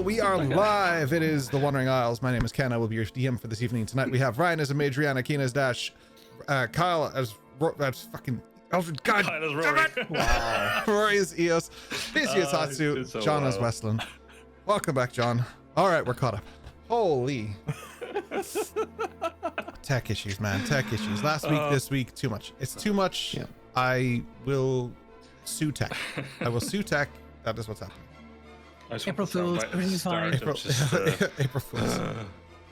we are live. It is the Wandering Isles. My name is Ken. I will be your DM for this evening. Tonight we have Ryan as Amadriana, Keen as Dash, Kyle as that's fucking Eldred. God Kyle as damn Rory. it! Wow. Rory is Eos, Busy as Hatsu, so John as well. Weslyn. Welcome back, John. All right, we're caught up. Holy tech issues, man. Tech issues. Last week, this week, too much. It's too much. Yeah. I will sue tech. I will sue tech. That is what's happening. April Fools, everything's fine. April Fools.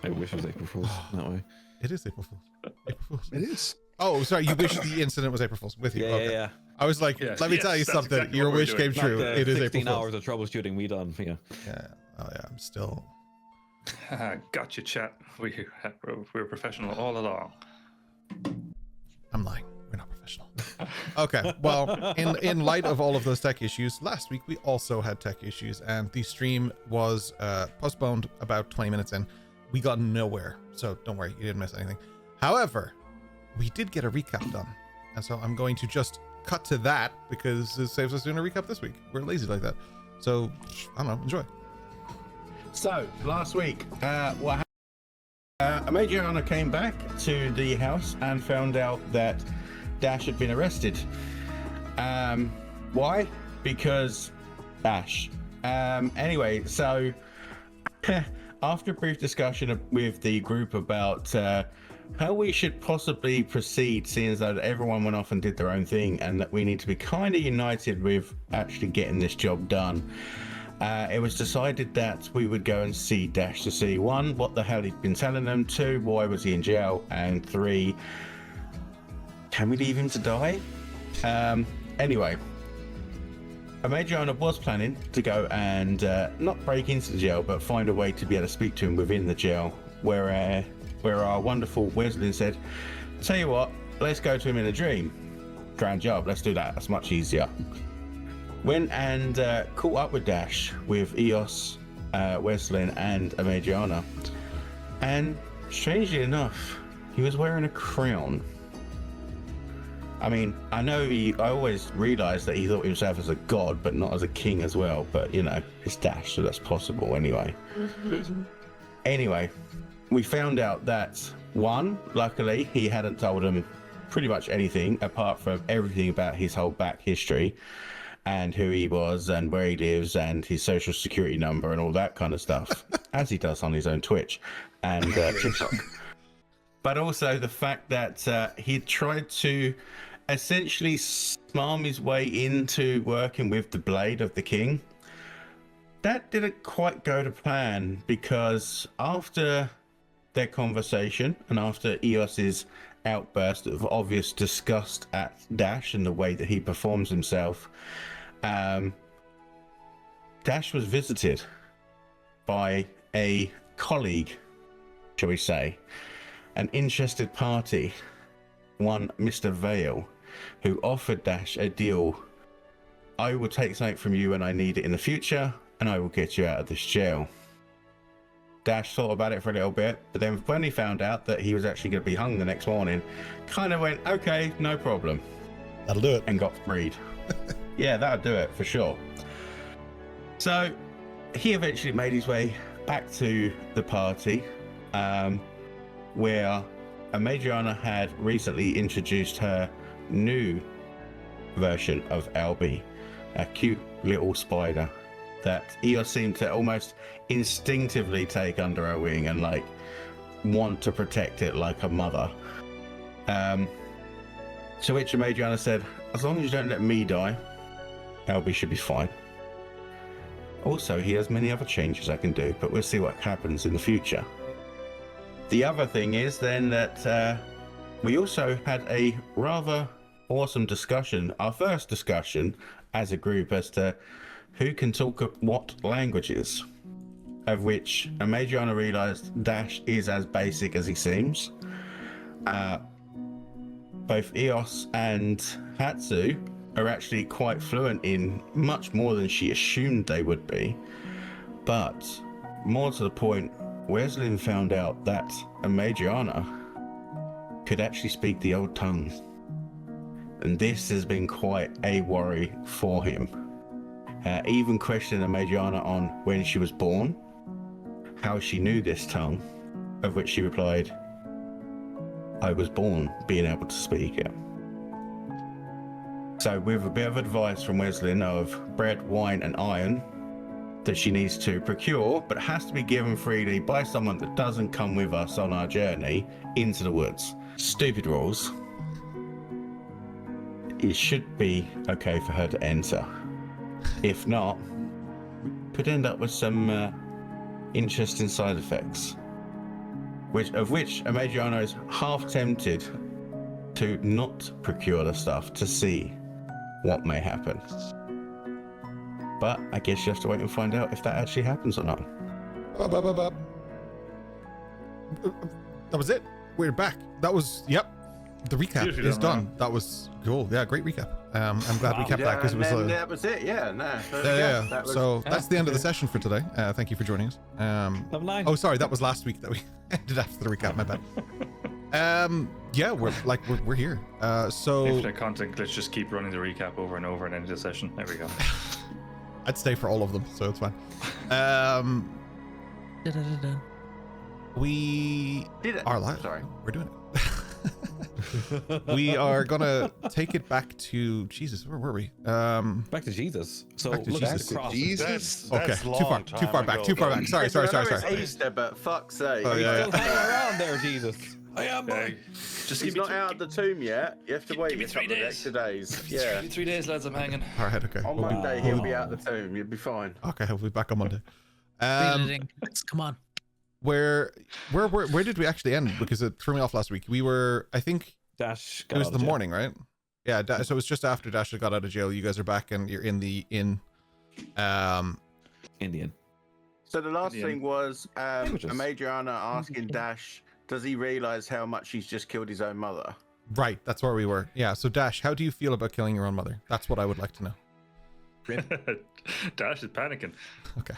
I wish it was April Fool's that way. It is April Fools. April Fools. It is. Oh, sorry. You wish the incident was April Fools with you. Yeah, Okay. yeah. I was like, Yes, let me yes, tell you that's something. exactly Your what we're wish doing. came true. Not the It is 16 April Fools. hours of troubleshooting we done. Yeah. Yeah. Oh yeah. I'm still. Gotcha, chat. We're professional all along. I'm lying. We're not professional. Okay. Well, in light of all of those tech issues, last week we also had tech issues, and the stream was postponed about 20 minutes in. We got nowhere, so don't worry, you didn't miss anything. However, we did get a recap done, and so I'm going to just cut to that because it saves us doing a recap this week. We're lazy like that. So I don't know. Enjoy. So last week, what happened? Amadriana came back to the house and found out that Dash had been arrested. Why? Because Dash. Anyway, so after a brief discussion with the group about how we should possibly proceed, seeing as though everyone went off and did their own thing, and that we need to be kind of united with actually getting this job done. It was decided that we would go and see Dash to see, one, what the hell he'd been telling them, two, why was he in jail, and three, can we leave him to die? Anyway, Amadriana was planning to go and not break into the jail, but find a way to be able to speak to him within the jail, where our wonderful Weslyn said, tell you what, let's go to him in a dream. Grand job, let's do that, that's much easier. Went and caught up with Dash, with Eos, Weslyn, and Amadriana. And strangely enough, he was wearing a crown. I mean, I always realized that he thought himself as a god, but not as a king as well. But, you know, it's Dash, so that's possible anyway. Anyway, we found out that, one, luckily, he hadn't told him pretty much anything, apart from everything about his whole back history, and who he was, and where he lives, and his social security number, and all that kind of stuff, as he does on his own Twitch and TikTok. But also the fact that he tried to essentially smarm his way into working with the Blade of the King. That didn't quite go to plan, because after their conversation and after Eos's outburst of obvious disgust at Dash and the way that he performs himself, Dash was visited by a colleague, shall we say, an interested party, one Mr. Vale, who offered Dash a deal. I will take something from you when I need it in the future, and I will get you out of this jail. Dash thought about it for a little bit, but then when he found out that he was actually going to be hung the next morning, kind of went, okay, no problem. That'll do it. And got freed. Yeah, that'll do it for sure. So he eventually made his way back to the party, where Amadriana had recently introduced her new version of Albie, a cute little spider that Eos seemed to almost instinctively take under her wing and like want to protect it like a mother. To which Amadriana said, as long as you don't let me die, Albie should be fine. Also, he has many other changes I can do, but we'll see what happens in the future. The other thing is then that we also had a rather awesome discussion, our first discussion as a group, as to who can talk what languages, of which Amadriana realized Dash is as basic as he seems. Both Eos and Hatsu are actually quite fluent in much more than she assumed they would be. But more to the point, Weslyn found out that Amadriana could actually speak the old tongue. And this has been quite a worry for him. even questioning Amagiana on when she was born, how she knew this tongue, of which she replied, I was born being able to speak it. So with a bit of advice from Weslyn of bread, wine and iron that she needs to procure, but has to be given freely by someone that doesn't come with us on our journey into the woods. Stupid rules. It should be okay for her to enter. If not, could end up with some interesting side effects. Of which Amagiano is half tempted to not procure the stuff to see what may happen. But I guess you have to wait and find out if that actually happens or not. That was it. We're back. That was, yep. The recap Usually is don't done. That was cool. Yeah, great recap. I'm glad we kept that because it was. That was it. Yeah. No. Yeah. That was, So that's the end of the session for today. Thank you for joining us. Oh, sorry, that was last week that we ended after the recap. My bad. Yeah, we're here. So Infinite content glitch, just keep running the recap over and over and end the session. There we go. I'd stay for all of them, so it's fine. We are live. Sorry. We're doing it. We are gonna take it back to Jesus. Where were we? Back to Jesus. So Back to look at Jesus. the cross. Jesus. Okay, That's too long far back. Too far back. Sorry. I know it's Easter, but fuck's sake. Oh, yeah. Still hanging around there, Jesus. I am. Yeah, just He's give me not out of the tomb yet. You have to wait give me a 3 couple of days. extra days. Yeah. 3 days, lads. I'm hanging. All right. Okay. On We'll be- Monday, he'll be out of the tomb. You'll be fine. Okay, we'll be back on Monday. Editing. Come on. Where did we actually end? Because it threw me off last week. We were, I think, Dash. it was the morning, right? Yeah. So it was just after Dash had got out of jail. You guys are back and you're in the inn. Indian. So the last Yeah. thing was Languages. Amagiana asking Dash, does he realise how much he's just killed his own mother? Right. That's where we were. Yeah. So Dash, how do you feel about killing your own mother? That's what I would like to know. Dash is panicking. Okay.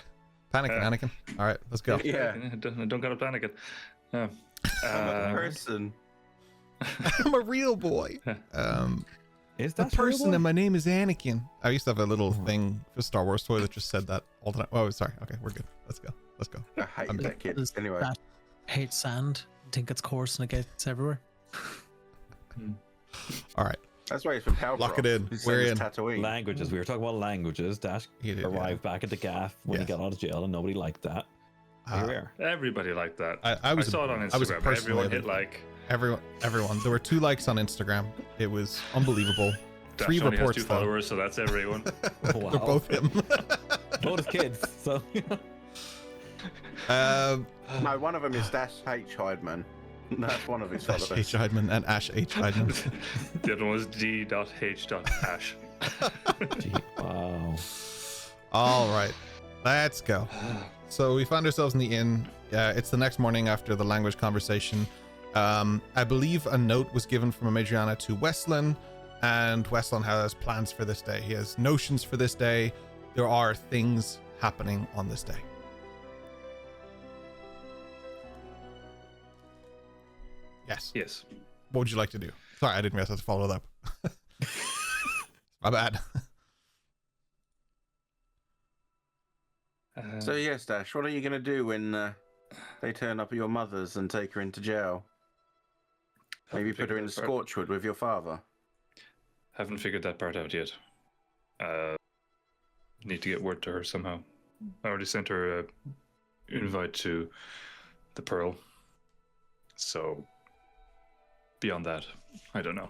Panicking, Anakin. All right, let's go. Yeah. Don't gotta panic it. I'm a person. I'm a real boy. Is The that your person, boy? and my name is Anakin. I used to have a little thing for Star Wars toy that just said that all the time. Oh, sorry. Okay, we're good. Let's go. I hate I'm that kid. Does Anyway. that hate sand? Think it's coarse and it gets everywhere? All right. That's why he's from Palcroft. Lock it in. His We're son is in. Tatooine. Languages. We were talking about languages. Dash He did, yeah. arrived back at the gaff when Yes. he got out of jail, and nobody liked that. Here we are. Everybody liked that. I was saw it on I was Instagram. personally Everyone hit like. everyone. There were 2 likes on Instagram. It was unbelievable. Dash 3 only has reports 2 though. followers, so that's everyone. Wow. They're both him. Both his kids. So No, one of them is Dash H. Heidman. That's one of his Dash followers. H. Heidman and Ash H. Heidman. The other one was D.H.Ash. gee, wow. All right, let's go. So we found ourselves in the inn. It's the next morning after the language conversation. I believe a note was given from Amagiana to Weslyn, and Weslyn has plans for this day. He has notions for this day. There are things happening on this day. Yes. Yes. What would you like to do? Sorry, I didn't realize I had to follow that up. My bad. So yes, Dash, what are you going to do when they turn up at your mother's and take her into jail? Maybe put her in the Scorchwood with your father? Haven't figured that part out yet. Need to get word to her somehow. I already sent her a invite to the Pearl. So beyond that, I don't know.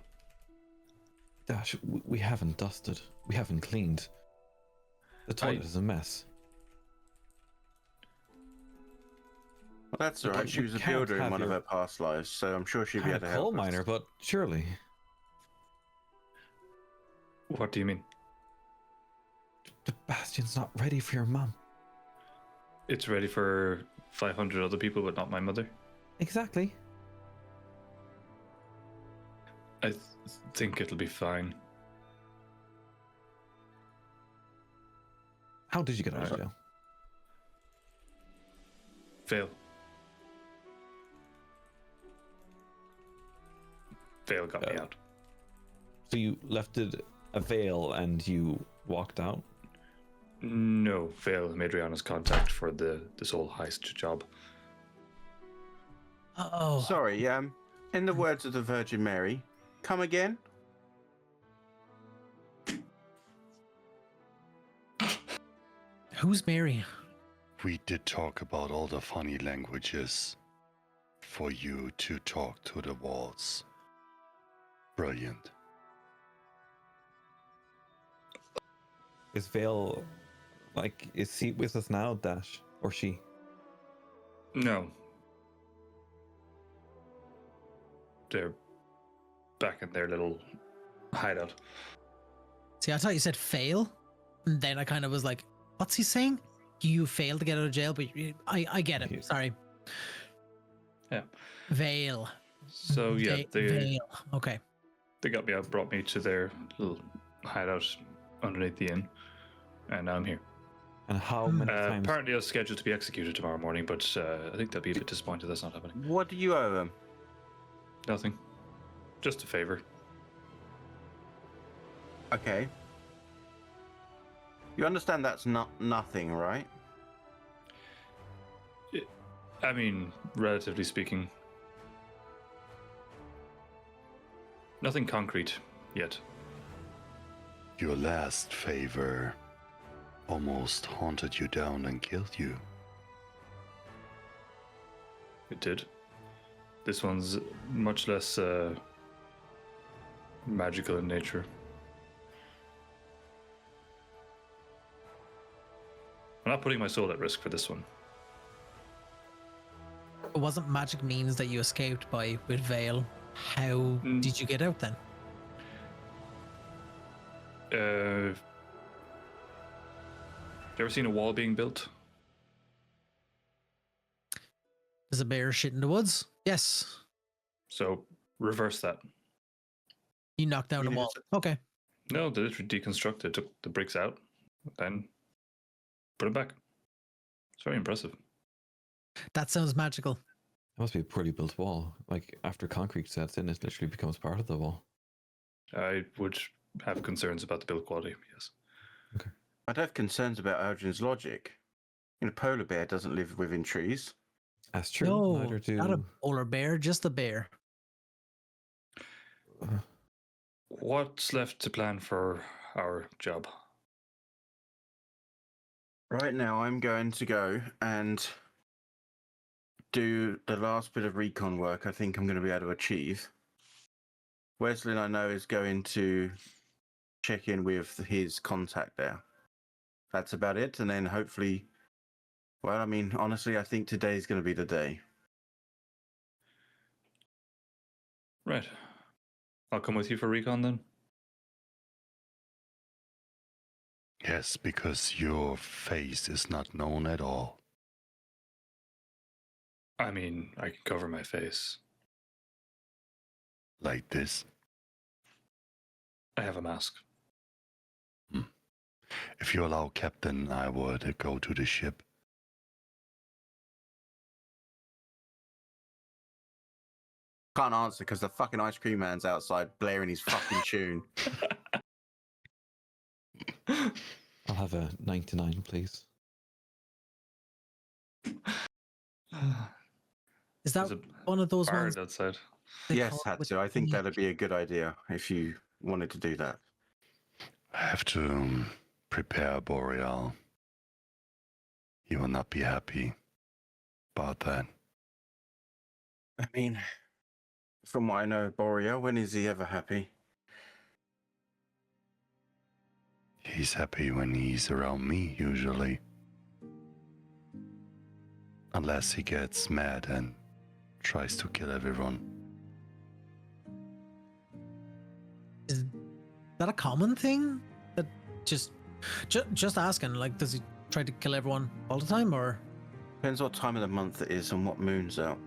Dash, we haven't dusted. We haven't cleaned. The toilet is a mess. Well, that's all right. But She we was a can't builder in have one of your- her past lives, so I'm sure she'd be I'm able a to coal help us. miner, but surely What do you mean? the bastion's not ready for your mum. It's ready for 500 other people, but not my mother. Exactly. I think it'll be fine. How did you get out of jail? Fail. Fail got me out. So you lifted a veil and you walked out? No, Vale made Rihanna's contact for this whole heist job. Oh, Sorry, in the words of the Virgin Mary, come again? who's Mary? We did talk about all the funny languages for you to talk to the walls. Brilliant. Is Vale, like, is he with us now, Dash? Or she? No. They're back in their little hideout. See, I thought you said fail, and then I kind of was like, "What's he saying? You failed to get out of jail?" But I get it. Sorry. Yeah. Vale. So yeah, Vale. Okay. they got me out, brought me to their little hideout underneath the inn, and now I'm here. And how many times? Apparently, I was scheduled to be executed tomorrow morning, but I think they'll be a bit disappointed that's not happening. What do you owe them? Nothing. Just a favor. Okay. You understand that's not nothing, right? I mean, relatively speaking. Nothing concrete yet. Your last favor almost haunted you down and killed you. It did. This one's much less magical in nature. I'm not putting my soul at risk for this one. It wasn't magic means that you escaped by with Vale. How did you get out then? You ever seen a wall being built? There's a bear shit in the woods. Yes. So reverse that. You knocked down the wall. Okay. No, they literally deconstructed, took the bricks out, then put them back. It's very impressive. That sounds magical. It must be a pretty built wall. Like, after concrete sets in, it literally becomes part of the wall. I would have concerns about the build quality, yes. Okay. I'd have concerns about Arjun's logic. You know, polar bear doesn't live within trees. That's true. No, Neither do. not a polar bear, just a bear. What's left to plan for our job? Right now, I'm going to go and do the last bit of recon work I think I'm going to be able to achieve. Weslyn, I know, is going to check in with his contact there. That's about it. And then hopefully, well, I mean, honestly, I think today's going to be the day. Right. I'll come with you for recon then. Yes, because your face is not known at all. I mean, I can cover my face. Like this. I have a mask. If you allow, Captain, I would go to the ship. Can't answer because the fucking ice cream man's outside blaring his fucking tune. I'll have a 99, please. Is that There's a one of those bard ones? outside. they Yes, call it with Hatsu, I think the- that'd be a good idea if you wanted to do that. I have to prepare Boreal. He will not be happy about that. I mean, from what I know of Boreal, when is he ever happy? He's happy when he's around me, usually. Unless he gets mad and tries to kill everyone. Is that a common thing? That just asking, like, does he try to kill everyone all the time, or? Depends what time of the month it is and what moon's out.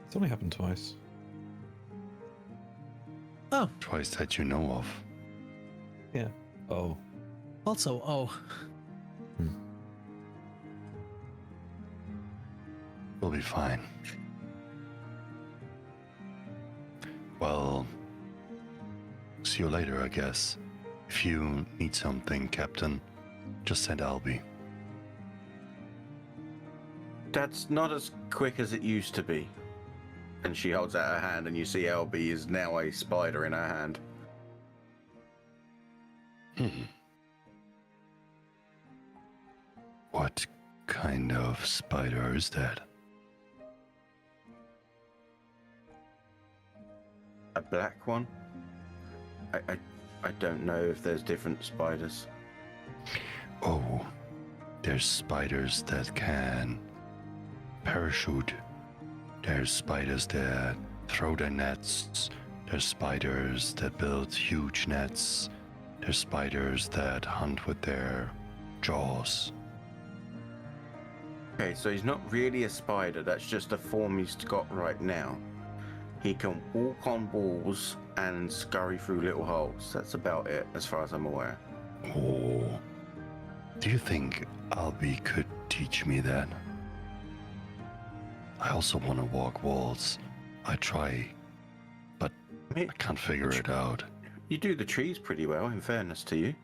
It's only happened twice. Oh, Twice that you know of. Yeah. Oh. also, oh, We'll be fine. Well, see you later, I guess. If you need something, Captain, Just send Albie. That's not as quick as it used to be. And she holds out her hand, and you see Albie is now a spider in her hand. What kind of spider is that? A black one? I don't know if there's different spiders. Oh, there's spiders that can parachute. There's spiders that throw their nets. There's spiders that build huge nets. There's spiders that hunt with their jaws. Okay, so he's not really a spider, that's just a form he's got right now. He can walk on walls and scurry through little holes. That's about it, as far as I'm aware. Oh, do you think Albie could teach me that? I also want to walk walls. I try, but I can't figure it out. You do the trees pretty well, in fairness to you.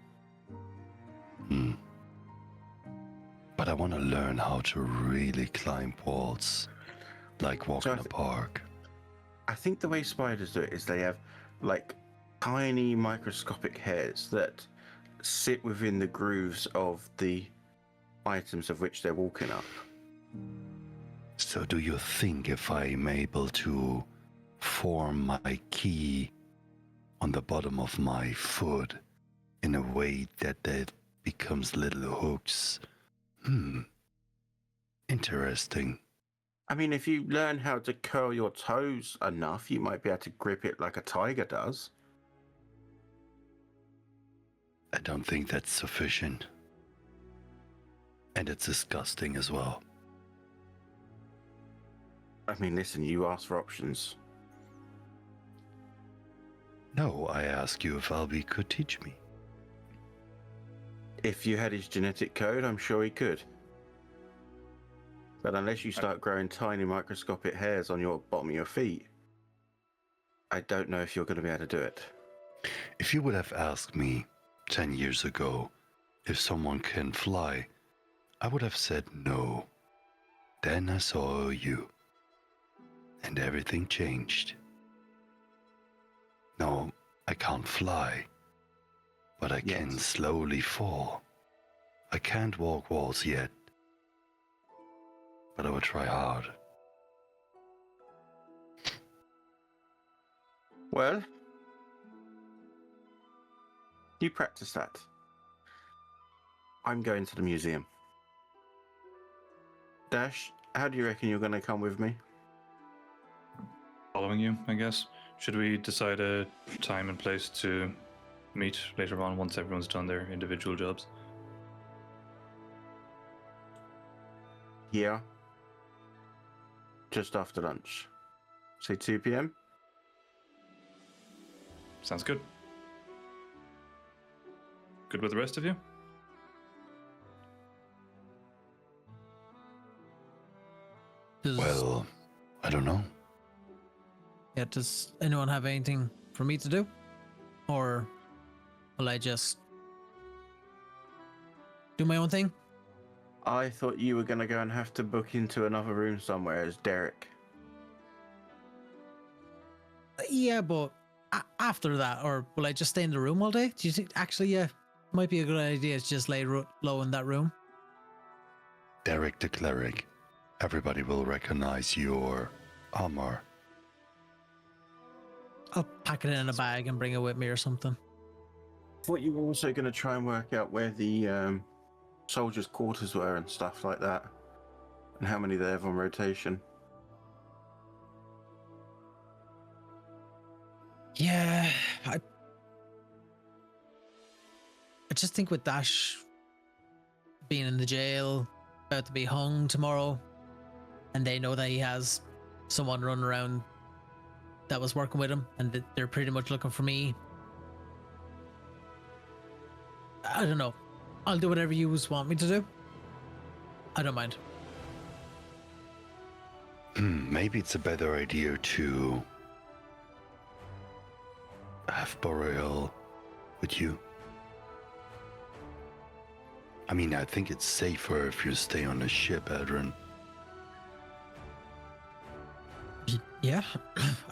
But I want to learn how to really climb walls, like walk in a park. I think the way spiders do it is they have like tiny microscopic hairs that sit within the grooves of the items of which they're walking up. So do you think if I'm able to form my key on the bottom of my foot in a way that becomes little hooks? Interesting. I mean, if you learn how to curl your toes enough, you might be able to grip it like a tiger does. I don't think that's sufficient. And it's disgusting as well. I mean, listen, you asked for options. No, I ask you if Albie could teach me. If you had his genetic code, I'm sure he could. But unless you start growing tiny microscopic hairs on your bottom of your feet, I don't know if you're going to be able to do it. If you would have asked me 10 years ago if someone can fly, I would have said no. Then I saw you, and everything changed. No, I can't fly, but I can slowly fall. I can't walk walls yet, but I will try hard. Well, you practice that. I'm going to the museum. Dash, how do you reckon you're going to come with me? Following you, I guess. Should we decide a time and place to meet later on once everyone's done their individual jobs? Yeah. Just after lunch. Say 2 p.m.? Sounds good. Good with the rest of you? Well, I don't know. Yeah, does anyone have anything for me to do? Or will I just do my own thing? I thought you were going to go and have to book into another room somewhere as Derek. Yeah, but after that, or will I just stay in the room all day? Do you think actually, yeah, might be a good idea to just lay low in that room? Derek the cleric. Everybody will recognize your armor. I'll pack it in a bag and bring it with me or something. I thought you were also going to try and work out where the soldiers' quarters were and stuff like that. And how many they have on rotation. Yeah, I just think with Dash being in the jail, about to be hung tomorrow, and they know that he has someone running around that was working with him, and that they're pretty much looking for me. I don't know. I'll do whatever you want me to do. I don't mind. Maybe it's a better idea to have Boreal with you. I mean, I think it's safer if you stay on the ship, Adrian. Yeah,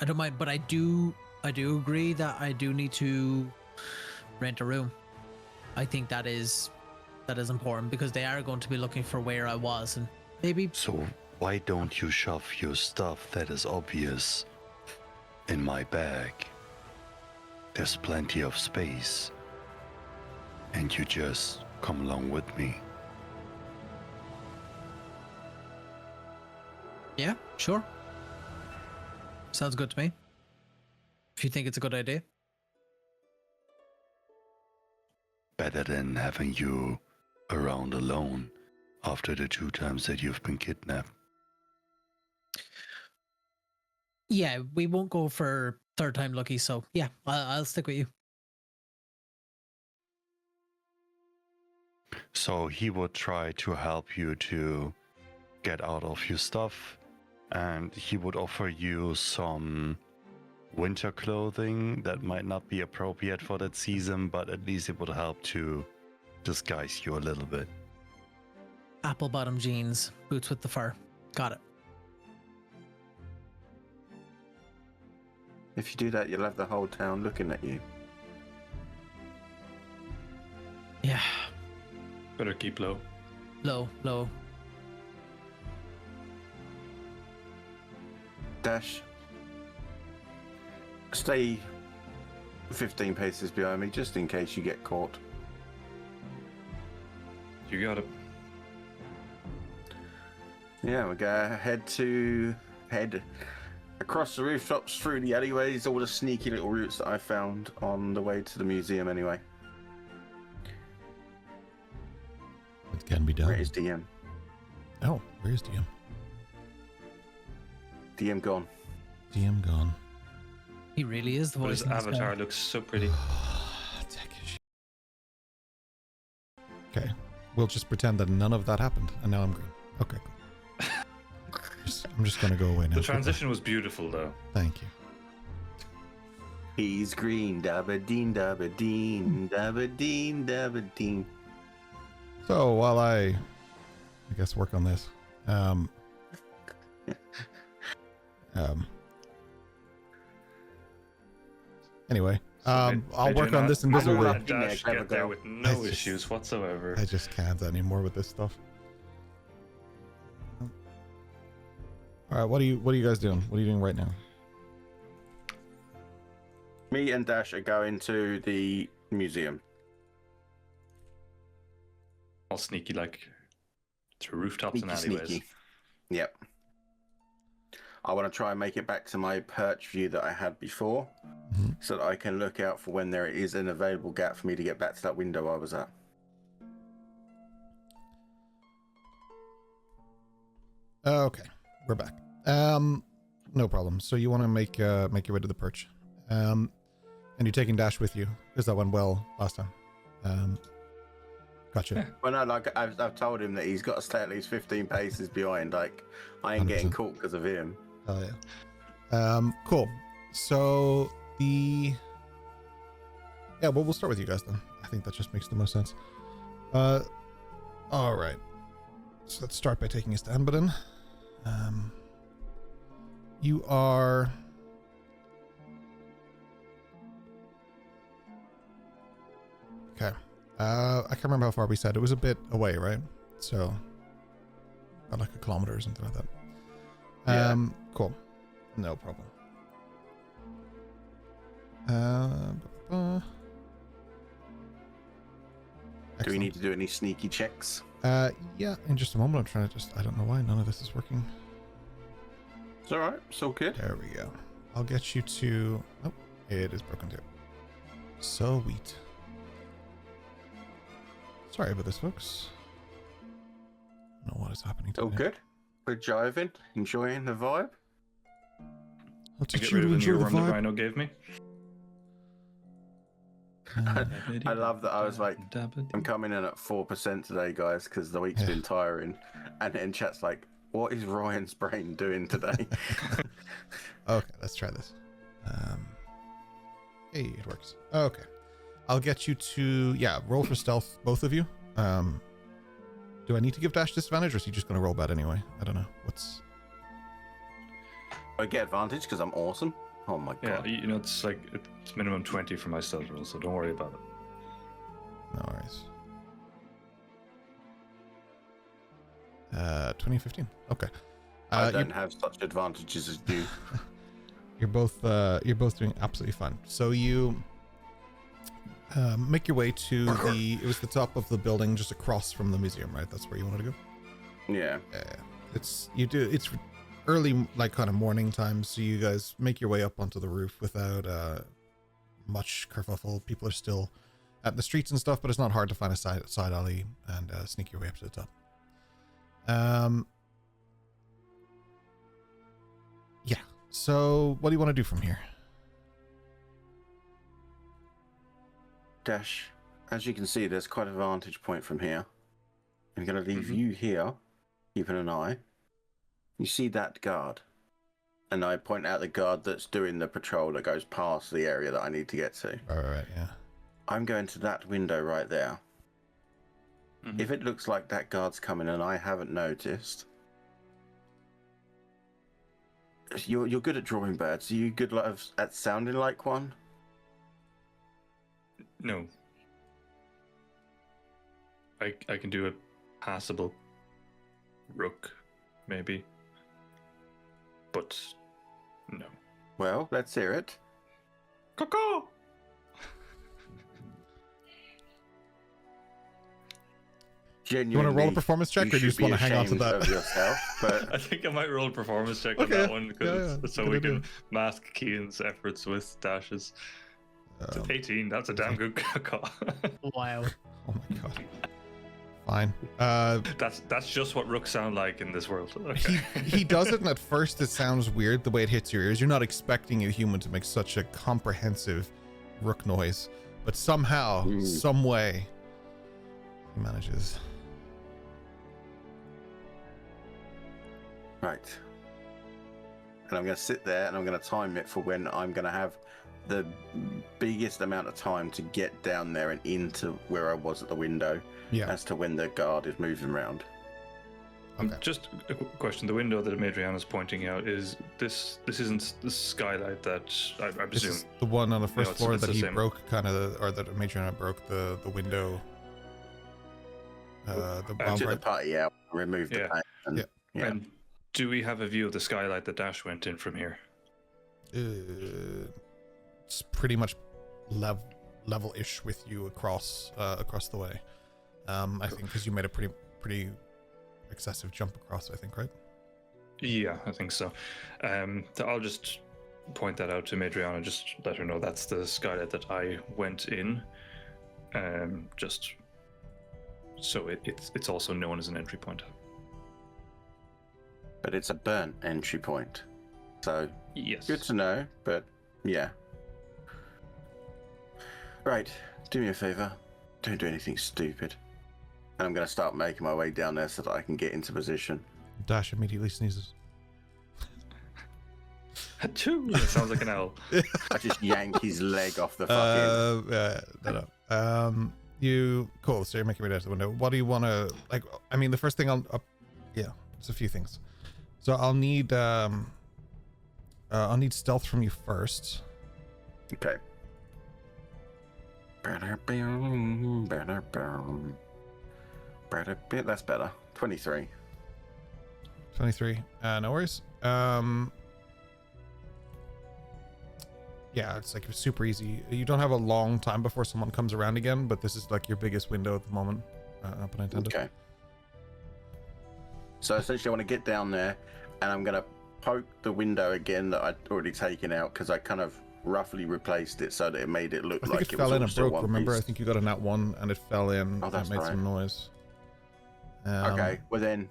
I don't mind, but I do agree that I do need to rent a room. I think that is important because they are going to be looking for where I was, and maybe. So why don't you shove your stuff that is obvious in my bag? There's plenty of space. And you just come along with me. Yeah, sure. Sounds good to me. If you think it's a good idea. Better than having you around alone after the 2 times that you've been kidnapped. Yeah, we won't go for third time lucky, so yeah, I'll stick with you. So he would try to help you to get out of your stuff, and he would offer you some winter clothing that might not be appropriate for that season, but at least it would help to disguise you a little bit. Apple bottom jeans, boots with the fur. Got it. If you do that, you'll have the whole town looking at you. Yeah, Better keep low. low. Dash, stay 15 paces behind me just in case you get caught. You got it. Yeah, we're gonna head across the rooftops, through the alleyways, all the sneaky little routes that I found on the way to the museum anyway. It can be done. Where is DM? Oh, where's DM? DM gone. DM gone. He really is the But voice. his in this avatar guy. looks so pretty. Tech issue. Okay, we'll just pretend that none of that happened, and now I'm green. Okay, cool. I'm just gonna go away now. The transition was beautiful, though. Thank you. He's green, dabba-deen, dabba-deen, dabba-deen, dabba-deen. So while I guess work on this, anyway, I'll work on this invisibly. I'm not- Dash Yeah, get there go. with no just- issues whatsoever. I just can't anymore with this stuff. All right, what are you guys doing? What are you doing right now? Me and Dash are going to the museum. All sneaky, like through rooftops and Sneaky, alleyways. sneaky. Yep. I want to try and make it back to my perch view that I had before, Mhm. so that I can look out for when there is an available gap for me to get back to that window I was at. Okay, we're back. No problem. So you want to make your way to the perch, and you're taking Dash with you because that went well last time. Gotcha. Well, no, like I've told him that he's got to stay at least 15 paces behind. Like I ain't getting 100%. caught because of him. Oh yeah. Cool. So we'll start with you guys then. I think that just makes the most sense. All right. So let's start by taking us to Anbudon. You are. Okay. I can't remember how far we said. It was a bit away, right? So, about like a kilometer or something like that. Yeah. Cool. No problem. Do we need to do any sneaky checks? Yeah, in just a moment. I'm trying to I don't know why none of this is working. It's all right. It's all good. There we go. I'll get you to. Oh, it is broken too. Sweet. Sorry about this, folks. I don't know what is happening All today. good. We're jiving, enjoying the vibe. I'll To teach get you rid to of the enjoy the earworm the vibe. Rhino gave me. I love that I was like, I'm coming in at 4% today, guys, because the week's been tiring. And then chat's like, what is Ryan's brain doing today? Okay, let's try this. Hey, it works. Okay. I'll get you to roll for stealth, both of you. Do I need to give Dash disadvantage, or is he just going to roll bad anyway? I don't know. What's... I get advantage because I'm awesome. Oh my god. Yeah, you know, it's like it's minimum 20 for my stealth roll, so don't worry about it. No worries. 2015. Okay. I don't have such advantages as you. You're both doing absolutely fine. So you make your way to it was the top of the building just across from the museum, right? That's where you wanted to go? Yeah. It's early, like kind of morning time, so you guys make your way up onto the roof without much kerfuffle. People are still at the streets and stuff, but it's not hard to find a side alley and sneak your way up to the top. Yeah. So what do you want to do from here? Dash, as you can see, there's quite a vantage point from here. I'm going to leave you here, keeping an eye. You see that guard? And I point out the guard that's doing the patrol that goes past the area that I need to get to. All right, yeah. I'm going to that window right there. If it looks like that guard's coming and I haven't noticed... You're good at drawing birds. Are you good at sounding like one? No. I can do a passable rook, maybe. But no. Well, let's hear it. Caw-caw! Genuinely, You want to roll a performance check, or do you just want to hang on to that? Of yourself, but... I think I might roll a performance check on that one, because so we can mask Kean's efforts with dashes. 18, that's a damn good caw. Wow. Oh my god. Fine. That's just what rooks sound like in this world. Okay. He does it, and at first it sounds weird the way it hits your ears. You're not expecting a human to make such a comprehensive rook noise, but somehow, some way, he manages. Right. And I'm going to sit there and I'm going to time it for when I'm going to have the biggest amount of time to get down there and into where I was at the window, as to when the guard is moving around. Okay. Just a question: the window that Madriana's pointing out, is this isn't the skylight that I presume? This is the one on the first floor it's that the he same. broke, kind of, or that Madriana broke the window. The I took the putty out, removed the paint. And, Yeah. And do we have a view of the skylight that Dash went in from here? It's pretty much level-ish with you across the way. I think because you made a pretty excessive jump across, I think, right? Yeah, I think so. I'll just point that out to Madriana, just let her know that's the skylight that I went in. Just so it's also known as an entry point. But it's a burnt entry point. So, yes. Good to know, but yeah. Right, do me a favor. Don't do anything stupid. And I'm going to start making my way down there so that I can get into position. Dash immediately sneezes. Achoo! That sounds like an owl. I just yank his leg off the fucking... No. Cool, so you're making me down to the window. What do you want to, like, I mean, the first thing it's a few things. So I'll need stealth from you first. Okay. That's better. 23. 23. No worries. Yeah, it's like super easy. You don't have a long time before someone comes around again, but this is like your biggest window at the moment. No pun intended. Okay. So essentially, I want to get down there, and I'm going to poke the window again that I'd already taken out, because I kind of roughly replaced it so that it made it look I think like it was fell in all and still broke. one Remember, piece. I think you got a nat 1 and it fell in. Oh, and that's it made right. some noise. Okay, well then,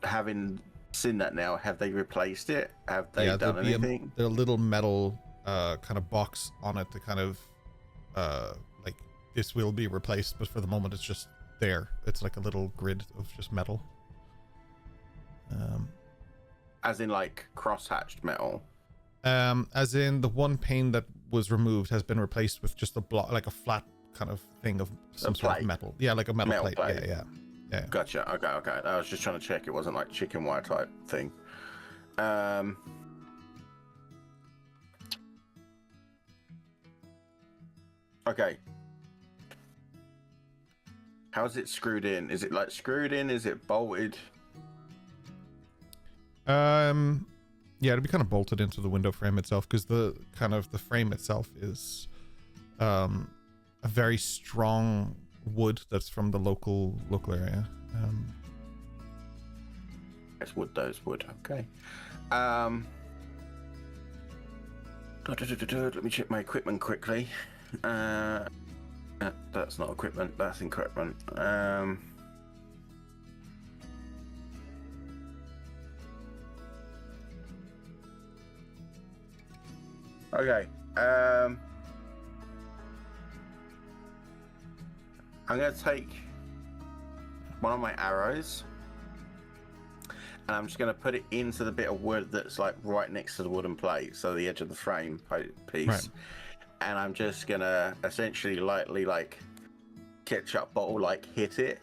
having seen that now, have they replaced it? Have they done there'll be anything? a little metal kind of box on it to kind of like, this will be replaced, but for the moment it's just there. It's like a little grid of just metal. As in like cross-hatched metal? As in the one pane that was removed has been replaced with just a block, like a flat kind of thing of some sort of metal. Yeah, like a metal plate. Plate. Yeah. Yeah. Gotcha. Okay. I was just trying to check it wasn't like chicken wire type thing. Okay. How's it screwed in? Is it like screwed in? Is it bolted? Yeah, it'd be kind of bolted into the window frame itself because the frame itself is a very strong wood that's from the local area. It's wood, those wood. Okay. Let me check my equipment quickly. That's not equipment, that's equipment. Okay. I'm gonna take one of my arrows and I'm just gonna put it into the bit of wood that's like right next to the wooden plate, so the edge of the frame piece. Right. And I'm just gonna essentially lightly like ketchup bottle like hit it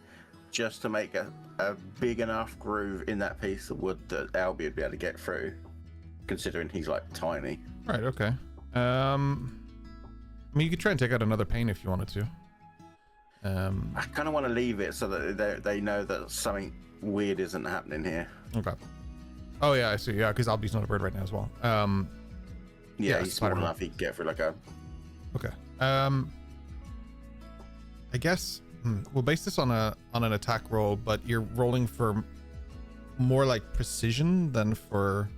just to make a big enough groove in that piece of wood that Albie would be able to get through, considering he's like tiny. Right, okay. I mean, you could try and take out another pane if you wanted to. I kind of want to leave it so that they know that something weird isn't happening here. Okay. Oh yeah, I see. Yeah, because Albie's not a bird right now as well. Yeah, he's small Spider-Man. enough he can get through like a... Okay. I guess we'll base this on an attack roll, but you're rolling for more like precision than for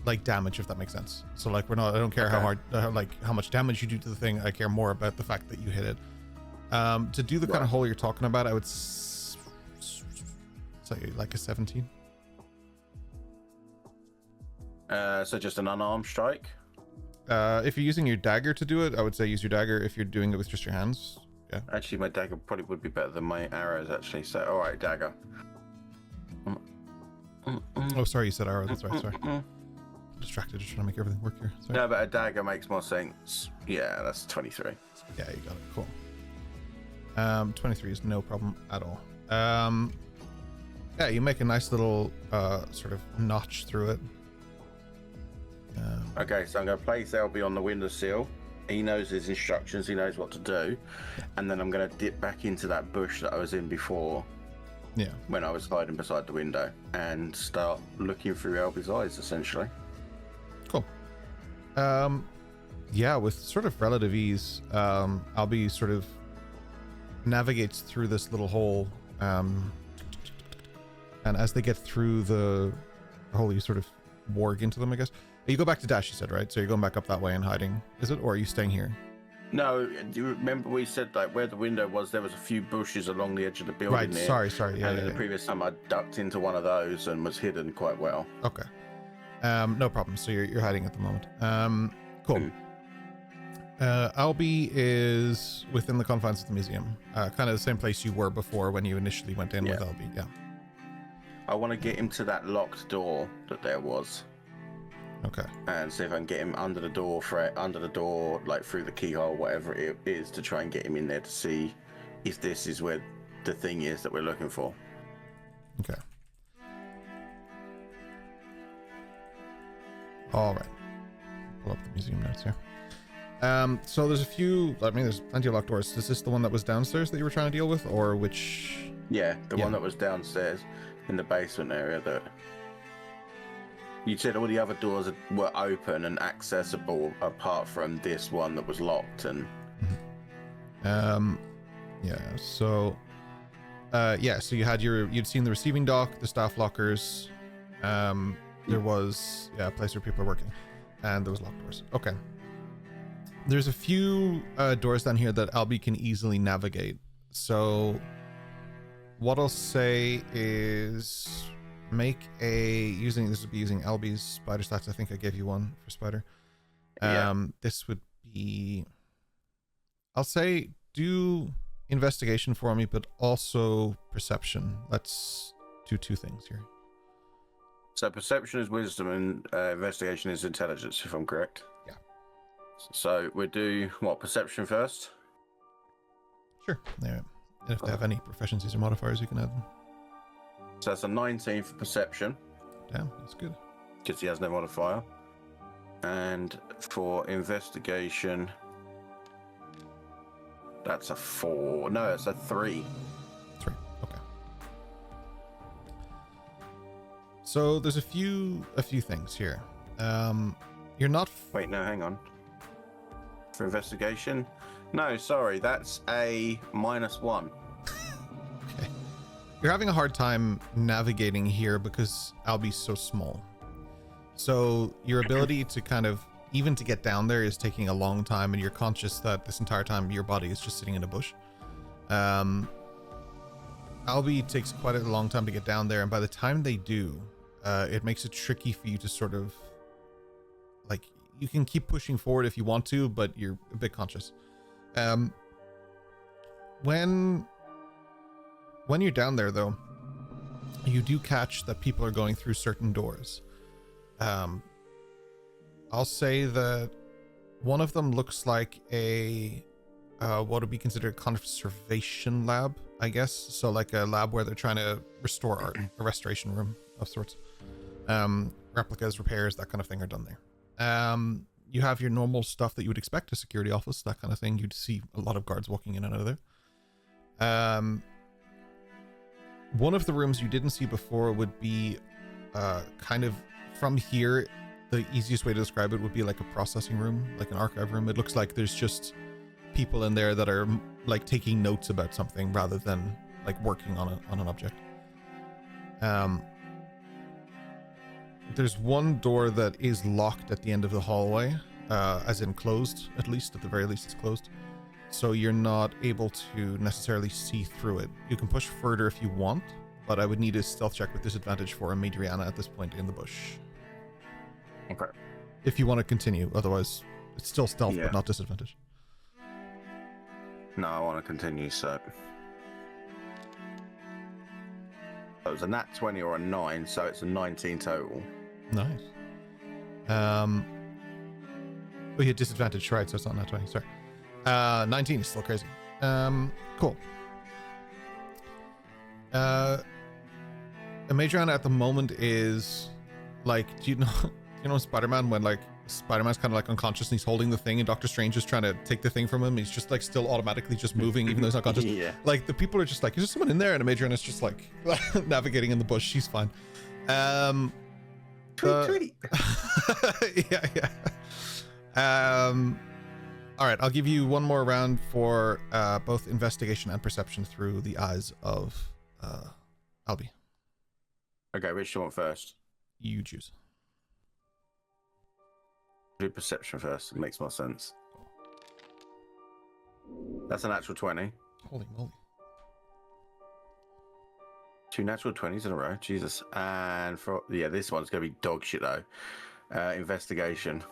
like damage, if that makes sense. So like I don't care how hard how much damage you do to the thing. I care more about the fact that you hit it. To do the kind of hole you're talking about, I would say like a 17. So just an unarmed strike? If you're using your dagger to do it, I would say use your dagger. If you're doing it with just your hands, yeah. Actually, my dagger probably would be better than my arrows, actually. So, all right, dagger. Oh, sorry, you said arrow. That's right. Sorry. Distracted, just trying to make everything work here. Sorry. No, but a dagger makes more sense. Yeah, that's 23. Yeah, you got it. Cool. 23 is no problem at all. Yeah, you make a nice little sort of notch through it. Okay, so I'm going to place Elby on the windowsill. He knows his instructions. He knows what to do. And then I'm going to dip back into that bush that I was in before. Yeah. When I was hiding beside the window and start looking through Elby's eyes, essentially. Cool. Yeah, with sort of relative ease, Albie sort of navigates through this little hole. And as they get through the hole, you sort of warg into them, I guess. You go back to Dash, you said, right? So you're going back up that way and hiding, is it? Or are you staying here? No, do you remember we said like where the window was, there was a few bushes along the edge of the building. Right, there. sorry. Yeah, and the previous time I ducked into one of those and was hidden quite well. Okay. No problem. So you're hiding at the moment. Cool. Albie is within the confines of the museum. Kind of the same place you were before when you initially went in with Albie, yeah. I want to get him to that locked door that there was. Okay. And see if I can get him under the door, like through the keyhole, whatever it is, to try and get him in there to see if this is where the thing is that we're looking for. Okay. All right. Pull up the museum notes here. So there's there's plenty of locked doors. Is this the one that was downstairs that you were trying to deal with, or which? Yeah, the one that was downstairs in the basement area that... You said all the other doors were open and accessible apart from this one that was locked and... Yeah, so... so you'd seen the receiving dock, the staff lockers, there was a place where people are working, and there was locked doors. Okay. There's a few doors down here that Albie can easily navigate. So what I'll say is make this would be using Albie's spider stats. I think I gave you one for spider. This would be, I'll say do investigation for me, but also perception. Let's do two things here. So perception is wisdom and investigation is intelligence, if I'm correct. Yeah. So we'll do, perception first? Sure. There. And if they have any proficiencies or modifiers, you can add them. So that's a 19 for perception, Damn, that's good. because he has no modifier. And for investigation, that's a 4. No, it's a 3. 3. Okay. So there's a few things here. You're not. Wait, no, hang on. For investigation? No, sorry, that's a -1. Okay. You're having a hard time navigating here because Albie's so small. So your ability to kind of even to get down there is taking a long time, and you're conscious that this entire time your body is just sitting in a bush. Albie takes quite a long time to get down there, and by the time they do, it makes it tricky for you to sort of like, you can keep pushing forward if you want to, but you're a bit conscious. When you're down there though, you do catch that people are going through certain doors. I'll say that one of them looks like a what would be considered a conservation lab, I guess. So like a lab where they're trying to restore art, a restoration room of sorts. Replicas, repairs, that kind of thing are done there. You have your normal stuff that you would expect, a security office, that kind of thing. You'd see a lot of guards walking in and out of there. One of the rooms you didn't see before would be kind of from here. The easiest way to describe it would be like a processing room, like an archive room. It looks like there's just people in there that are like taking notes about something rather than like working on an object. There's one door that is locked at the end of the hallway, as in closed, at least, at the very least it's closed. So you're not able to necessarily see through it. You can push further if you want, but I would need a stealth check with disadvantage for a Madriana at this point in the bush. Okay. If you want to continue, otherwise it's still stealth, Yeah. but not disadvantage. No, I want to continue, so. It was a nat 20 or a 9, so it's a 19 total. Nice. Oh, you had disadvantage, right? So it's not nat 20, sorry. 19 is still crazy. Cool. Madriana at the moment is like, do you know Spider-Man, when like Spider-Man's kind of like unconscious and he's holding the thing and Doctor Strange is trying to take the thing from him. He's just like still automatically just moving even though he's not conscious. Yeah. Like the people are just like, is there someone in there? And Madriana's just like navigating in the bush. She's fine. Tweet. Yeah. All right, I'll give you one more round for both investigation and perception through the eyes of Albie. Okay, which do you want first? You choose. Do perception first. It makes more sense. That's an actual 20. Holy moly. 2 natural 20s in a row. Jesus. And for this one's gonna be dog shit though. Investigation.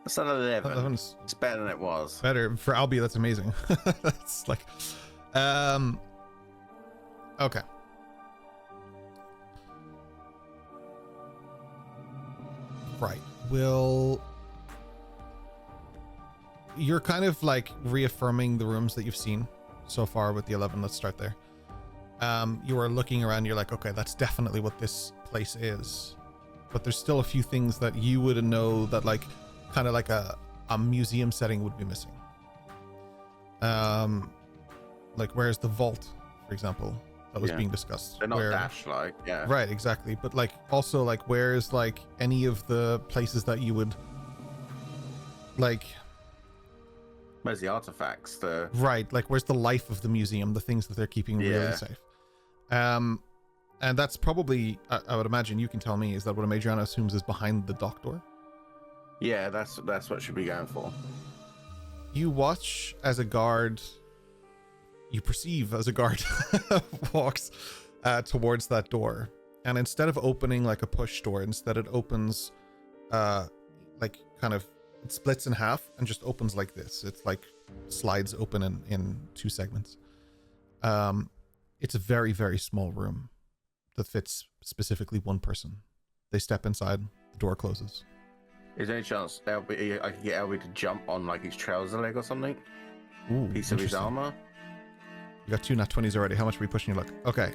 That's an 11. 11's It's better than it was. better for Albie. That's amazing. That's like, okay. Right. You're kind of like reaffirming the rooms that you've seen so far with the 11. Let's start there. You are looking around, you're like, okay, that's definitely what this place is. But there's still a few things that you would know that like kind of like a museum setting would be missing. Like where's the vault, for example, that was being discussed? They're not dash like, yeah. Right, exactly. But like also like where's like any of the places that you would like, Where's the artifacts? right, like where's the life of the museum, the things that they're keeping really safe? And that's probably, I would imagine you can tell me, is that what Madriana assumes is behind the dock door? Yeah, that's what should be going for. You watch as a guard, you perceive as a guard walks towards that door, and instead of opening like a push door, instead it opens like kind of, it splits in half and just opens like this. It's like slides open in 2 segments. It's a very, very small room that fits specifically one person. They step inside, the door closes. Is there any chance I could get Albie to jump on like his trouser leg or something? Ooh, Piece of his interesting. armor? You got 2 nat 20s already. How much are we pushing your luck? Okay.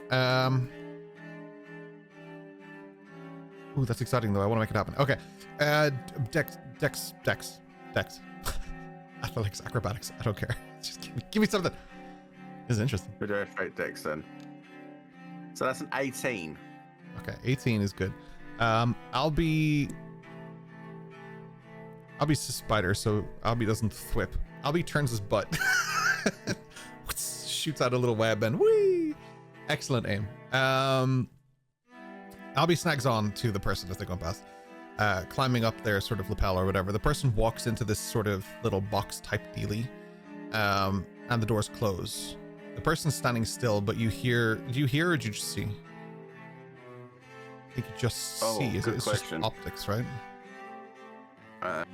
Ooh, that's exciting though. I want to make it happen. Okay. Dex. Athletics, acrobatics. I don't care. Just give me something. This is interesting. We'll do a straight dex then. So that's an 18. Okay, 18 is good. I'll be spider, so Albie doesn't thwip. Albie turns his butt. Shoots out a little web and whee! Excellent aim. Albie snags on to the person as they're going past. Climbing up their sort of lapel or whatever. The person walks into this sort of little box type dealie. And the doors close. The person's standing still, but do you hear or do you just see? I think you just see. It's just optics, right? I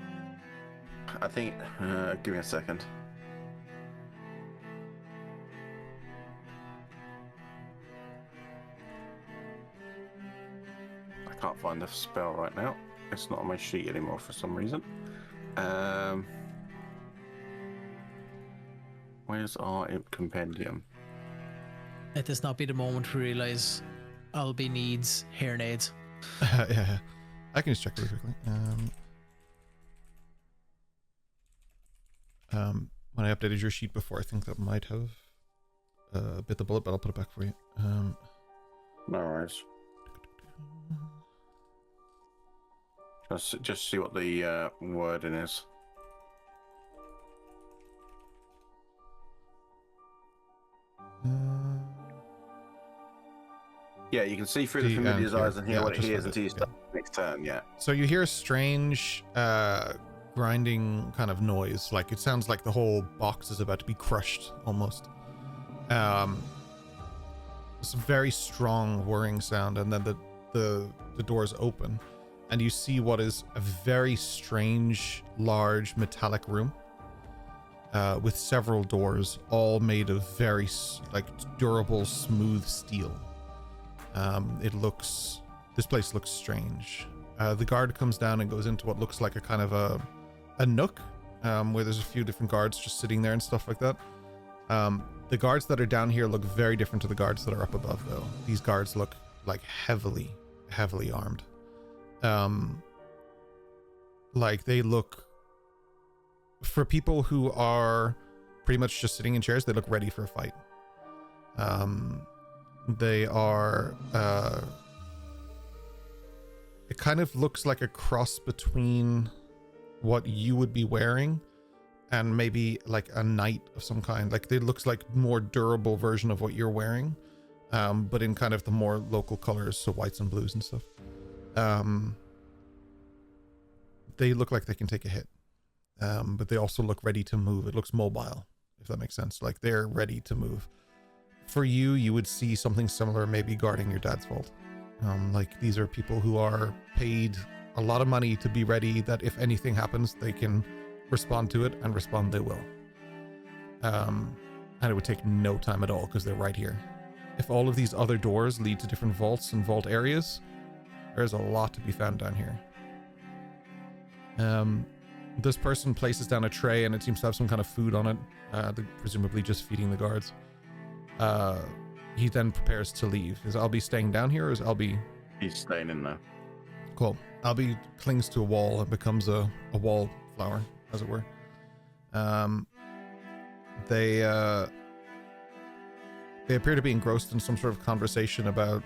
think, give me a second. I can't find the spell right now. It's not on my sheet anymore for some reason. Where's our imp compendium? Let this not be the moment we realize Albie needs hearing aids. Yeah, I can just check really quickly. When I updated your sheet before, I think that might have bit the bullet, but I'll put it back for you. No worries. Just see what the wording is. Yeah, you can see through the familiar's eyes and hear what it hears until you start the next turn, yeah. So you hear a strange grinding kind of noise, like it sounds like the whole box is about to be crushed almost. It's a very strong whirring sound, and then the doors open and you see what is a very strange large metallic room with several doors, all made of very like durable smooth steel. This place looks strange. The guard comes down and goes into what looks like a kind of a nook where there's a few different guards just sitting there and stuff like that. The guards that are down here look very different to the guards that are up above though. These guards look like heavily armed. Like they look, for people who are pretty much just sitting in chairs, they look ready for a fight. They are it kind of looks like a cross between what you would be wearing and maybe like a knight of some kind. Like it looks like more durable version of what you're wearing, but in kind of the more local colors, so whites and blues and stuff. They look like they can take a hit, but they also look ready to move. It looks mobile, if that makes sense. Like they're ready to move. For you, you would see something similar, maybe guarding your dad's vault. Like these are people who are paid a lot of money to be ready, that if anything happens, they can respond to it, and respond they will. And it would take no time at all because they're right here. If all of these other doors lead to different vaults and vault areas, there's a lot to be found down here. This person places down a tray and it seems to have some kind of food on it, presumably just feeding the guards. He then prepares to leave. Is Albie staying down here, or is Albie... He's staying in there. Cool. Albie clings to a wall and becomes a wallflower, as it were. They appear to be engrossed in some sort of conversation about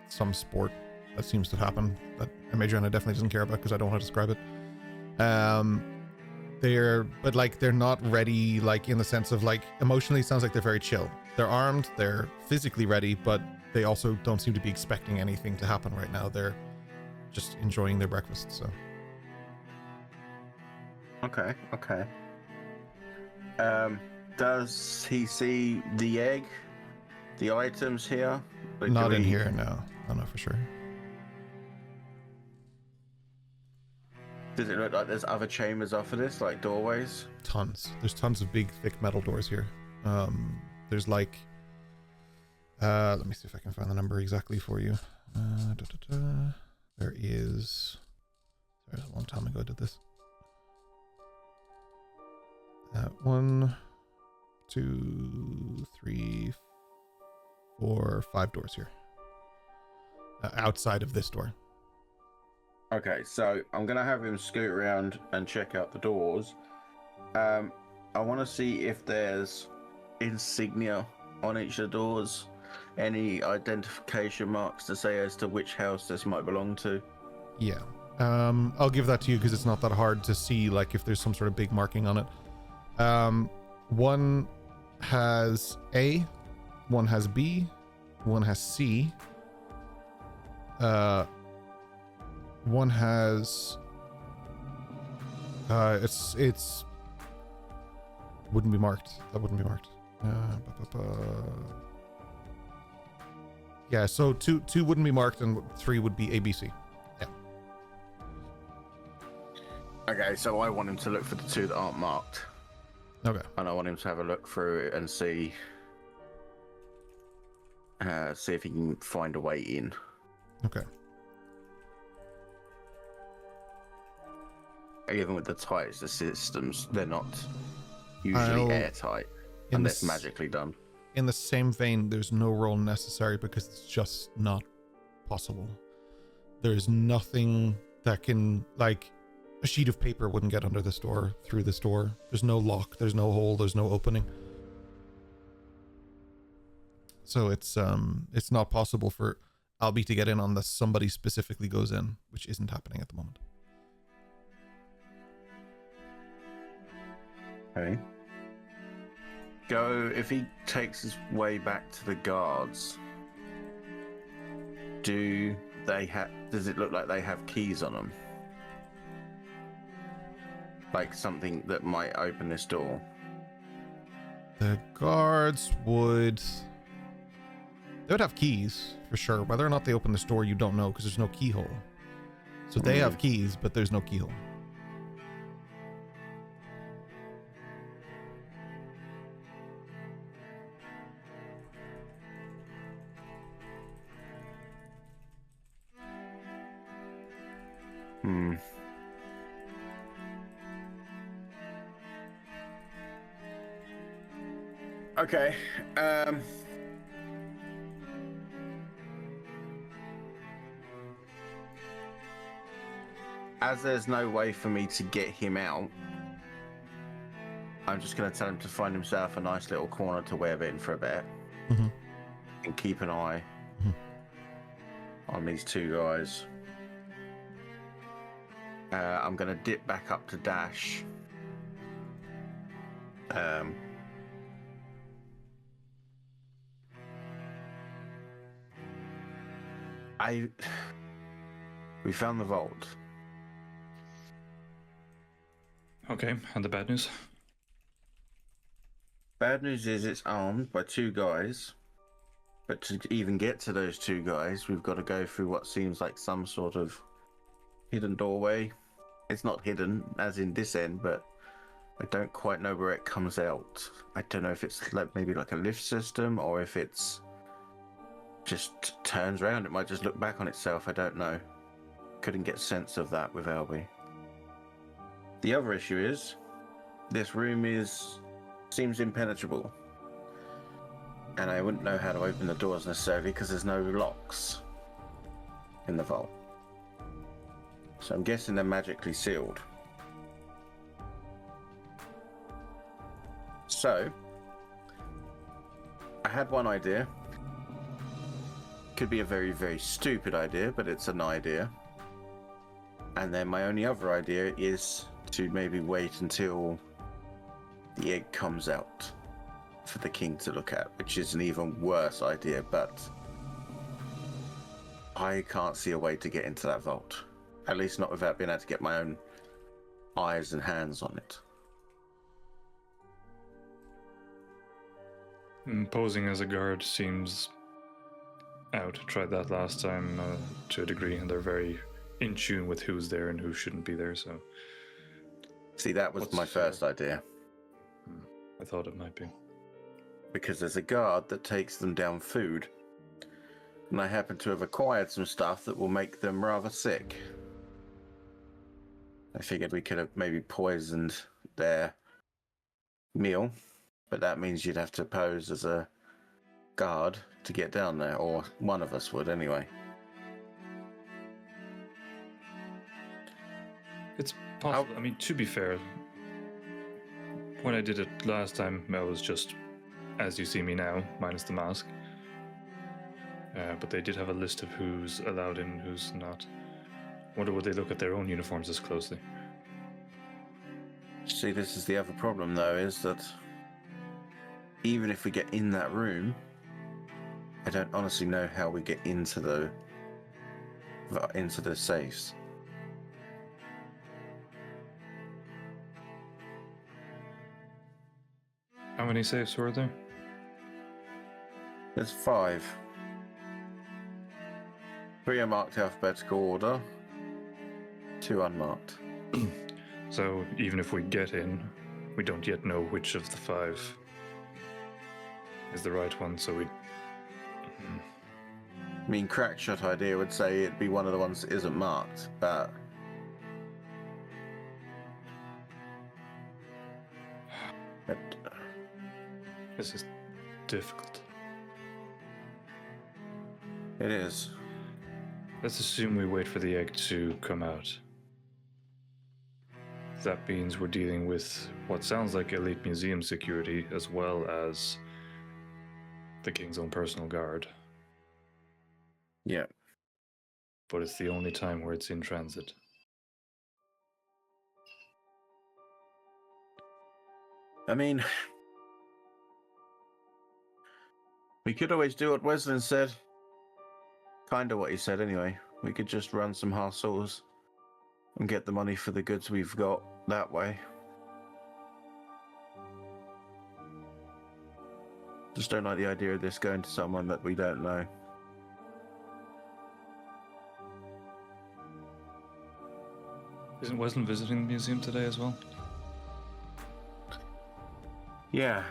some sport that seems to happen that Madriana definitely doesn't care about because I don't want to describe it. They're not ready, like in the sense of like emotionally, it sounds like they're very chill. They're armed, they're physically ready, but they also don't seem to be expecting anything to happen right now. They're just enjoying their breakfast. So okay. Does he see the egg, the items here? Like, not in here, no, for sure. Does it look like there's other chambers off of this, like doorways? Tons. There's tons of big, thick metal doors here. There's like, let me see if I can find the number exactly for you. There is, sorry, a long time ago I did this. 1, 2, 3, 4, 5 doors here. Outside of this door. Okay, so I'm gonna have him scoot around and check out the doors. I want to see if there's insignia on each of the doors, any identification marks to say as to which house this might belong to. Yeah. I'll give that to you because it's not that hard to see, like, if there's some sort of big marking on it. One has A, one has B, one has C. One has it's wouldn't be marked. That wouldn't be marked. Yeah, so two wouldn't be marked and 3 would be ABC. Yeah. Okay, so I want him to look for the 2 that aren't marked. Okay. And I want him to have a look through it and see if he can find a way in. Okay. Even with the tightest of systems, they're not usually airtight unless magically done. In the same vein, there's no roll necessary because it's just not possible. There's nothing that can, like, a sheet of paper wouldn't get under this door, through this door. There's no lock, there's no hole, there's no opening. So it's not possible for Albie to get in unless somebody specifically goes in, which isn't happening at the moment. Okay. If he takes his way back to the guards, does it look like they have keys on them? Like something that might open this door? The guards would have keys for sure. Whether or not they open this door, you don't know because there's no keyhole. So they have keys, but there's no keyhole. Okay. As there's no way for me to get him out, I'm just going to tell him to find himself a nice little corner to web in for a bit. Mm-hmm. And keep an eye on these 2 guys. I'm going to dip back up to Dash. We found the vault. Okay, and the bad news? Bad news is it's armed by 2 guys. But to even get to those 2 guys, we've got to go through what seems like some sort of hidden doorway. It's not hidden, as in this end, but I don't quite know where it comes out. I don't know if it's like maybe like a lift system or if it's just turns around. It might just look back on itself. I don't know. Couldn't get sense of that with Albie. The other issue is this room seems impenetrable, and I wouldn't know how to open the doors necessarily because there's no locks in the vault. So I'm guessing they're magically sealed. So I had one idea. Could be a very, very stupid idea, but it's an idea. And then my only other idea is to maybe wait until the egg comes out for the king to look at, which is an even worse idea, but I can't see a way to get into that vault. At least not without being able to get my own eyes and hands on it. Posing as a guard seems out. Tried that last time to a degree, and they're very in tune with who's there and who shouldn't be there, so... See, that was my first idea. I thought it might be. Because there's a guard that takes them down food. And I happen to have acquired some stuff that will make them rather sick. I figured we could have maybe poisoned their meal but that means you'd have to pose as a guard to get down there, or one of us would anyway. It's possible. I mean, to be fair, when I did it last time, I was just as you see me now, minus the mask. But they did have a list of who's allowed in and who's not. Wonder would they look at their own uniforms as closely? See, this is the other problem, though, is that even if we get in that room, I don't honestly know how we get into the safes. How many safes were there? There's 5. 3 are marked alphabetical order, 2 unmarked. So even if we get in, we don't yet know which of the 5 is the right one, so we... I mean, Crackshot idea would say it'd be one of the ones that isn't marked, but... This is difficult. It is. Let's assume we wait for the egg to come out. That means we're dealing with what sounds like elite museum security as well as the king's own personal guard. Yeah. But it's the only time where it's in transit. I mean, we could always do what Weslyn said. Kind of what he said anyway. We could just run some hustles and get the money for the goods we've got that way. Just don't like the idea of this going to someone that we don't know. Isn't Weslyn visiting the museum today as well? Yeah.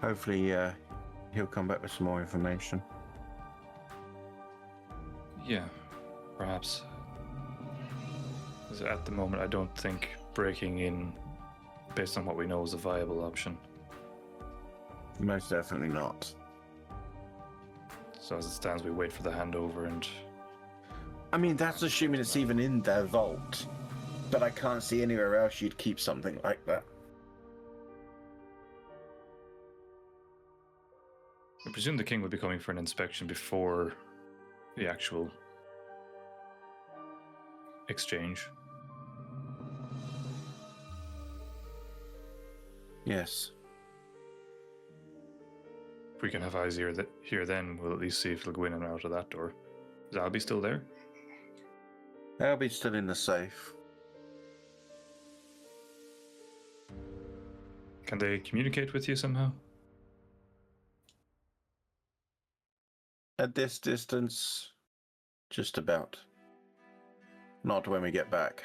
Hopefully, he'll come back with some more information. Yeah, perhaps. 'Cause at the moment, I don't think breaking in, based on what we know, is a viable option. Most definitely not. So as it stands, we wait for the handover and... I mean, that's assuming it's even in their vault. But I can't see anywhere else you'd keep something like that. I presume the king would be coming for an inspection before the actual exchange. Yes. If we can have eyes here, then we'll at least see if they'll go in and out of that door. Is Albie still there? They'll be still in the safe. Can they communicate with you somehow? At this distance, just about. Not when we get back.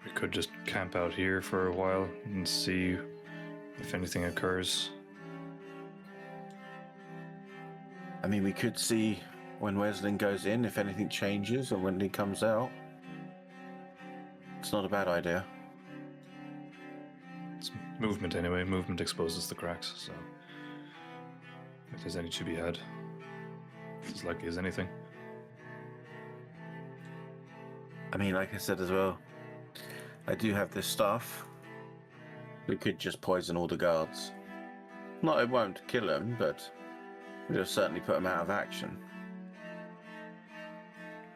We could just camp out here for a while and see if anything occurs. I mean, we could see when Weslyn goes in, if anything changes, or when he comes out. It's not a bad idea. It's movement anyway. Movement exposes the cracks, so if there's any to be had, it's as likely as anything. I mean, like I said as well, I do have this stuff. We could just poison all the guards. No, it won't kill them, but it'll certainly put them out of action.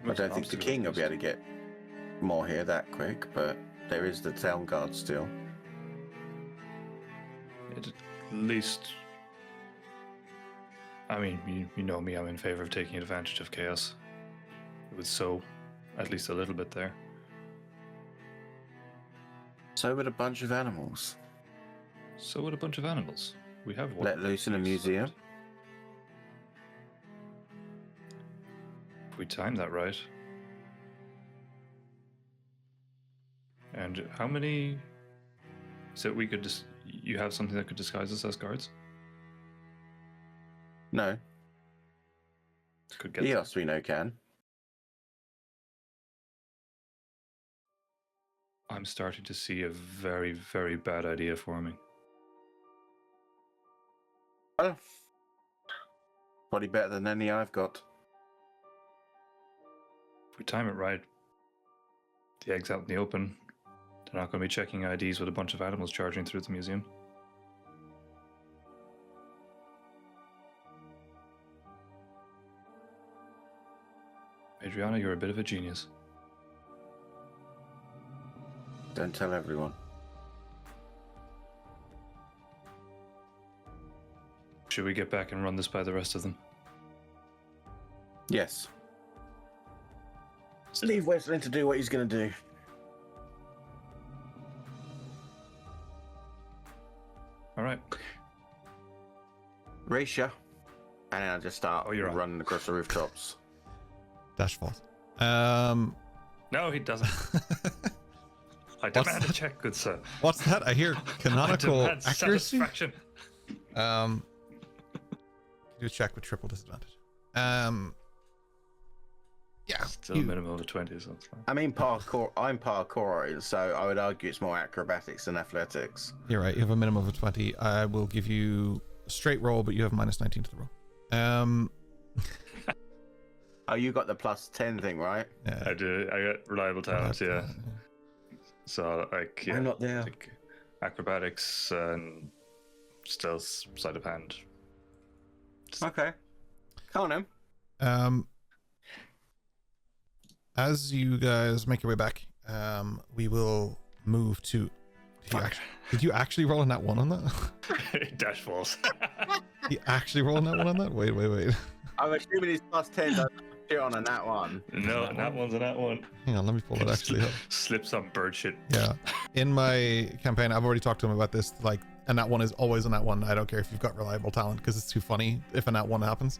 I don't think the king will be able to get more here that quick, but there is the town guard still. At least, I mean, you know me, I'm in favor of taking advantage of chaos. It would sow at least a little bit there. So would a bunch of animals. So would a bunch of animals. We have one. Let loose in a museum. If we time that right. And how many? So we could just. You have something that could disguise us as guards? No. Could get. Eos we know can. I'm starting to see a very, very bad idea forming. Well, probably better than any I've got. If we time it right, the egg's out in the open. They're not going to be checking IDs with a bunch of animals charging through the museum. Adriana, you're a bit of a genius. Don't tell everyone. Should we get back and run this by the rest of them? Yes. Just leave Weslyn to do what he's going to do. All right. Racia. And then I just start you're on. running across the rooftops. Dash falls. No, he doesn't. I demand a check, good sir. What's that? I hear canonical I demand accuracy. satisfaction. Do a check with triple disadvantage. Yeah. Still a minimum of a 20, so that's fine. I mean, parkour. I'm parkour, so I would argue it's more acrobatics than athletics. You're right. You have a minimum of 20. I will give you a straight roll, but you have minus 19 to the roll. Oh, you got the plus 10 thing, right? Yeah. I do. I got reliable talents, yeah. So, like, yeah. I'm not there. Like acrobatics and stealth, sleight of hand. Okay. Come on, As you guys make your way back, we will move to. Did you actually roll a nat 1 on that? Dash falls. You actually roll a nat 1 on that? Wait. I'm assuming it's plus 10. Don't shit on a nat 1. No, nat one's a nat one. Hang on, let me pull it actually up. Slips on bird shit. Yeah. In my campaign, I've already talked to him about this. Like, a nat 1 is always a nat 1. I don't care if you've got reliable talent because it's too funny if a nat 1 happens.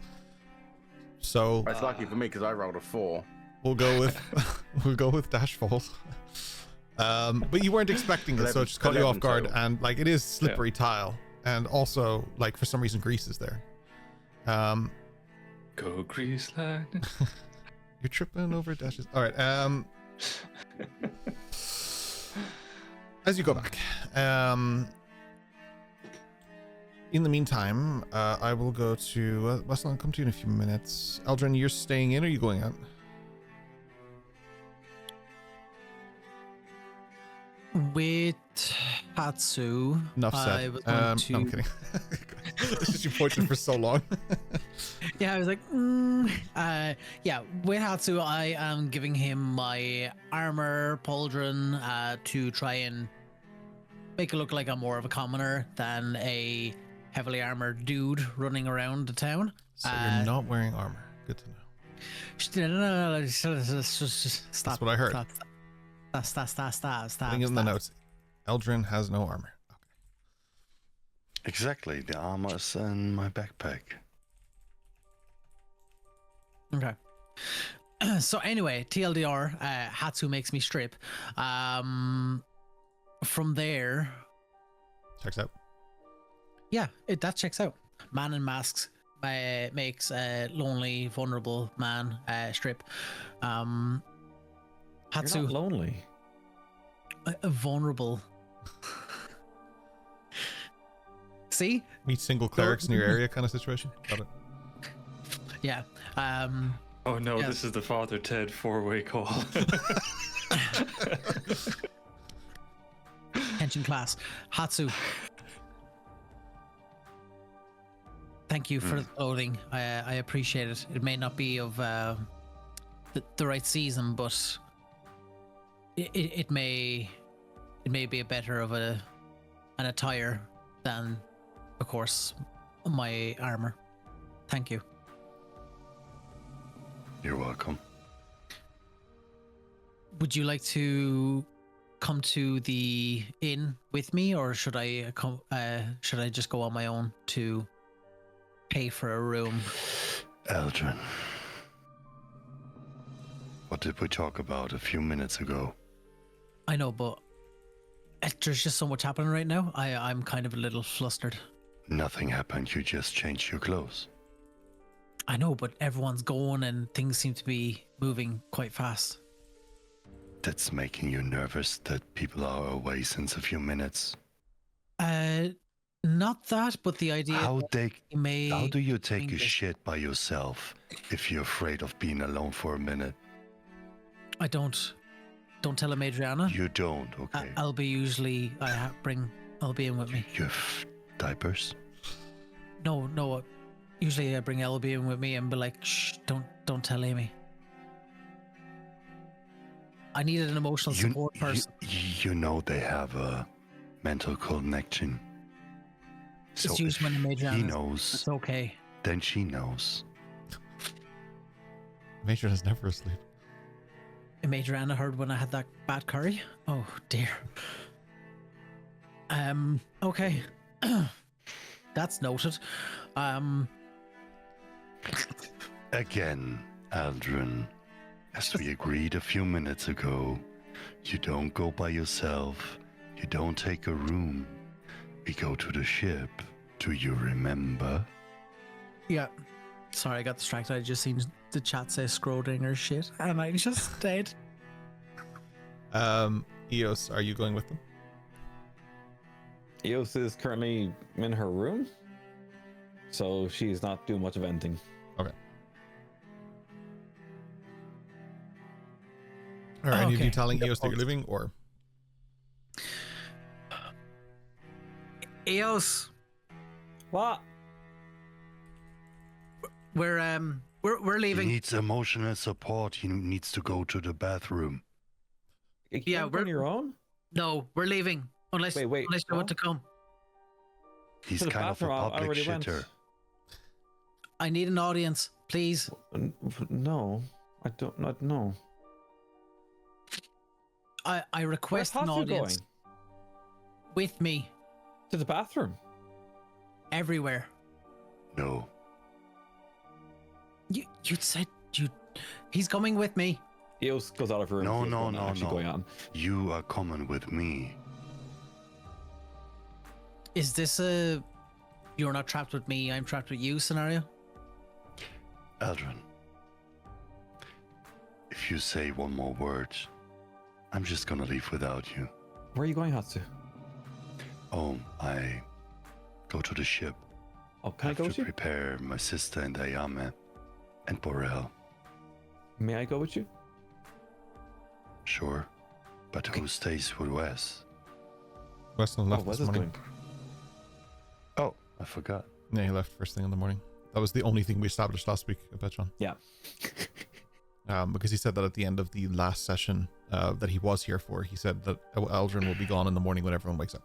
So It's lucky for me because I rolled a 4. we'll go with dash falls. But you weren't expecting it, so it just caught you off 11 guard. total. And like, it is slippery tile, and also like for some reason grease is there. Go grease line. You're tripping over dashes. All right. As you go back, in the meantime, I will go to Weslyn. I'll come to you in a few minutes. Eldrin, you're staying in, or are you going out? With Hatsu, Enough said. I was going to... No, I'm kidding. It's just you pointed for so long. Yeah, I was like, yeah, with Hatsu, I am giving him my armor pauldron to try and make it look like I'm more of a commoner than a heavily armored dude running around the town. So you're not wearing armor. Good to know. No, stop. That's what I heard. Stop. Putting it in the notes. Eldrin has no armor. Exactly. The armor's in my backpack. Okay. So anyway, TLDR, Hatsu makes me strip. From there, Checks out. yeah, that checks out. Man in masks makes a lonely, vulnerable man strip. You're Hatsu, not lonely. vulnerable. See? Meet single clerics in your area kind of situation. Got it. Yeah. Oh no, Yes. this is the Father Ted 4-way call. Attention class. Hatsu. Thank you for the clothing. I appreciate it. It may not be of the right season, but it may be a better of an attire than, of course, my armor. Thank you. You're welcome. Would you like to come to the inn with me, or should I come? Should I just go on my own to pay for a room? Eldrin. What did we talk about a few minutes ago? I know, but there's just so much happening right now. I'm kind of a little flustered. Nothing happened. You just changed your clothes. I know, but everyone's going and things seem to be moving quite fast. That's making you nervous that people are away since a few minutes. Not that, but the idea How that he may. do you take a this. shit by yourself if you're afraid of being alone for a minute? I don't tell him, Adriana. You don't, okay. I'll bring Albion with me. You have diapers? No. Usually I bring Albion with me and be like, shh, don't tell Amy. I needed an emotional support person. You know they have a mental connection. So It's used when he knows, it's okay. then she knows. Matron is never asleep. Adriana heard when I had that bad curry. Oh dear. Okay. That's noted. Again, Aldrin, as we agreed a few minutes ago, you don't go by yourself. You don't take a room. We go to the ship. Do you remember? Yeah. Sorry, I got distracted. I just seen the chat say Schrodinger shit, and I just stayed. Eos, are you going with them? Eos is currently in her room, so she's not doing much of anything. Okay. Are any of you telling Eos that you're leaving, or? Eos, What? we're He leaving. needs emotional support. He needs to go to the bathroom. You Yeah, can't go on we're- your own? No, we're leaving. Unless Wait, unless you want to come. He's To the kind of a bathroom, I public already shitter. went. I need an audience, please. No, I don't not know. I Where's request an Hatsu audience going? with me To the bathroom. everywhere. No. You said he's coming with me. Eos goes out of her room. No, to see what's no, actually no. going on. You are coming with me. Is this a you're not trapped with me, I'm trapped with you scenario? Aldrin, if you say one more word, I'm just gonna leave without you. Where are you going, Hatsu? Oh, I go to the ship. Oh, can I have go to with you? prepare my sister and Ayame and Borel. May I go with you? Sure. But who stays with Wes? Weslyn left Wes this is morning. going. Oh, I forgot. Yeah, he left first thing in the morning. That was the only thing we established last week, I bet, John. Yeah. Because he said that at the end of the last session that he was here for, he said that Aldrin will be gone in the morning when everyone wakes up.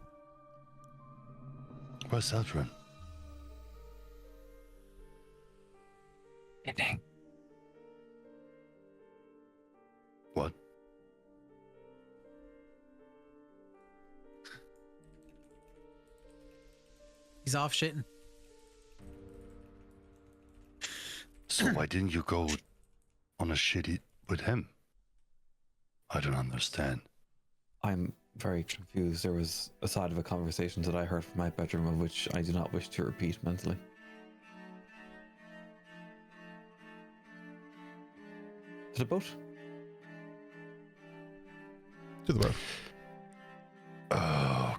Where's Aldrin? What? He's off shitting. So why didn't you go on a shitty with him? I don't understand. I'm very confused. There was a side of a conversation that I heard from my bedroom of which I do not wish to repeat mentally. To the boat? To the boat.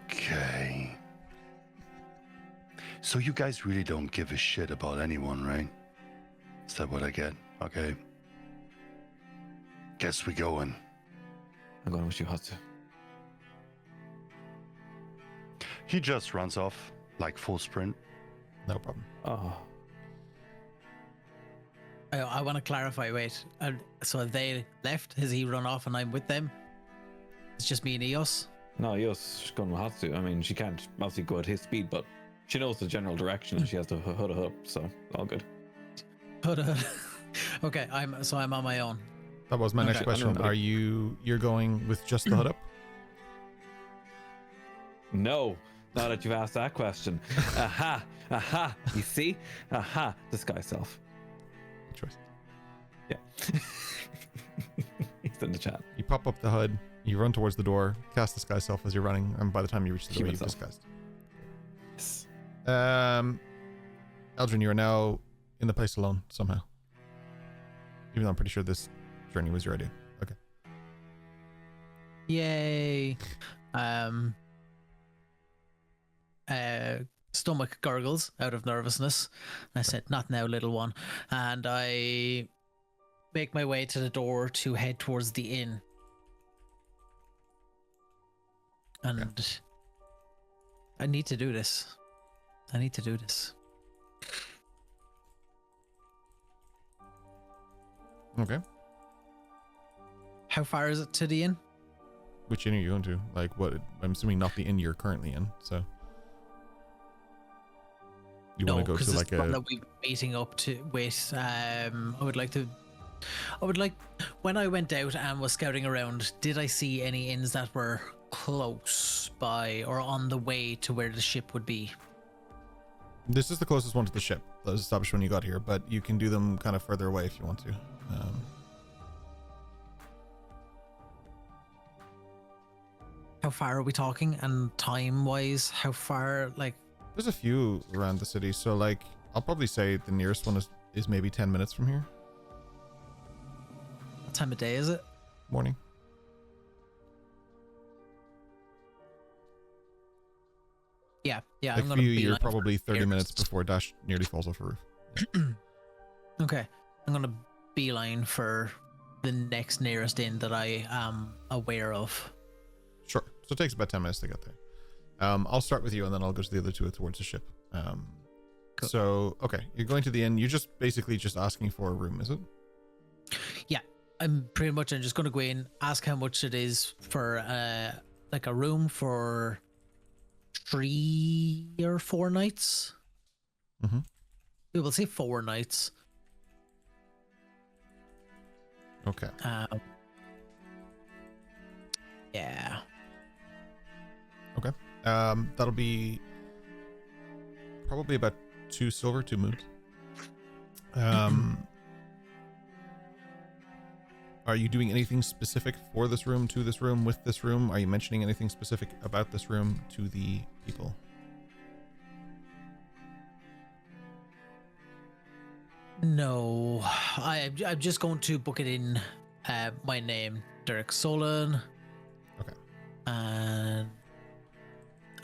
Okay. So you guys really don't give a shit about anyone, right? Is that what I get? Okay. Guess we going. I'm going with you, Hatsu. He just runs off like full sprint. No problem. Oh. I want to clarify. Wait, so have they left? Has he run off and I'm with them? It's just me and Eos. No, Yo's going with Hatsu. I mean, she can't obviously go at his speed, but she knows the general direction and she has to hood up, so all good. But okay, I'm on my own. That was my next Okay, question. I know, Are you're going with just the hood up? No, now that you've asked that question. Aha, aha, you see? Aha, disguise self. Good choice. Yeah. He's in the chat. You pop up the hood, you run towards the door, cast disguise self as you're running, and by the time you reach the door, Human you've self. disguised. Yes. Eldrin, you are now in the place alone somehow. Even though I'm pretty sure this journey was your idea. Okay. Yay. Stomach gurgles out of nervousness. I said, "Not now, little one." And I make my way to the door to head towards the inn. And I need to do this. Okay. How far is it to the inn? Which inn are you going to? Like, what? I'm assuming not the inn you're currently in. So you want to go to like the one that we've been meeting up to with. I would like. When I went out and was scouting around, did I see any inns that were close by or on the way to where the ship would be? This is the closest one to the ship that was established when you got here, but you can do them kind of further away if you want to. How far are we talking? And time-wise, how far? Like, there's a few around the city, so like I'll probably say the nearest one is maybe 10 minutes from here. what time of day is it? Morning. Yeah. Like I'm for gonna you, you're beeline for probably 30 nearest. minutes before Dash nearly falls off a roof. Okay, I'm gonna beeline for the next nearest inn that I am aware of. Sure. So it takes about 10 minutes to get there. I'll start with you and then I'll go to the other two towards the ship. Cool. So, okay, you're going to the inn. You're just basically just asking for a room, is it? Yeah, I'm just gonna go in, ask how much it is for like a room for 3 or 4 nights. Mm-hmm. We will say 4 nights. Okay. Yeah. Okay. That'll be probably about 2 silver, 2 moons. Are you doing anything specific for this room, to this room, with this room? Are you mentioning anything specific about this room to the people? No, I'm just going to book it in my name, Derek Solon. Okay. And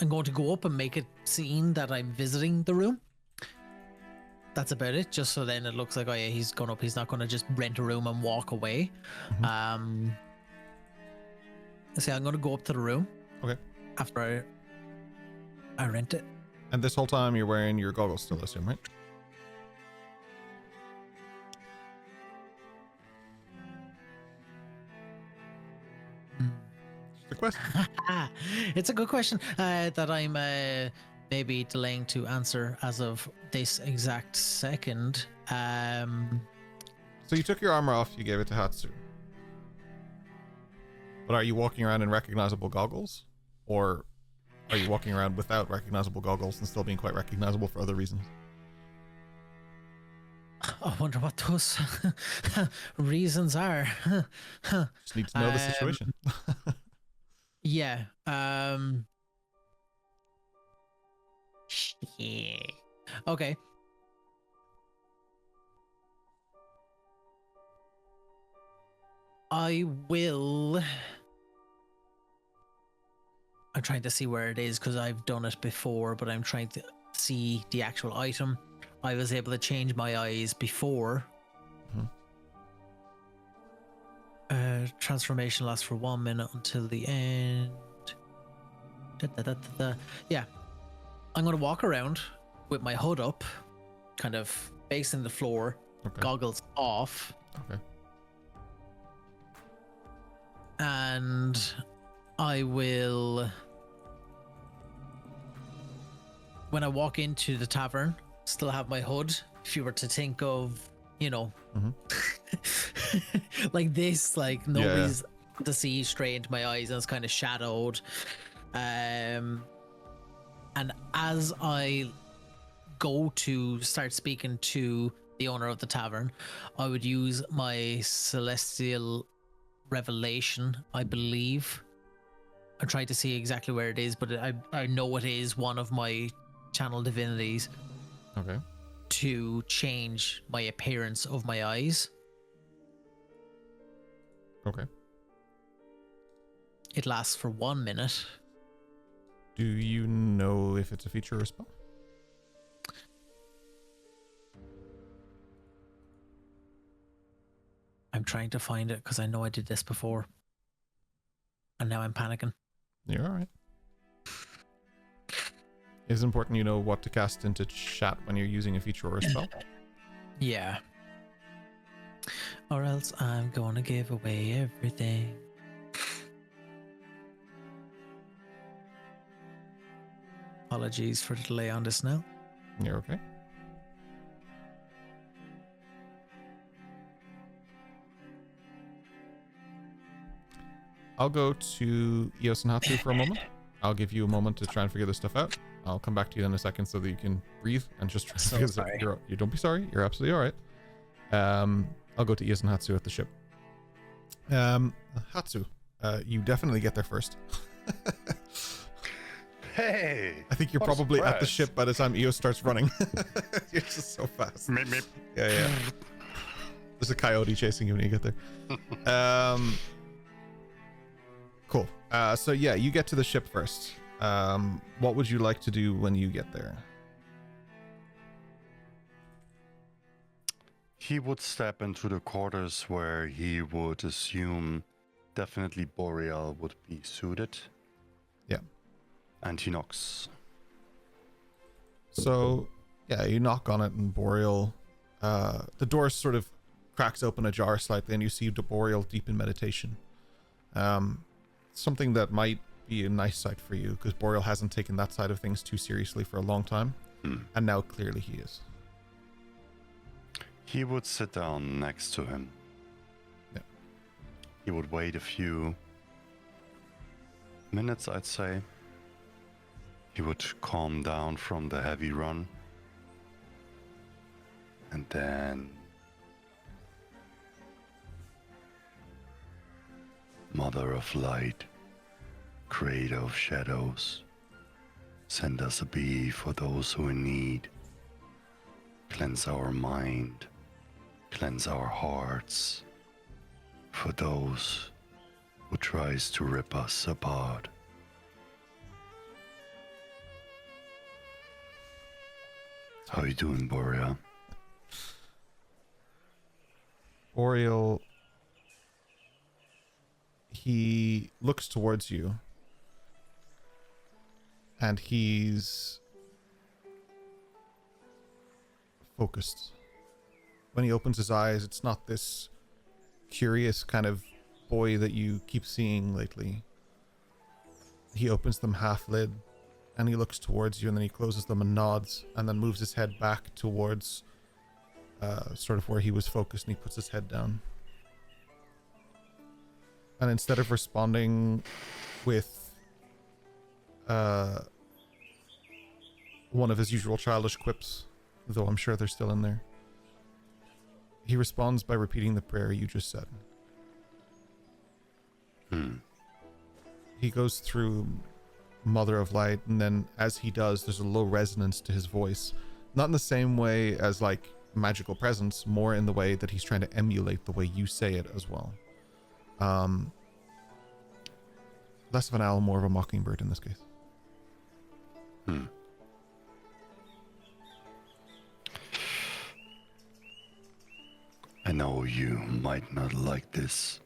I'm going to go up and make it seem that I'm visiting the room. That's about it, just so then it looks like, oh yeah, he's gone up. He's not going to just rent a room and walk away. Mm-hmm. So I'm going to go up to the room. Okay. After I rent it. And this whole time you're wearing your goggles still, I assume, right? The question. It's a good question that I'm maybe delaying to answer as of this exact second. So you took your armor off, you gave it to Hatsu. But are you walking around in recognizable goggles? Or are you walking around without recognizable goggles and still being quite recognizable for other reasons? I wonder what those reasons are. Just need to know the situation. Yeah. Yeah. Okay. I will. I'm trying to see where it is because I've done it before, but I'm trying to see the actual item. I was able to change my eyes before. Transformation lasts for 1 minute until the end. Yeah. I'm going to walk around with my hood up, kind of facing the floor, Okay. goggles off. Okay. And I will, when I walk into the tavern, still have my hood. If you were to think of, like this, like nobody's to see straight into my eyes and it's kind of shadowed. And as I go to start speaking to the owner of the tavern, I would use my celestial revelation, I believe. I'm trying to see exactly where it is, but I know it is one of my channel divinities. Okay. To change my appearance of my eyes. Okay. It lasts for 1 minute. Do you know if it's a feature or a spell? I'm trying to find it because I know I did this before. And now I'm panicking. You're all right. It's important you know what to cast into chat when you're using a feature or a spell. Yeah. Or else I'm going to give away everything. Apologies for the delay on this now. You're okay. I'll go to Eos and Hatsu for a moment. I'll give you a moment to try and figure this stuff out. I'll come back to you in a second so that you can breathe and just try to figure this out. You don't be sorry. You're absolutely all right. I'll go to Eos and Hatsu at the ship. Hatsu, you definitely get there first. Hey! I think you're what a probably at the surprise. ship by the time Eos starts running. You're just so fast. Meep, meep. Yeah. There's a coyote chasing you when you get there. Cool. So yeah, you get to the ship first. What would you like to do when you get there? He would step into the quarters where he would assume definitely Boreal would be suited. Yeah. And he knocks. So yeah, you knock on it and Boreal, the door sort of cracks open ajar slightly and you see Boreal deep in meditation. Something that might be a nice sight for you because Boreal hasn't taken that side of things too seriously for a long time. And now clearly he is. He would sit down next to him. Yeah. He would wait a few minutes, I'd say. He would calm down from the heavy run. And then... Mother of Light, Creator of Shadows, send us a bee for those who are in need. Cleanse our mind, cleanse our hearts, for those who tries to rip us apart. How you doing, Boreal? Boreal, he looks towards you and he's focused. When he opens his eyes, it's not this curious kind of boy that you keep seeing lately. He opens them half-lid and he looks towards you and then he closes them and nods and then moves his head back towards sort of where he was focused and he puts his head down. And instead of responding with one of his usual childish quips, though I'm sure they're still in there, he responds by repeating the prayer you just said. He goes through Mother of Light, and then as he does, there's a low resonance to his voice. Not in the same way as like magical presence, more in the way that he's trying to emulate the way you say it as well. Less of an owl, more of a mockingbird in this case. I know you might not like this.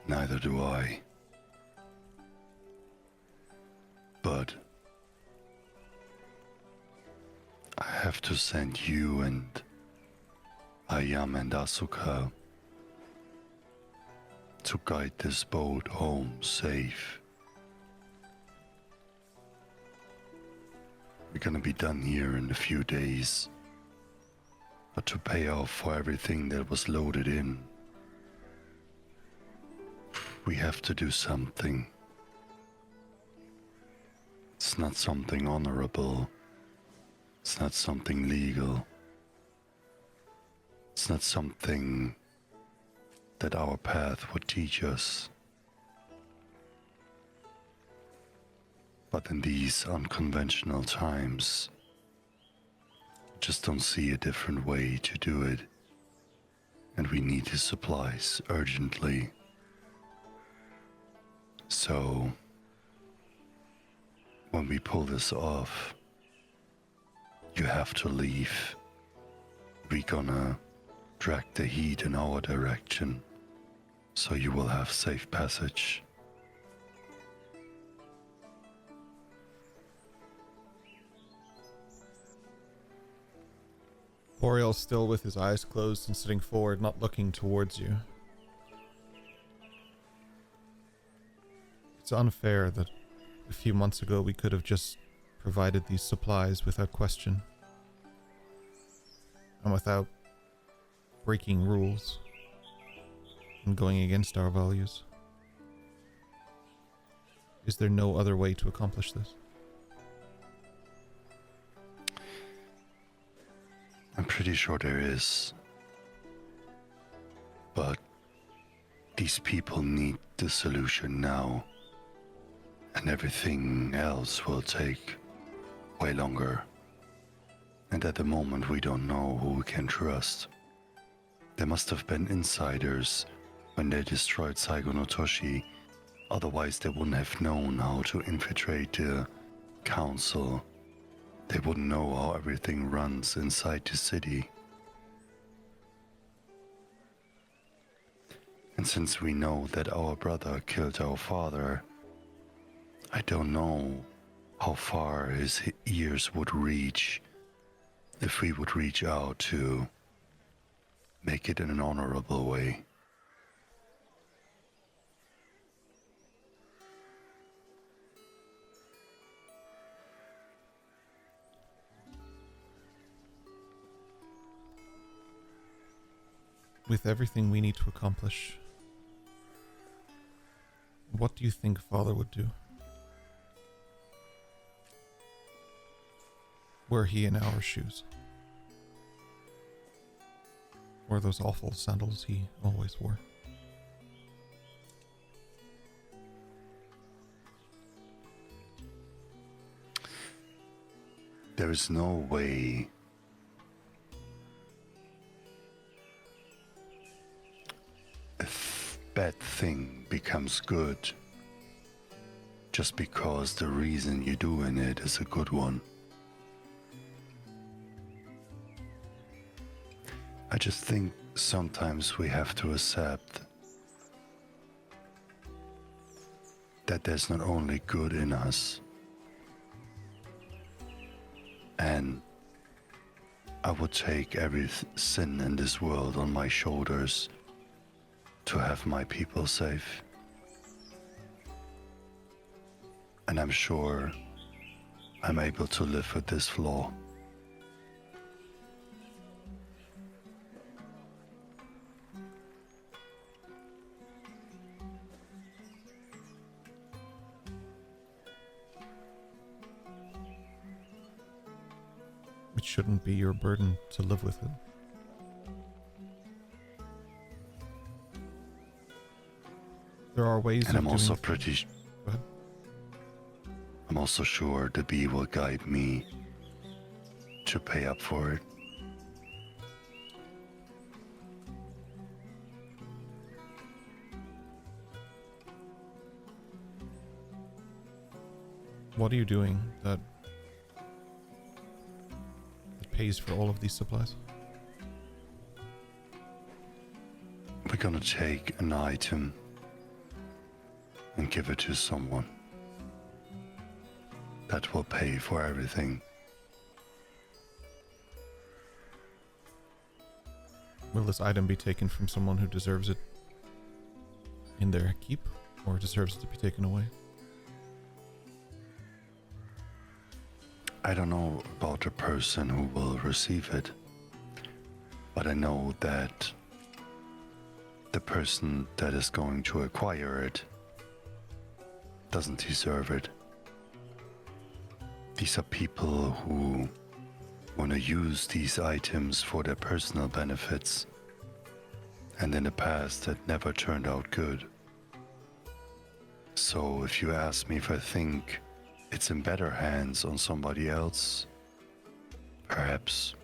Neither do I. But I have to send you and Ayam and Asuka to guide this boat home safe. We're gonna be done here in a few days. But to pay off for everything that was loaded in, we have to do something. It's not something honorable. It's not something legal. It's not something that our path would teach us. But in these unconventional times, I just don't see a different way to do it. And we need the supplies urgently. So, when we pull this off, you have to leave. We're gonna drag the heat in our direction, so you will have safe passage. Boreal's still with his eyes closed and sitting forward, not looking towards you. It's unfair that a few months ago we could have just provided these supplies without question. And without breaking rules and going against our values. Is there no other way to accomplish this? I'm pretty sure there is. But these people need the solution now. And everything else will take way longer. And at the moment we don't know who we can trust. There must have been insiders when they destroyed Saigo no Toshi. Otherwise they wouldn't have known how to infiltrate the council. They wouldn't know how everything runs inside the city. And since we know that our brother killed our father, I don't know how far his ears would reach if we would reach out to make it in an honorable way. With everything we need to accomplish, what do you think Father would do? Were he in our shoes? Or those awful sandals he always wore? There is no way a bad thing becomes good just because the reason you're doing it is a good one. I just think sometimes we have to accept that there's not only good in us, and I would take every sin in this world on my shoulders to have my people safe. And I'm sure I'm able to live with this flaw. It shouldn't be your burden to live with it. There are ways And of I'm also doing pretty... Go ahead. I'm also sure the bee will guide me to pay up for it. What are you doing that pays for all of these supplies? We're gonna take an item and give it to someone. That will pay for everything. Will this item be taken from someone who deserves it in their keep, or deserves it to be taken away? I don't know about the person who will receive it, but I know that the person that is going to acquire it doesn't deserve it. These are people who want to use these items for their personal benefits, and in the past that never turned out good. So if you ask me if I think it's in better hands on somebody else, perhaps,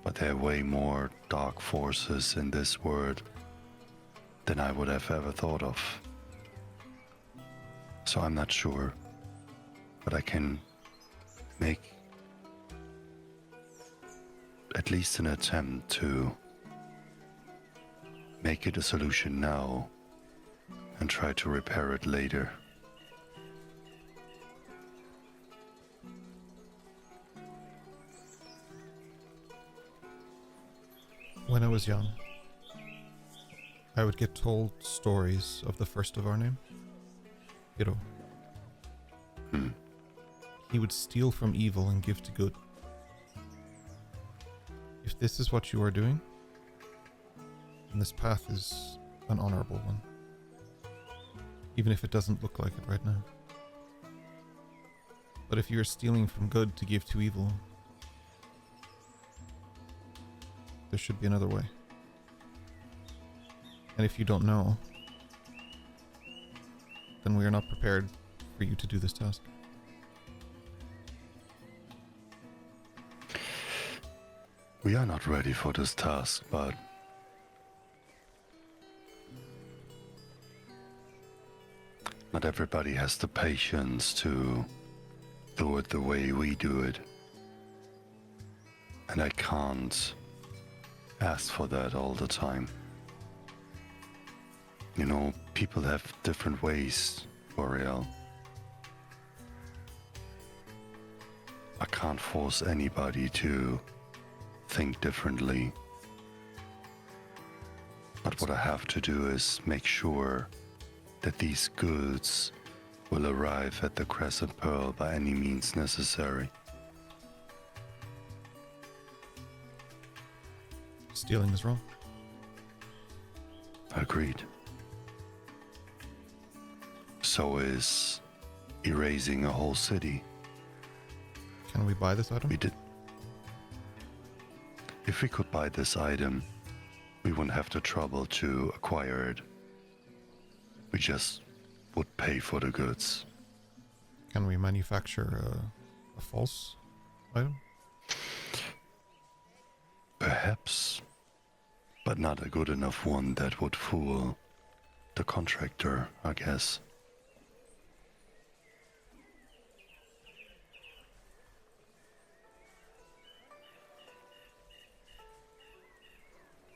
but there are way more dark forces in this world than I would have ever thought of. So I'm not sure, but I can make at least an attempt to make it a solution now and try to repair it later. When I was young, I would get told stories of the first of our name, Hiro. He would steal from evil and give to good. If this is what you are doing, then this path is an honorable one. Even if it doesn't look like it right now. But if you are stealing from good to give to evil, there should be another way. And if you don't know, then we are not prepared for you to do this task. We are not ready for this task, but not everybody has the patience to do it the way we do it. And I can't ask for that all the time. You know, people have different ways, Boreal. I can't force anybody to think differently. But what I have to do is make sure that these goods will arrive at the Crescent Pearl by any means necessary. Stealing is wrong. Agreed. So is erasing a whole city. Can we buy this item? We did. If we could buy this item, we wouldn't have the trouble to acquire it. We just would pay for the goods. Can we manufacture a false item? Perhaps, but not a good enough one that would fool the contractor, I guess.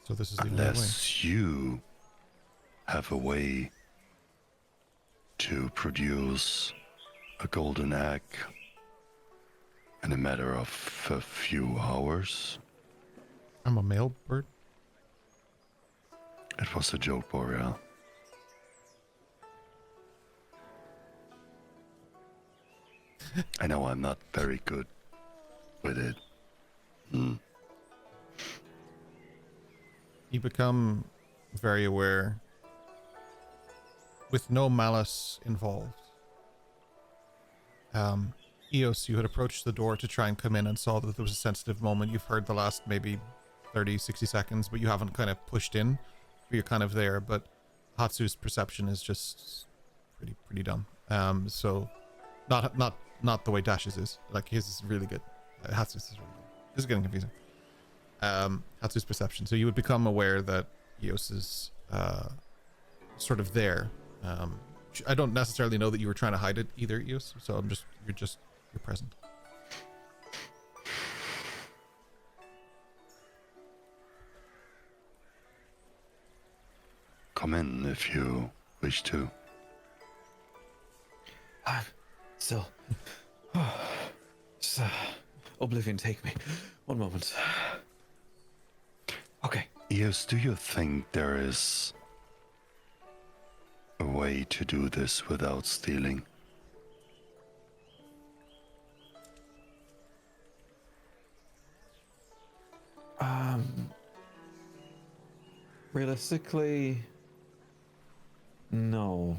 So this is the only way. Unless you have a way to produce a golden egg in a matter of a few hours. I'm a male bird. It was a joke, Boreal. I know I'm not very good with it. You become very aware, with no malice involved. Eos, you had approached the door to try and come in and saw that there was a sensitive moment. You've heard the last maybe 30, 60 seconds, but you haven't kind of pushed in. You're kind of there, but Hatsu's perception is just pretty dumb. So not the way Dash's is. Like his is really good. Hatsu's is really good. This is getting confusing. Hatsu's perception. So you would become aware that Eos is sort of there. I don't necessarily know that you were trying to hide it either, Eos. So you're present. Come in if you wish to. Still. Just, Oblivion, take me. One moment. Okay. Eos, do you think there is a way to do this without stealing? Realistically, no.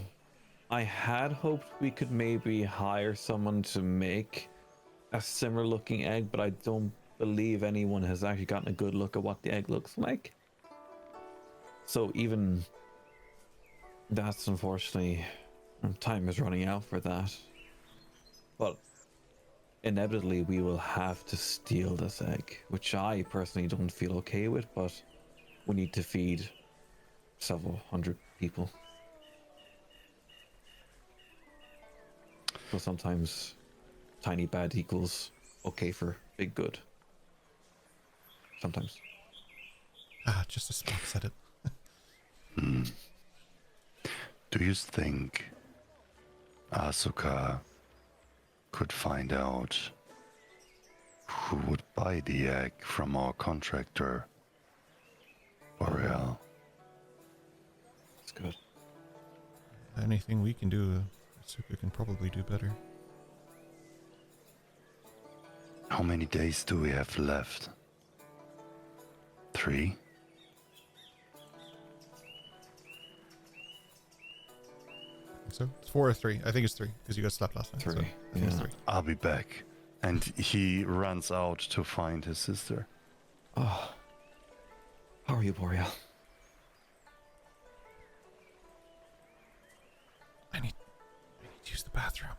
I had hoped we could maybe hire someone to make a similar looking egg, but I don't believe anyone has actually gotten a good look at what the egg looks like. So even that's unfortunately, time is running out for that. But inevitably we will have to steal this egg, which I personally don't feel okay with, but we need to feed several hundred people. but sometimes tiny bad equals okay for big good. Sometimes. Just as Spock said it. Do you think Asuka could find out who would buy the egg from our contractor, Boreal? That's good. Anything we can do, Asuka can probably do better. How many days do we have left? 3? So it's 4 or 3. I think it's 3 because you got slapped last night. 3. So I think it's Yeah. 3. I'll be back. And he runs out to find his sister. Oh. How are you, Boreal? I need to use the bathroom.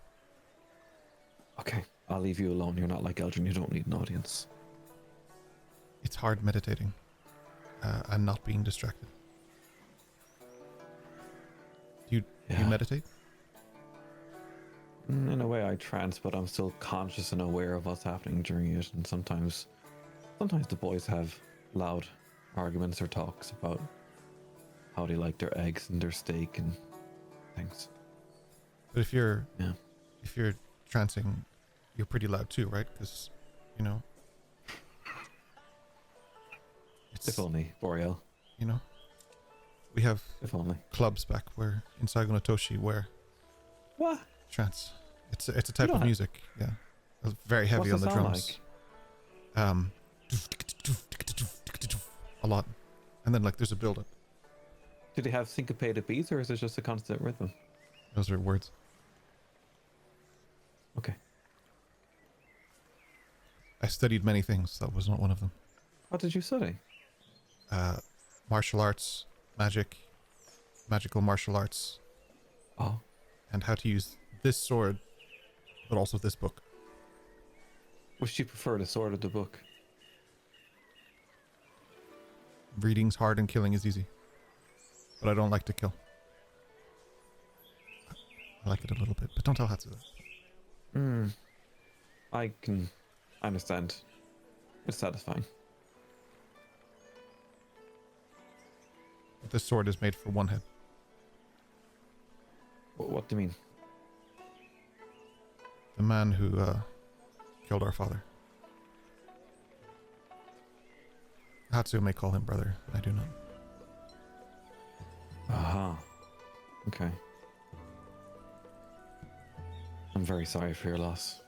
Okay, I'll leave you alone. You're not like Eldrin. You don't need an audience. It's hard meditating and not being distracted. Do you meditate? In a way, I trance, but I'm still conscious and aware of what's happening during it. And sometimes the boys have loud arguments or talks about how they like their eggs and their steak and things. But if you're Yeah. trancing, you're pretty loud too, right? Because, you know, it's, If only, Boreal. you know, we have If only. clubs back where in Saigo no Toshi where What? trance. It's a type don't of have- music. Yeah, it's very heavy What's on it the sound drums. A lot, and then like there's a build up. Do they have syncopated beats, or is it just a constant rhythm? Those are words. Okay. I studied many things. That was not one of them. What did you study? Martial arts, magical martial arts, Oh, and how to use this sword, but also this book. which do you prefer, the sword or the book? Reading's hard and killing is easy. But I don't like to kill. I like it a little bit, but don't tell Hatsu that. I can understand. It's satisfying. But this sword is made for one head. What do you mean? The man who killed our father. Hatsu may call him brother, but I do not. Aha. Okay. I'm very sorry for your loss.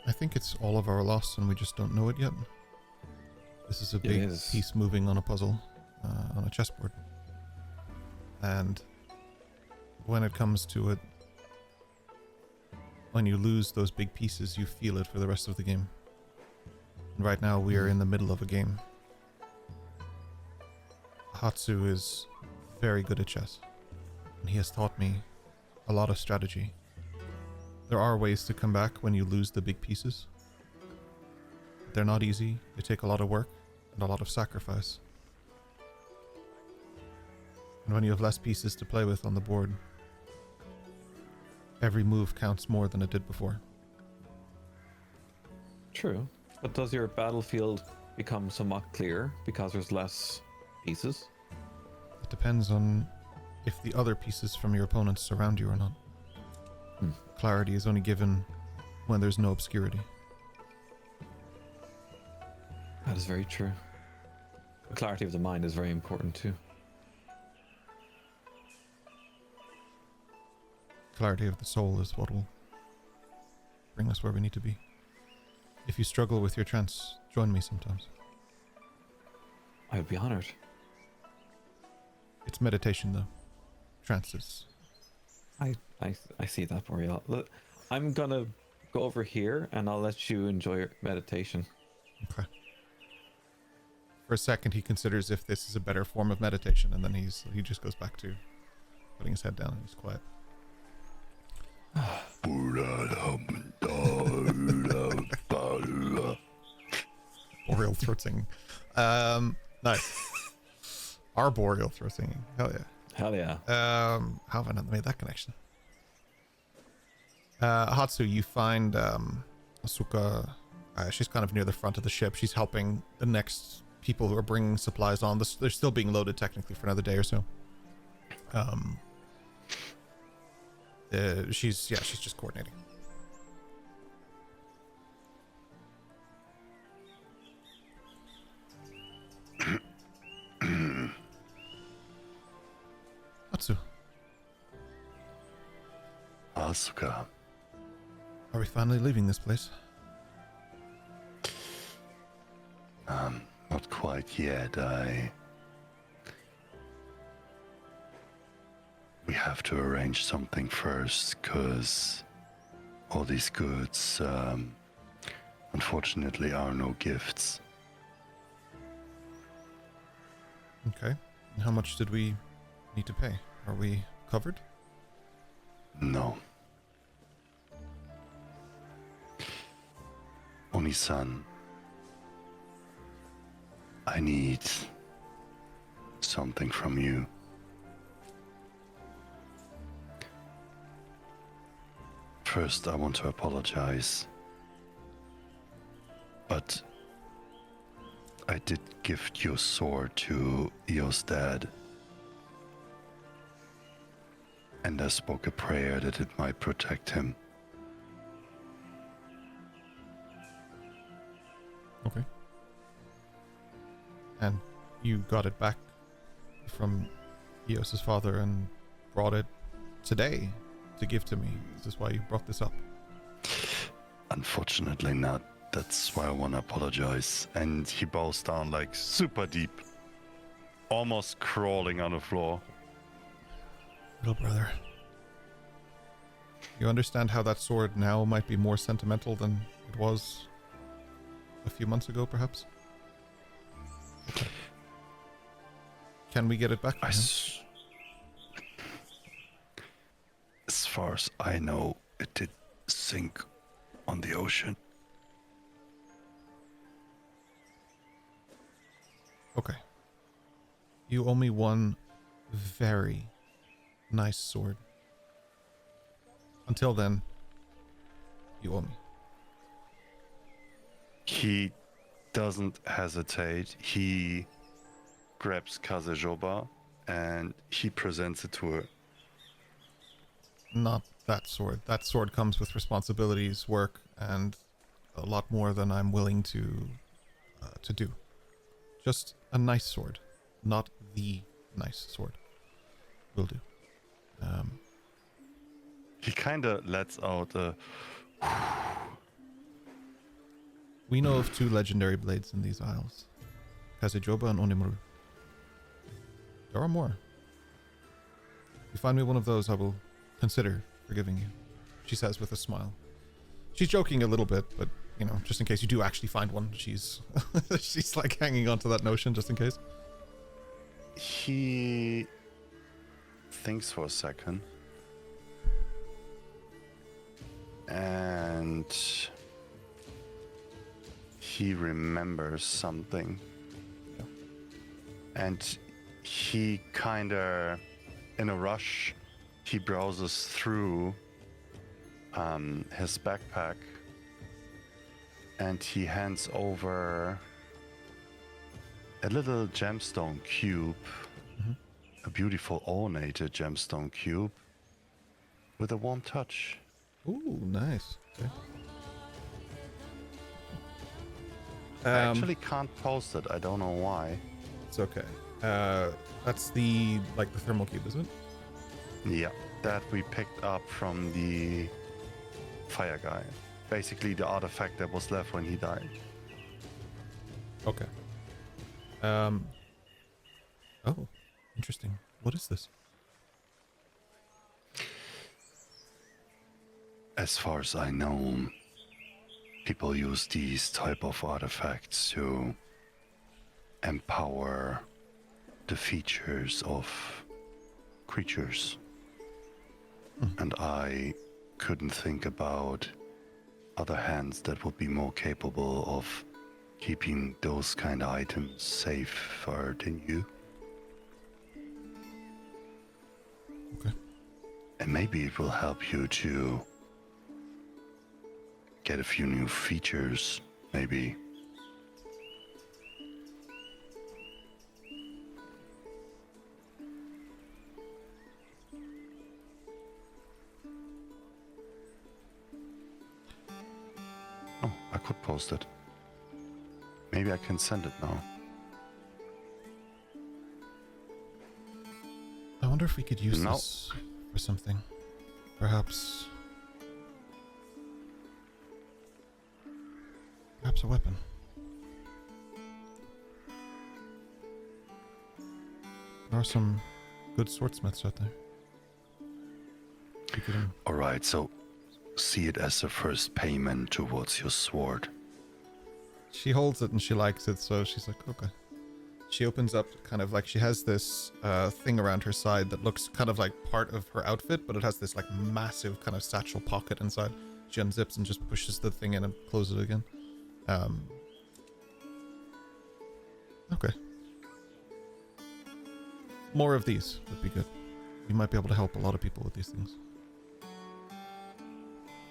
I think it's all of our loss and we just don't know it yet. This is a big is. piece moving on a puzzle, on a chessboard. And when it comes to it, when you lose those big pieces, you feel it for the rest of the game. And right now we are in the middle of a game. Hatsu is very good at chess, and he has taught me a lot of strategy. There are ways to come back when you lose the big pieces. They're not easy, they take a lot of work and a lot of sacrifice. And when you have less pieces to play with on the board, every move counts more than it did before. True. But does your battlefield become somewhat clearer because there's less pieces? It depends on if the other pieces from your opponents surround you or not. Clarity is only given when there's no obscurity. That is very true. The clarity of the mind is very important too. Clarity of the soul is what will bring us where we need to be. If you struggle with your trance, join me sometimes. I would be honored. It's meditation though. Trance is... I see that, Boreal. Look, I'm gonna go over here and I'll let you enjoy your meditation. Okay. For a second he considers if this is a better form of meditation, and then he just goes back to putting his head down and he's quiet. Boreal throat singing. Nice. Our boreal throat singing. Hell yeah. Hell yeah. How have I not made that connection? Hatsu, you find Asuka. She's kind of near the front of the ship. She's helping the next people who are bringing supplies on. They're still being loaded technically for another day or so. She's just coordinating. Hatsu, Asuka, are we finally leaving this place? not quite yet. We have to arrange something first, because all these goods, unfortunately, are no gifts. Okay. And how much did we need to pay? Are we covered? No. Oni-san, I need something from you. First, I want to apologize, but I did gift your sword to Io's dad, and I spoke a prayer that it might protect him. Okay. And you got it back from Eos's father and brought it today to give to me. Is this why you brought this up? Unfortunately not. That's why I want to apologize. And he bows down like super deep, almost crawling on the floor. Little brother. You understand how that sword now might be more sentimental than it was a few months ago, perhaps? Okay. Can we get it back? As far as I know, it did sink on the ocean. Okay. You owe me one very nice sword. Until then, you owe me. He doesn't hesitate. He grabs Kazejoba and he presents it to her. Not that sword. That sword comes with responsibilities, work, and a lot more than I'm willing to do. Just a nice sword, not the nice sword. Will do. He kind of lets out a... We know of 2 legendary blades in these isles. Kazejoba and Onimuru. There are more. If you find me one of those, I will consider forgiving you, she says with a smile. She's joking a little bit, but, you know, just in case you do actually find one, she's she's like hanging on to that notion just in case. He thinks for a second. And he remembers something. Yeah. And he kinda, in a rush, he browses through his backpack and he hands over a little gemstone cube, a beautiful ornated gemstone cube with a warm touch. Ooh, nice. Okay. I actually can't post it. I don't know why. It's okay. That's the thermal cube, isn't it? Yeah, that we picked up from the fire guy. Basically the artifact that was left when he died. Okay. Oh, interesting. What is this? As far as I know, people use these type of artifacts to empower the features of creatures. And I couldn't think about other hands that would be more capable of keeping those kind of items safer than you. Okay. And maybe it will help you to get a few new features, maybe. Oh, I could post it. Maybe I can send it now. I wonder if we could use No. this for something. Perhaps a weapon. There are some good swordsmiths out there. We could, Alright, so see it as a first payment towards your sword. she holds it and she likes it, so she's like, okay. She opens up kind of like she has this thing around her side that looks kind of like part of her outfit, but it has this like massive kind of satchel pocket inside. She unzips and just pushes the thing in and closes it again. Okay. More of these would be good. We might be able to help a lot of people with these things.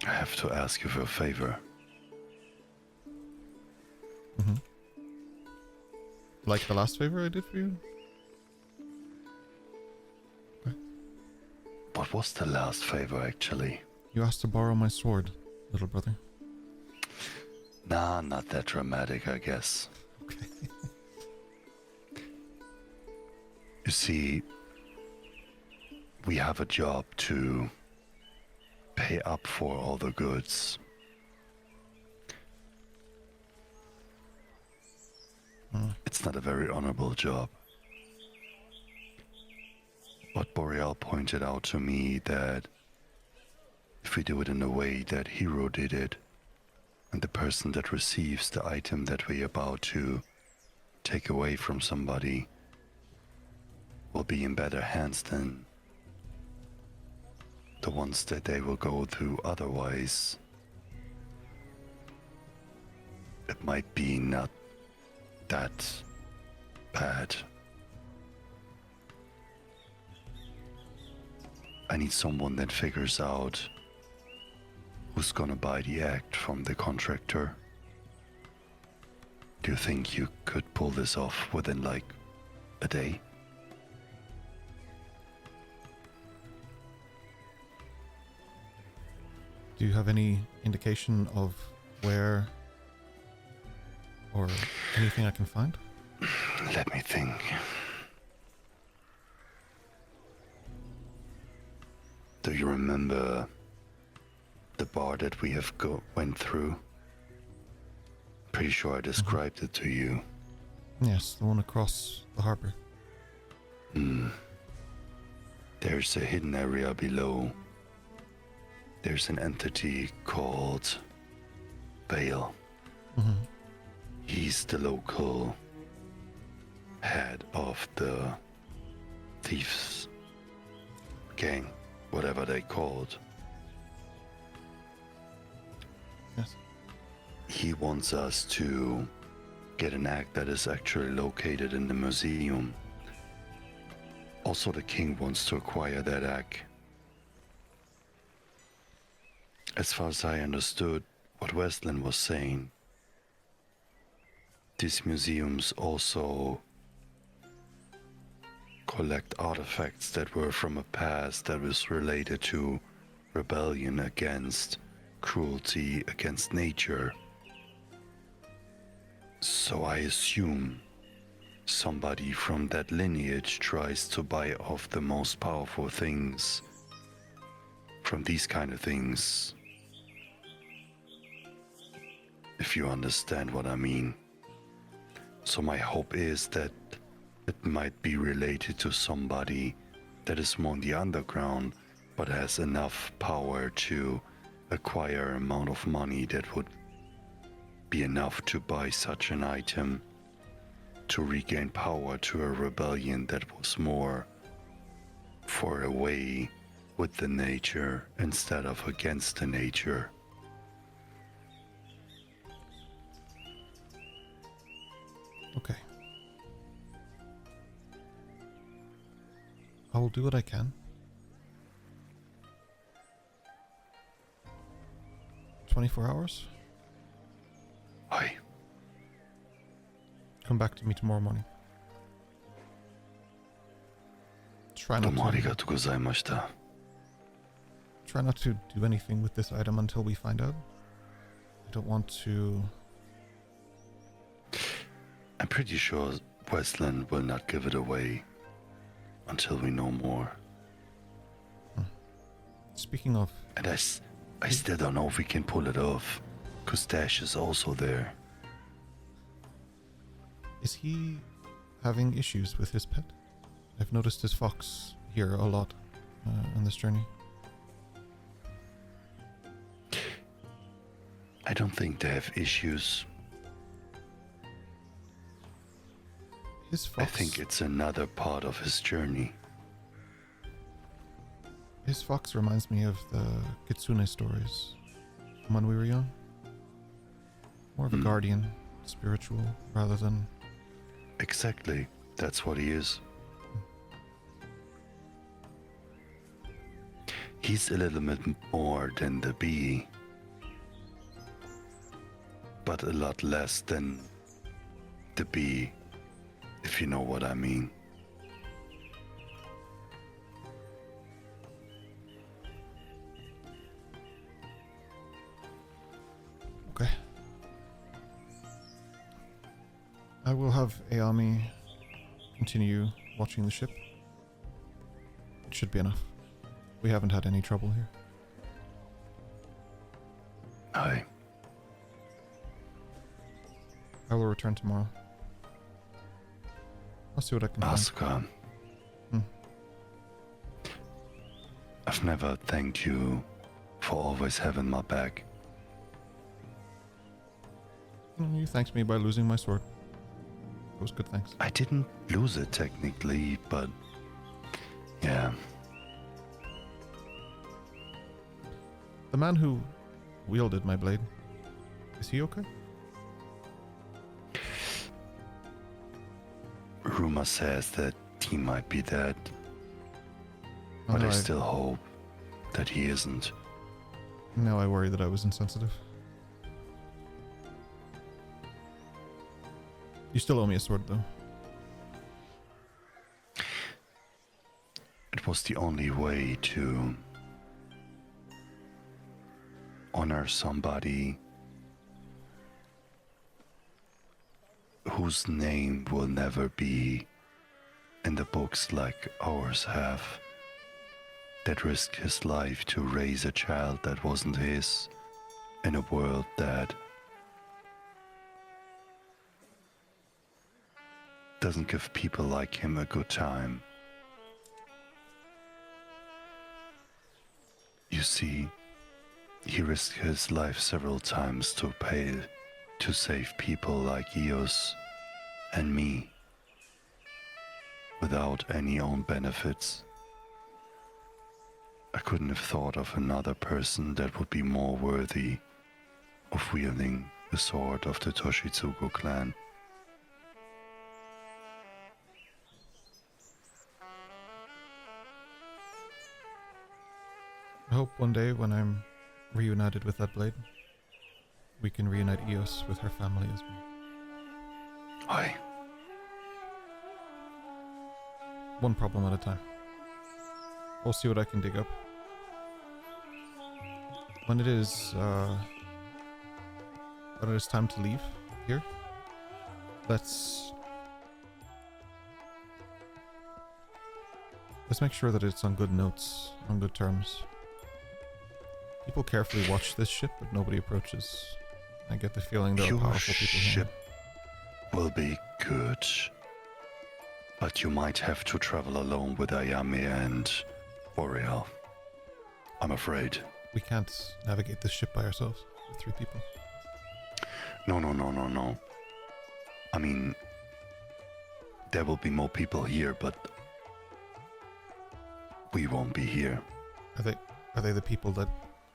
I have to ask you for a favor. Mm-hmm. Like the last favor I did for you? Okay. What was the last favor, actually? You asked to borrow my sword, little brother. Nah, not that dramatic, I guess. Okay. You see, we have a job to pay up for all the goods. It's not a very honorable job. But Boreal pointed out to me that if we do it in the way that Hero did it, and the person that receives the item that we're about to take away from somebody will be in better hands than the ones that they will go through otherwise. It might be not that bad. I need someone that figures out who's gonna buy the act from the contractor. Do you think you could pull this off within like a day? Do you have any indication of where or anything I can find? Let me think. Do you remember the bar that we have went through? Pretty sure I described it to you. Yes, the one across the harbor. There's a hidden area below. There's an entity called Bale. Mm-hmm. He's the local head of the thieves gang, whatever they called. Yes. He wants us to get an act that is actually located in the museum. Also, the king wants to acquire that act. As far as I understood what Weslyn was saying, these museums also collect artifacts that were from a past that was related to rebellion against cruelty against nature. So I assume somebody from that lineage tries to buy off the most powerful things from these kind of things. If you understand what I mean. So my hope is that it might be related to somebody that is more in the underground, but has enough power to acquire an amount of money that would be enough to buy such an item to regain power to a rebellion that was more for a way with the nature instead of against the nature. Okay. I will do what I can. 24 hours. Aye. Come back to me tomorrow morning. Try not どうもあり to がとうございました。 try not to do anything with this item until we find out. I don't want to. I'm pretty sure Weslyn will not give it away until we know more. Speaking of, And I still don't know if we can pull it off, because Dash is also there. is he having issues with his pet? I've noticed his fox here a lot on this journey. I don't think they have issues. His I fox. think it's another part of his journey. His fox reminds me of the Kitsune stories from when we were young. More of a guardian, spiritual, rather than. Exactly. That's what he is. He's a little bit more than the bee, but a lot less than the bee, if you know what I mean. Okay. I will have Ayami continue watching the ship. It should be enough. We haven't had any trouble here. Aye. I will return tomorrow. I'll see what I can find. Asuka, Hmm. I've never thanked you for always having my back. You thanked me by losing my sword. It was good thanks. I didn't lose it technically, but yeah. The man who wielded my blade, is he okay? Rumor says that he might be dead, Oh, but no, I still hope that he isn't. Now I worry that I was insensitive. You still owe me a sword, though. It was the only way to honor somebody whose name will never be in the books like ours have, that risked his life to raise a child that wasn't his in a world that doesn't give people like him a good time. You see, he risked his life several times to save people like Eos and me without any own benefits. I couldn't have thought of another person that would be more worthy of wielding the sword of the Toshitsugu clan. I hope one day when I'm reunited with that blade, we can reunite Eos with her family as well. Aye. One problem at a time. I'll see what I can dig up. When it is time to leave here, let's make sure that it's on good notes, on good terms. People carefully watch this ship, but nobody approaches. I get the feeling there are Your powerful people here. ship will be good, but you might have to travel alone with Ayami and Boreal. I'm afraid. We can't navigate this ship by ourselves with 3 people. No. I mean, there will be more people here, but we won't be here. Are they the people that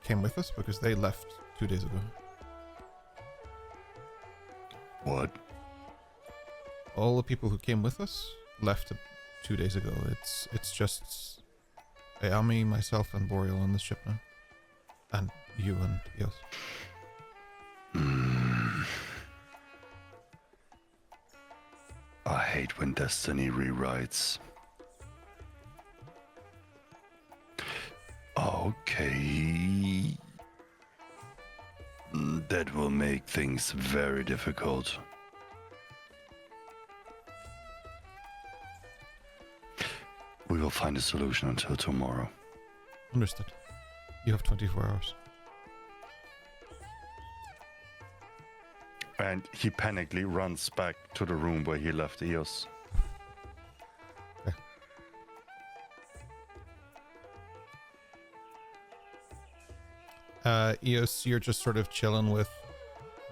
came with us? Because they left 2 days ago. What? All the people who came with us left 2 days ago. It's just Ayami, myself, and Boreal on this ship now. And you and Eos. hate when destiny rewrites. Okay. That will make things very difficult. We will find a solution until tomorrow. Understood. You have 24 hours. And he panically runs back to the room where he left Eos. Eos, you're just sort of chilling with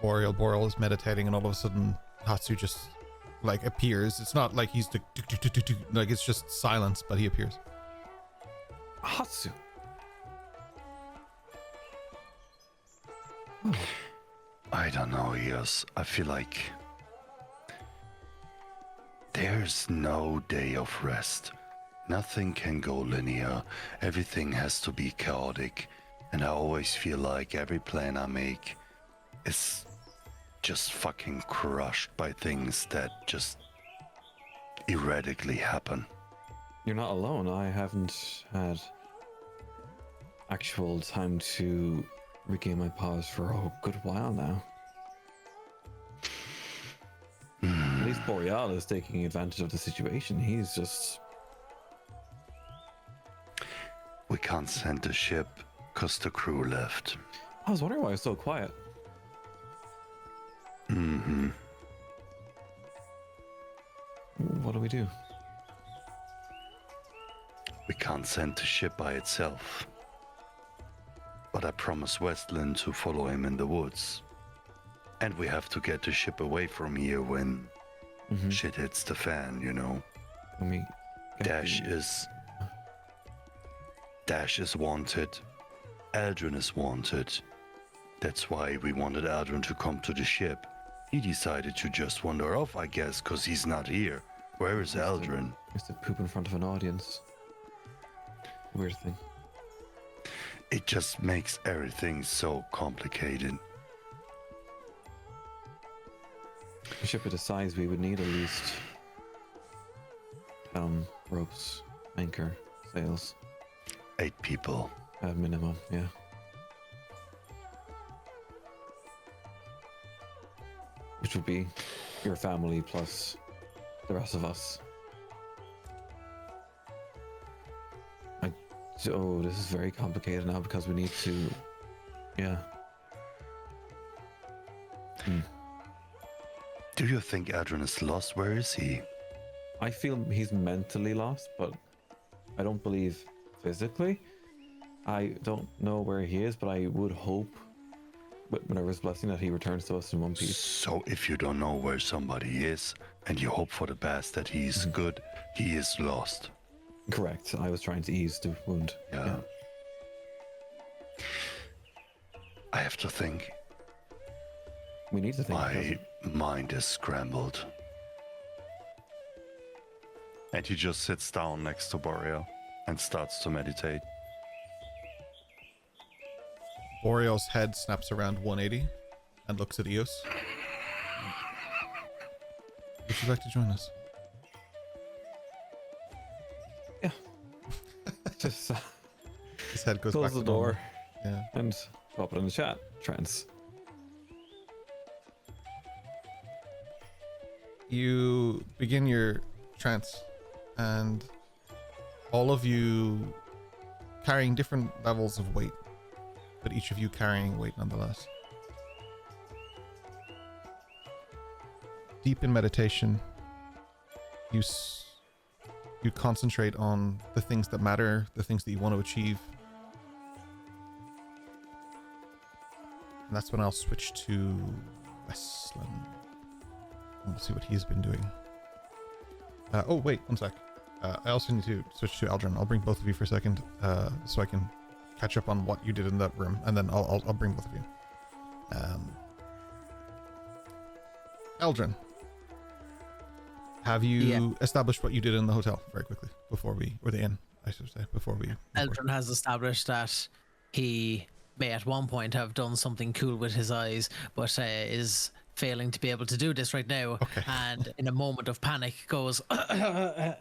Boreal. Boreal is meditating, and all of a sudden, Hatsu just like appears. It's not like he's like it's just silence, but he appears. Hatsu. I don't know, Eos. I feel like there's no day of rest. Nothing can go linear. Everything has to be chaotic. And I always feel like every plan I make is just fucking crushed by things that just erratically happen. You're not alone. I haven't had actual time to regain my powers for a good while now. At least Boreal is taking advantage of the situation. He's just... We can't send the ship because the crew left. I was wondering why it was so quiet. Mm-hmm. What do we do? We can't send the ship by itself. But I promised Weslyn to follow him in the woods. And we have to get the ship away from here when shit hits the fan, you know. When we Dash is wanted. Aldrin is wanted. That's why we wanted Aldrin to come to the ship. He decided to just wander off, I guess, because he's not here. Where is Aldrin? Used to poop in front of an audience. Weird thing. It just makes everything so complicated. A ship of the size, we would need at least ropes, anchor, sails. 8 people. At minimum, yeah. Which would be your family plus the rest of us. Oh, this is very complicated now because we need to... Yeah. Do you think Adrian is lost? Where is he? I feel he's mentally lost, but I don't believe physically. I don't know where he is, but I would hope, with Minerva's blessing, that he returns to us in one piece. So if you don't know where somebody is, and you hope for the best that he's good, he is lost. Correct. I was trying to ease the wound. Yeah. I have to think. We need to think. My mind is scrambled. And he just sits down next to Boreal and starts to meditate. Boreal's head snaps around 180 and looks at Eos. Would you like to join us? Yeah. Just His head goes close back the to door. normal. Yeah. And drop it in the chat. Trance. You begin your trance, and all of you carrying different levels of weight, but each of you carrying weight nonetheless. Deep in meditation, you concentrate on the things that matter, the things that you want to achieve. And that's when I'll switch to Weslyn. And we'll see what he's been doing. Oh, wait, one sec. I also need to switch to Aldrin. I'll bring both of you for a second, so I can catch up on what you did in that room, and then I'll bring both of you. Aldrin, have you established what you did in the hotel very quickly before we, or the inn, I should say, before we? Aldrin has established that he may at one point have done something cool with his eyes, but is failing to be able to do this right now, Okay. and in a moment of panic goes and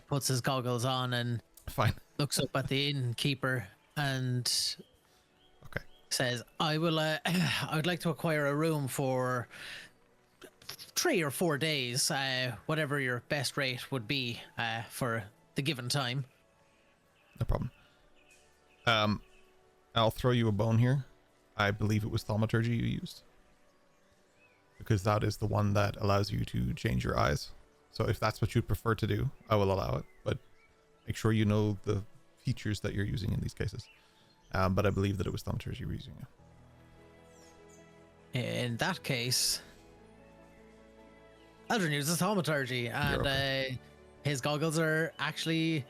puts his goggles on and Fine. looks up at the innkeeper and Okay. says, I would like to acquire a room for 3 or 4 days, whatever your best rate would be for the given time. No problem. I'll throw you a bone here. I believe it was thaumaturgy you used, because that is the one that allows you to change your eyes. So if that's what you prefer to do, I will allow it, but make sure you know the features that you're using in these cases. But I believe that it was thaumaturgy you were using. In that case, Eldrin uses thaumaturgy, and his goggles are actually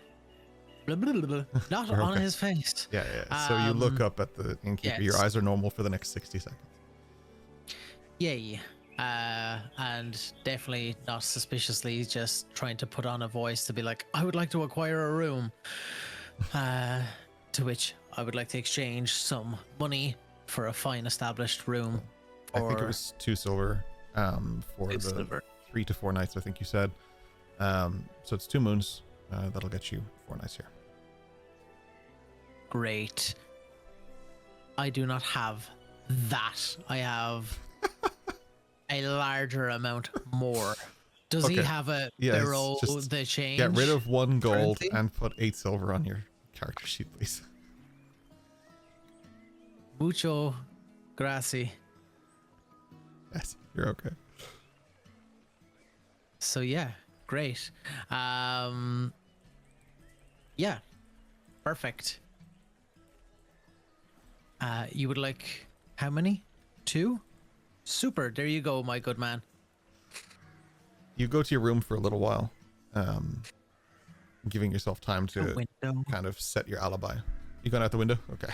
blah, blah, blah, blah, not You're on okay. his face. Yeah. So you look up at the innkeeper. Your yes. eyes are normal for the next 60 seconds. Yay. And definitely not suspiciously, just trying to put on a voice to be like, I would like to acquire a room. To which I would like to exchange some money for a fine established room. I think it was 2 silver for the silver. 3 to 4 nights, I think you said. So it's 2 moons. That'll get you 4 nights here. Great. I do not have that. I have a larger amount more. Does he Okay. have a Yeah, it's borrow just the change? Get rid of 1 gold currency? and put 8 silver on your character sheet, please. Mucho graci. Yes, you're okay. So yeah, great. Yeah, perfect. You would like how many? 2? Super. There you go, my good man. You go to your room for a little while, giving yourself time to Window. kind of set your alibi. You going out the window? Okay.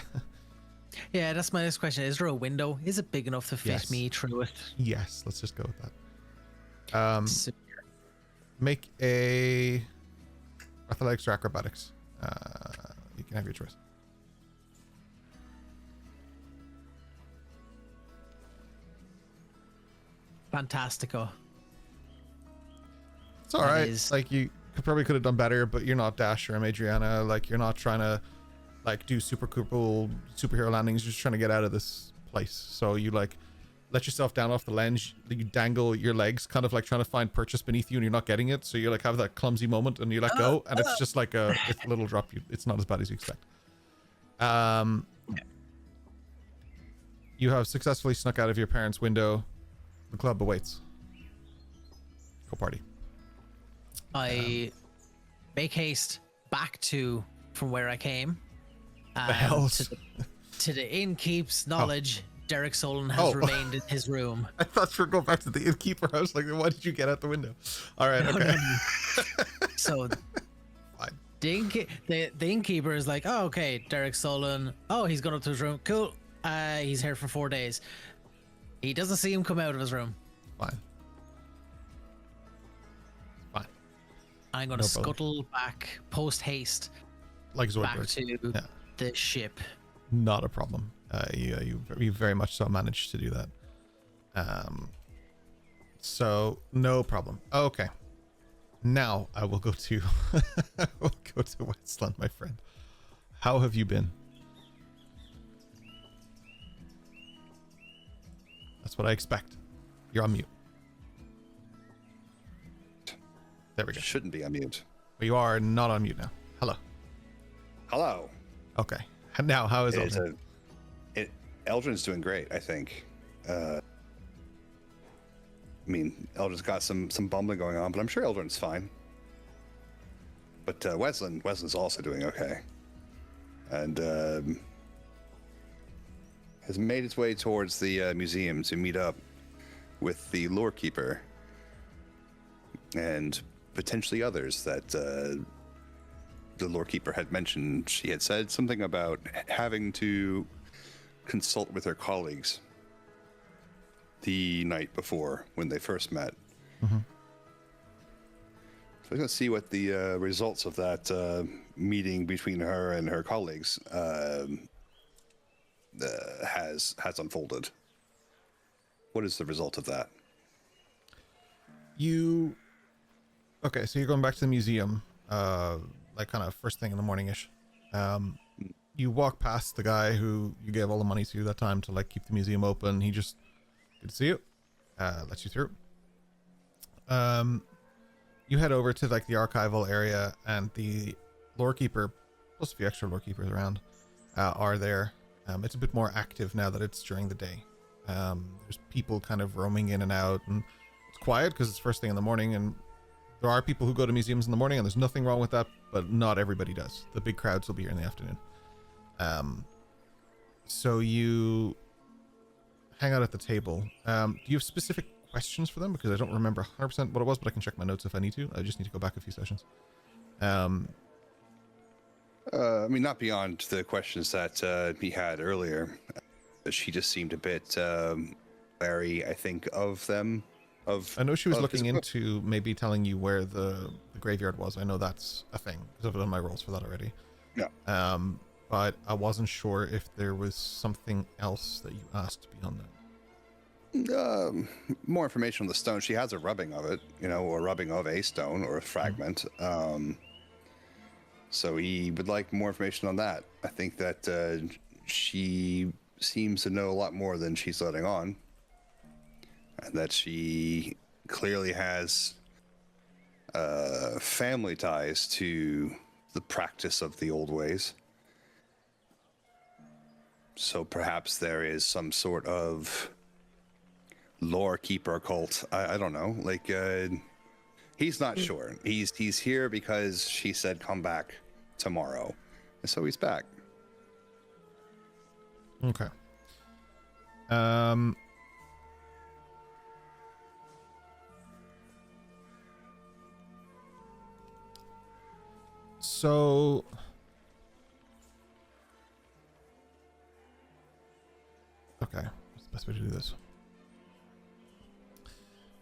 Yeah, that's my next question. Is there a window? Is it big enough to fit Yes. me through it? Yes, let's just go with that. Super. Make a athletics or acrobatics. You can have your choice. Fantastico. It's all That right. is- Like you probably could have done better, but you're not Dash or Adriana. Like you're not trying to like do super cool superhero landings. You're just trying to get out of this place. So you like let yourself down off the ledge. You dangle your legs, kind of like trying to find purchase beneath you, and you're not getting it. So you like have that clumsy moment, and you let go, and it's just like it's a little drop. It's not as bad as you expect. You have successfully snuck out of your parents' window. The club awaits. Go party. I make haste back to from where I came. The hells. To the innkeep's knowledge, Derek Solon has Oh. remained in his room. I thought you were going back to the innkeeper. I was like, why did you get out the window? All right, okay. So Fine. the innkeeper is like, oh, okay, Derek Solon. Oh, he's gone up to his room. Cool. He's here for 4 days. He doesn't see him come out of his room. Fine. Fine. I'm going to No problem. scuttle back post haste Like back Zoidberg. to Yeah. the ship. Not a problem. You very much so managed to do that. So no problem. Okay. Now I will go to I will go to Weslyn, my friend. How have you been? That's what I expect. You're on mute. There we go. Shouldn't be on mute. But you are not on mute now. Hello. Hello. Okay. Now how is it? Eldrin's doing great, I think. I mean, Eldrin's got some bumbling going on, but I'm sure Eldrin's fine. But Weslyn's also doing okay, and has made its way towards the museum to meet up with the lore keeper and potentially others that the lore keeper had mentioned. She had said something about having to consult with her colleagues the night before when they first met. Mm-hmm. So we're going to see what the results of that meeting between her and her colleagues has unfolded. What is the result of that? Okay, so you're going back to the museum, like kind of first thing in the morning-ish. You walk past the guy who you gave all the money to that time to like keep the museum open. He just, good to see you, lets you through. You head over to like the archival area, and the lore keeper, plus a few extra lore keepers around, are there. It's a bit more active now that it's during the day. There's people kind of roaming in and out, and it's quiet because it's first thing in the morning, and there are people who go to museums in the morning, and there's nothing wrong with that, but not everybody does. The big crowds will be here in the afternoon. So you hang out at the table. Do you have specific questions for them? Because I don't remember 100% what it was, but I can check my notes if I need to. I just need to go back a few sessions. I mean, not beyond the questions that he had earlier. She just seemed a bit wary, I think, of them. I know she was looking into maybe telling you where the graveyard was. I know that's a thing because I've done my rolls for that already. Yeah. But I wasn't sure if there was something else that you asked beyond that. More information on the stone. She has a rubbing of it, or rubbing of a stone or a fragment. So he would like more information on that. I think that she seems to know a lot more than she's letting on. And that she clearly has family ties to the practice of the old ways. So perhaps there is some sort of lore keeper cult. I don't know. Like, he's not sure. He's here because she said come back tomorrow. And so he's back. Okay. So okay, what's the best way to do this?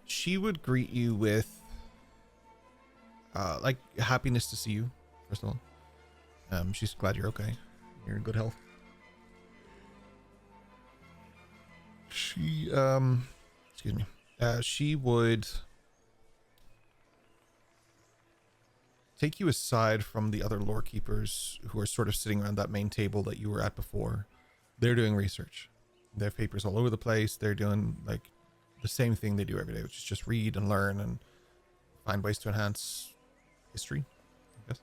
She would greet you with like happiness to see you, first of all. She's glad you're okay. You're in good health. She excuse me. She would take you aside from the other lore keepers who are sort of sitting around that main table that you were at before. They're doing research. They have papers all over the place. They're doing like the same thing they do every day, which is just read and learn and find ways to enhance history, I guess.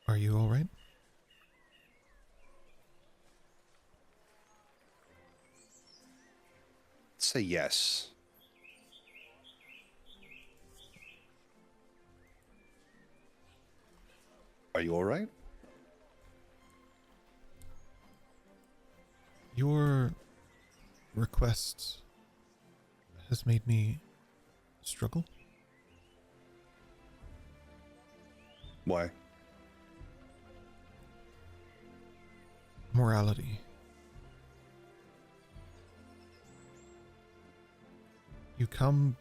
Are you all right? Say yes. Are you all right? Your request has made me struggle. Why? Morality. You come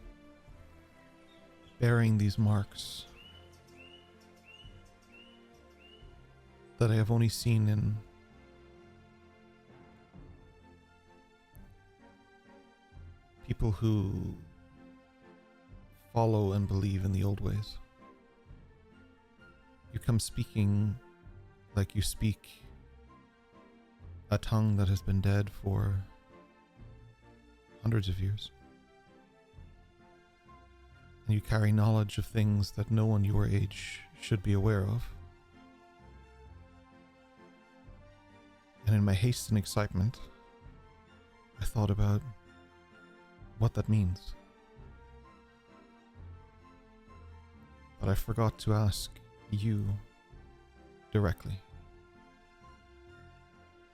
bearing these marks that I have only seen in people who follow and believe in the old ways. You come speaking like you speak a tongue that has been dead for hundreds of years. And you carry knowledge of things that no one your age should be aware of. And in my haste and excitement, I thought about what that means. But I forgot to ask you directly.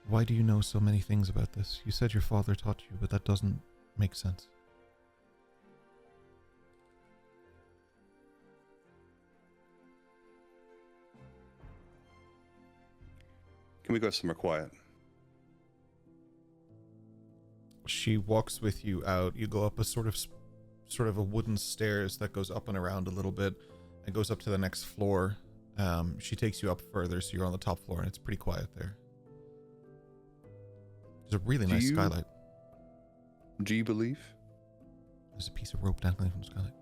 Why do you know so many things about this? You said your father taught you, but that doesn't make sense. Can we go somewhere quiet? She walks with you out. You go up a sort of a wooden stairs that goes up and around a little bit and goes up to the next floor. She takes you up further, so you're on the top floor, and it's pretty quiet there. There's a really nice skylight. Do you believe? There's a piece of rope dangling from the skylight.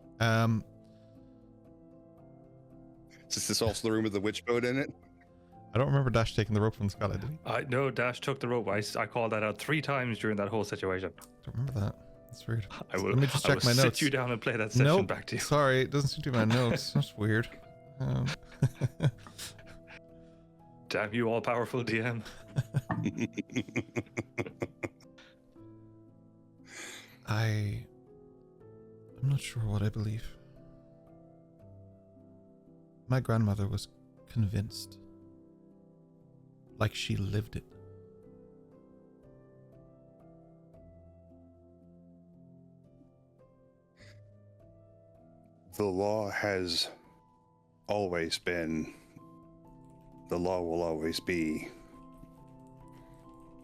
Is this also the room with the witch boat in it? I don't remember Dash taking the rope from the skylight, did he? No, Dash took the rope. I called that out 3 times during that whole situation. Don't remember that. That's weird. Let me just check my notes. Sit you down and play that section back to you. Sorry, it doesn't seem to be my notes. That's weird. Damn you, all-powerful DM. I'm not sure what I believe. My grandmother was convinced. Like she lived it. The law has always been, the law will always be,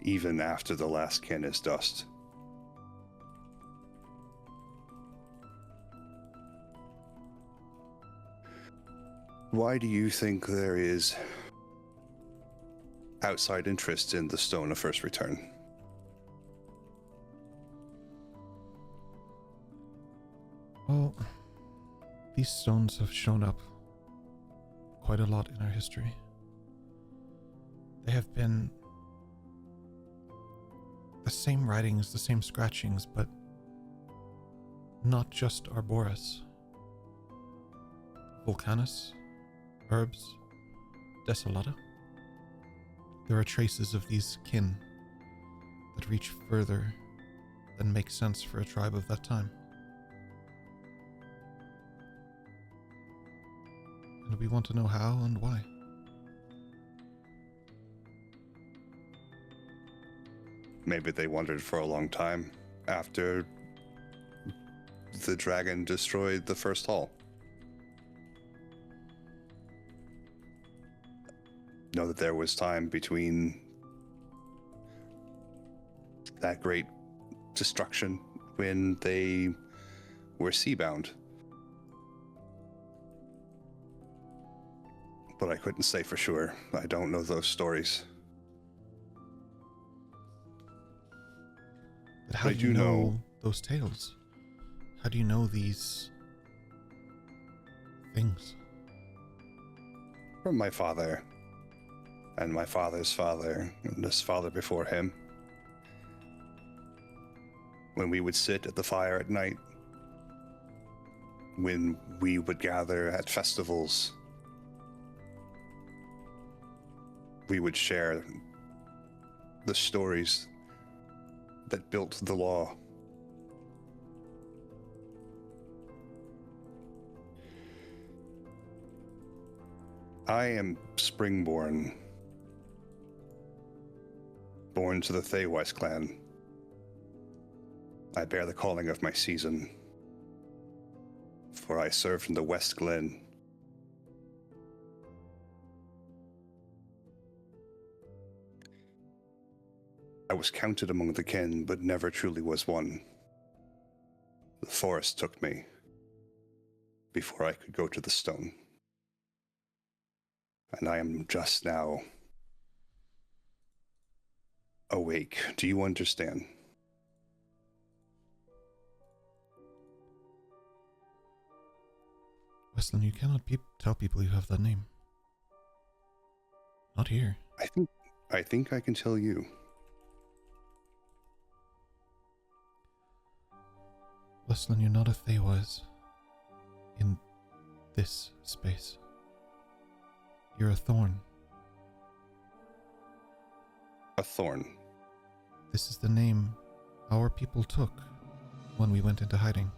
even after the last kin is dust. Why do you think there is outside interest in the Stone of First Return? Well, these stones have shown up quite a lot in our history. They have been the same writings, the same scratchings, but not just Arboris. Vulcanus, Herbs, Desolata. There are traces of these kin that reach further than makes sense for a tribe of that time. And we want to know how and why. Maybe they wondered for a long time after the dragon destroyed the first hall. Know that there was time between that great destruction when they were seabound. But I couldn't say for sure. I don't know those stories. But how do you know those tales? How do you know these things? From my father, and my father's father, and his father before him. When we would sit at the fire at night, when we would gather at festivals, we would share the stories that built the law. I am springborn, born to the Theywise clan. I bear the calling of my season, for I served in the West Glen. I was counted among the kin, but never truly was one. The forest took me before I could go to the stone. And I am just now awake. Do you understand? Weslyn, you cannot tell people you have that name. Not here. I think I can tell you. Weslyn, you're not a Theywise in this space. You're a thorn. A thorn. This is the name our people took when we went into hiding.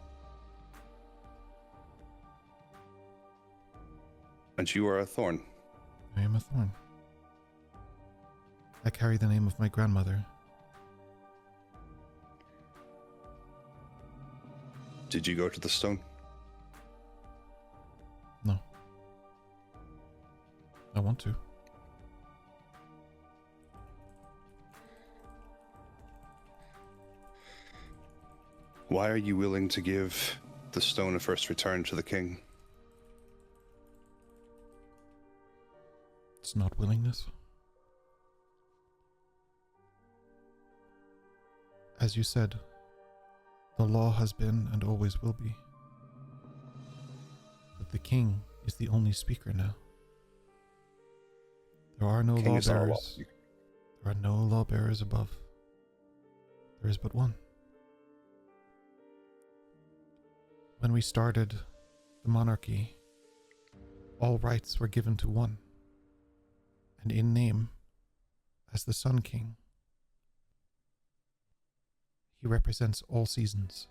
And you are a thorn. I am a thorn. I carry the name of my grandmother. Did you go to the stone? No. I want to. Why are you willing to give the stone of first return to the king? It's not willingness. As you said, the law has been and always will be. But the king is the only speaker now. There are no King is not a law lawbearers. speaker. There are no lawbearers above. There is but one. When we started the monarchy, all rights were given to one, and in name, as the Sun King, he represents all seasons.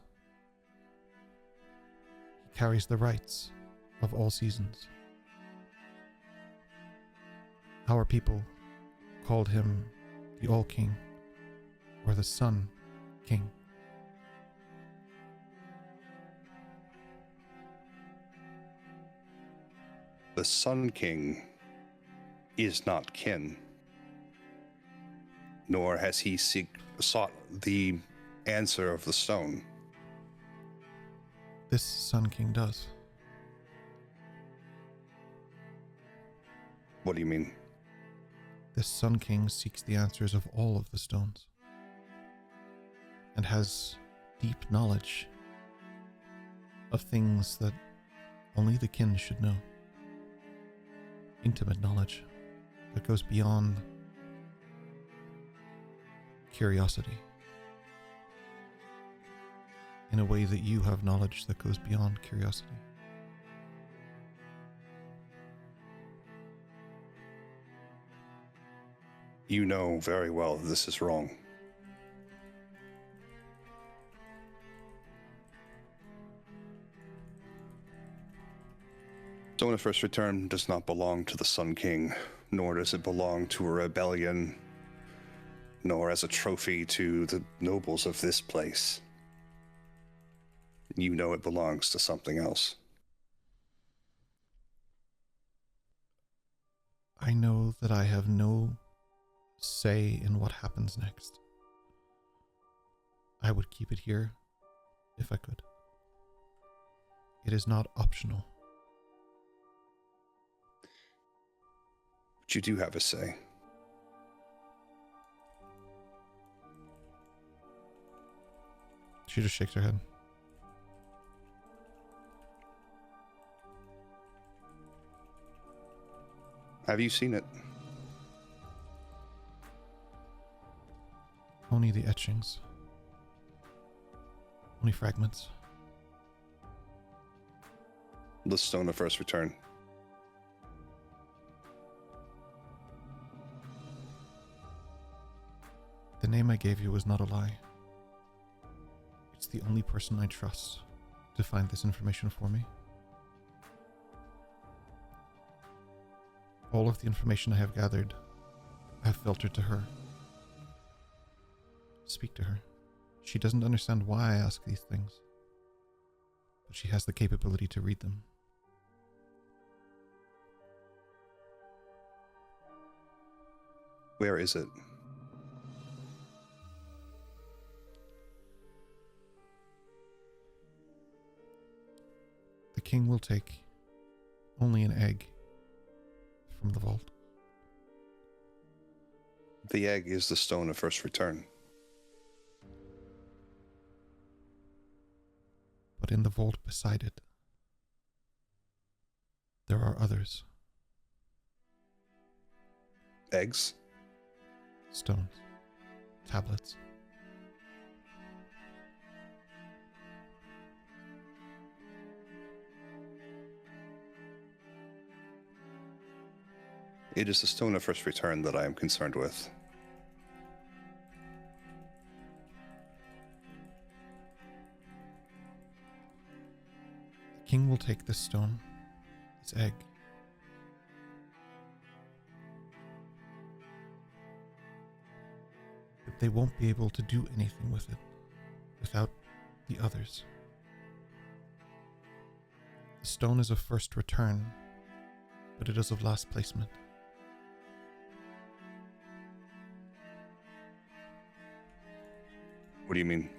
He carries the rights of all seasons. Our people called him the All King, or the Sun King. The Sun King is not kin, nor has he sought the answer of the stone. This Sun King does. What do you mean? This Sun King seeks the answers of all of the stones, and has deep knowledge of things that only the kin should know. Intimate knowledge that goes beyond curiosity, in a way that you have knowledge that goes beyond curiosity. You know very well this is wrong. Stone of First Return does not belong to the Sun King, nor does it belong to a rebellion, nor as a trophy to the nobles of this place. You know it belongs to something else. I know that I have no say in what happens next. I would keep it here if I could. It is not optional. But you do have a say. She just shakes her head. Have you seen it? Only the etchings. Only fragments. The Stone of First Return. The name I gave you was not a lie. It's the only person I trust to find this information for me. All of the information I have gathered, I have filtered to her. Speak to her. She doesn't understand why I ask these things, but she has the capability to read them. Where is it? The king will take only an egg from the vault. The egg is the Stone of First Return. But in the vault beside it, there are others. Eggs? Stones. Tablets. It is the Stone of First Return that I am concerned with. The king will take this stone, this egg, but they won't be able to do anything with it without the others. The stone is of first return, but it is of last placement. What do you mean?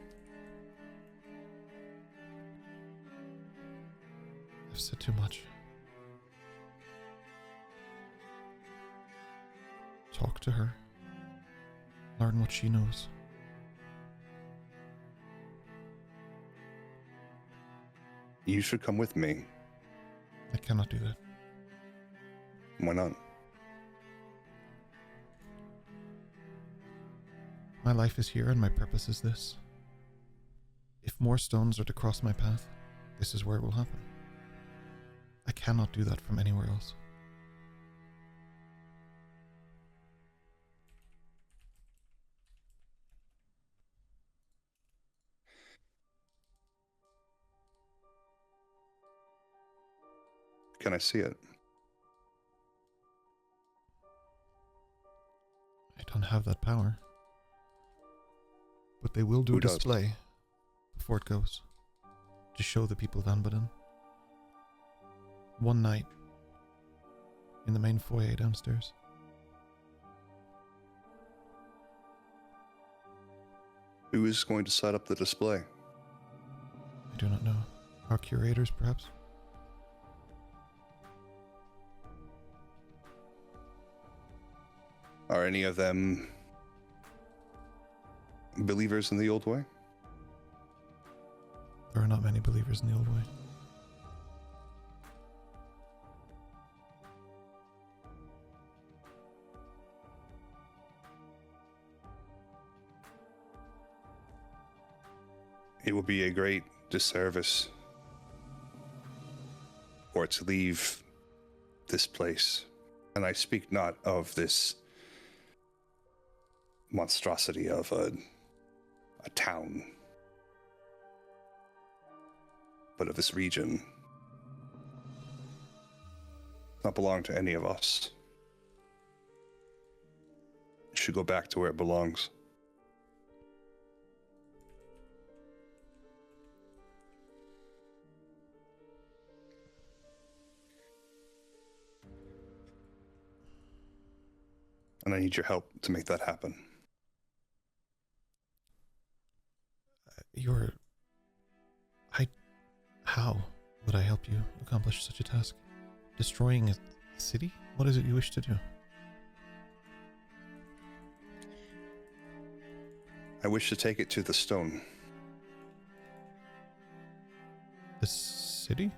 I've said too much. to her. Learn what she knows. You should come with me. I cannot do that. Why not? My life is here and my purpose is this. If more stones are to cross my path, this is where it will happen. I cannot do that from anywhere else. Can I see it? I don't have that power. But they will do Who a does? display before it goes to show the people of Anbudon. One night in the main foyer downstairs. Who is going to set up the display? I do not know. Our curators, perhaps? Are any of them believers in the old way? There are not many believers in the old way. It would be a great disservice for it to leave this place. And I speak not of this monstrosity of a town, but of this region. Not belong to any of us. It should go back to where it belongs. And I need your help to make that happen. How would I help you accomplish such a task? Destroying a city? What is it you wish to do? I wish to take it to the stone. The city?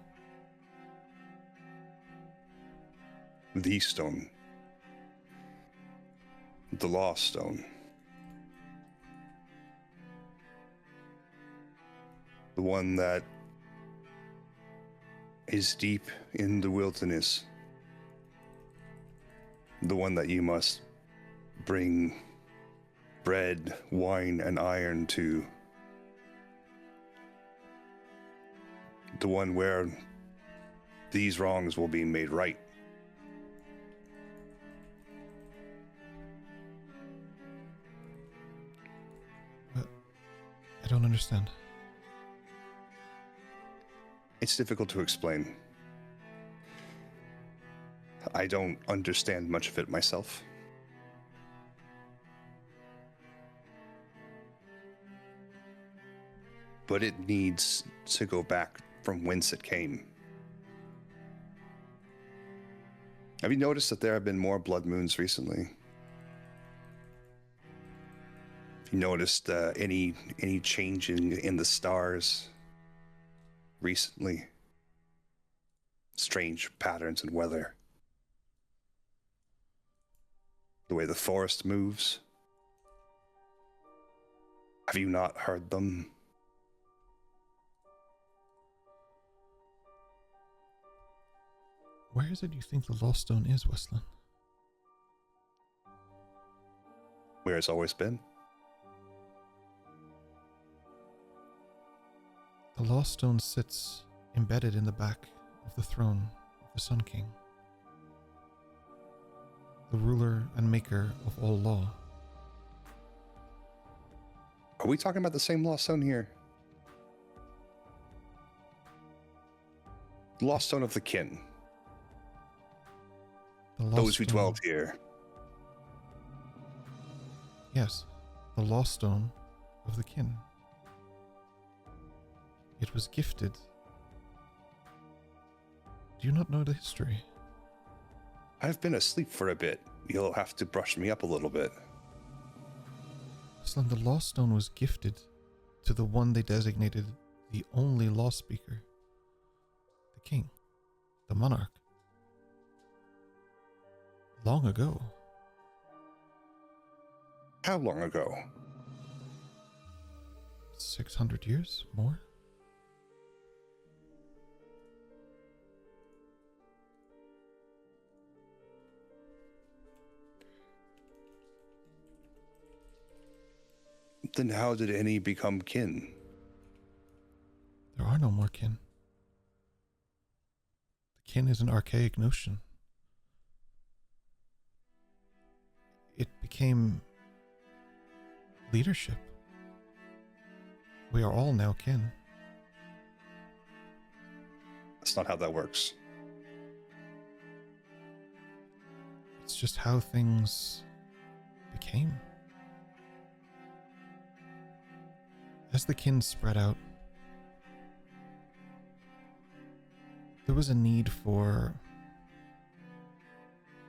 The stone. The lost stone. The one that is deep in the wilderness. The one that you must bring bread, wine, and iron to. The one where these wrongs will be made right. I don't understand. It's difficult to explain. I don't understand much of it myself. But it needs to go back from whence it came. Have you noticed that there have been more blood moons recently? Have you noticed any change in the stars recently? Strange patterns in weather. The way the forest moves. Have you not heard them? Where is it you think the Lost Stone is, Weslyn? Where it's always been. The Lost Stone sits embedded in the back of the throne of the Sun King, the ruler and maker of all law. Are we talking about the same Lost Stone here? The Lost Stone of the Kin. The Lost Those who Stone- dwelt here. Yes, the Lost Stone of the Kin. It was gifted. Do you not know the history? I've been asleep for a bit. you'll have to brush me up a little bit. Weslyn, the Law Stone was gifted to the one they designated the only law speaker. The king. The monarch. Long ago. How long ago? 600 years? More? Then how did any become kin? There are no more kin. The kin is an archaic notion. It became leadership. We are all now kin. That's not how that works. It's just how things became. As the kin spread out, there was a need for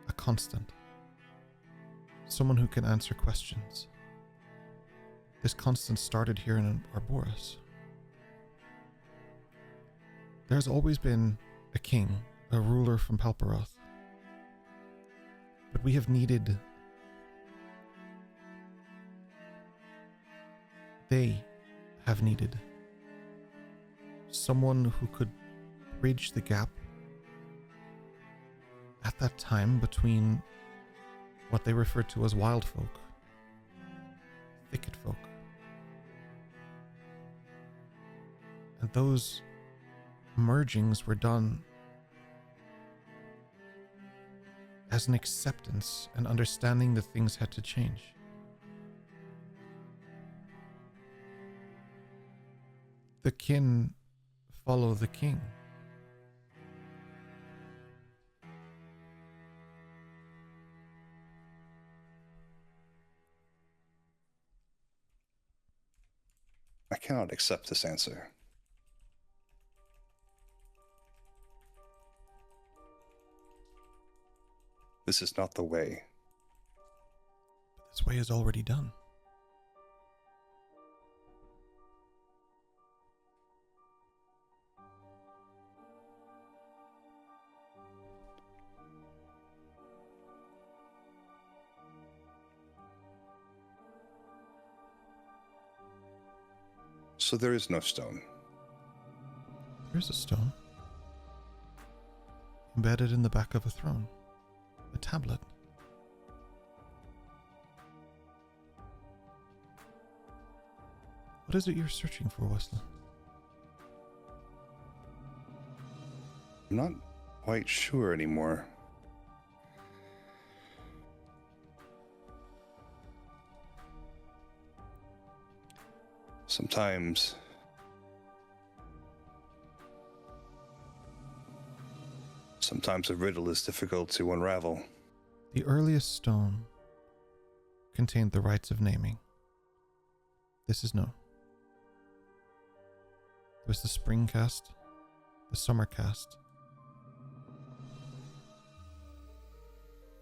a constant. Someone who can answer questions. This constant started here in Arboris. There's always been a king, a ruler from Palperoth. But we have needed... They have needed someone who could bridge the gap at that time between what they referred to as wild folk, thicket folk. And those mergings were done as an acceptance and understanding that things had to change. The kin follow the king. I cannot accept this answer. This is not the way. But this way is already done. So there is no stone. There's a stone. Embedded in the back of a throne. A tablet. What is it you're searching for, Weslyn? I'm not quite sure anymore. Sometimes a riddle is difficult to unravel. The earliest stone contained the rites of naming. This is known. There was the spring cast, the summer cast.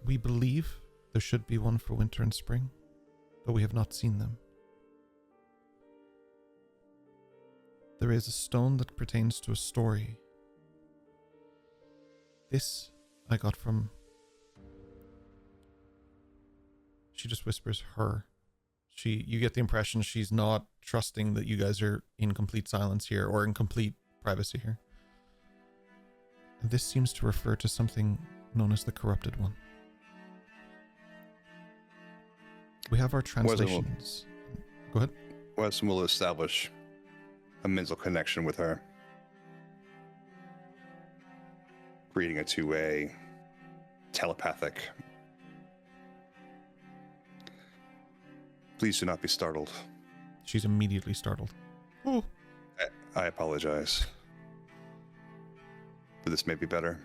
We believe there should be one for winter and spring, but we have not seen them. There is a stone that pertains to a story. This I got from... She just whispers her. You get the impression she's not trusting that you guys are in complete silence here or in complete privacy here. And this seems to refer to something known as the Corrupted One. We have our translations. Go ahead. Weslyn will establish a mental connection with her. Creating a two-way telepathic. Please do not be startled. She's immediately startled. Oh. I apologize. But this may be better.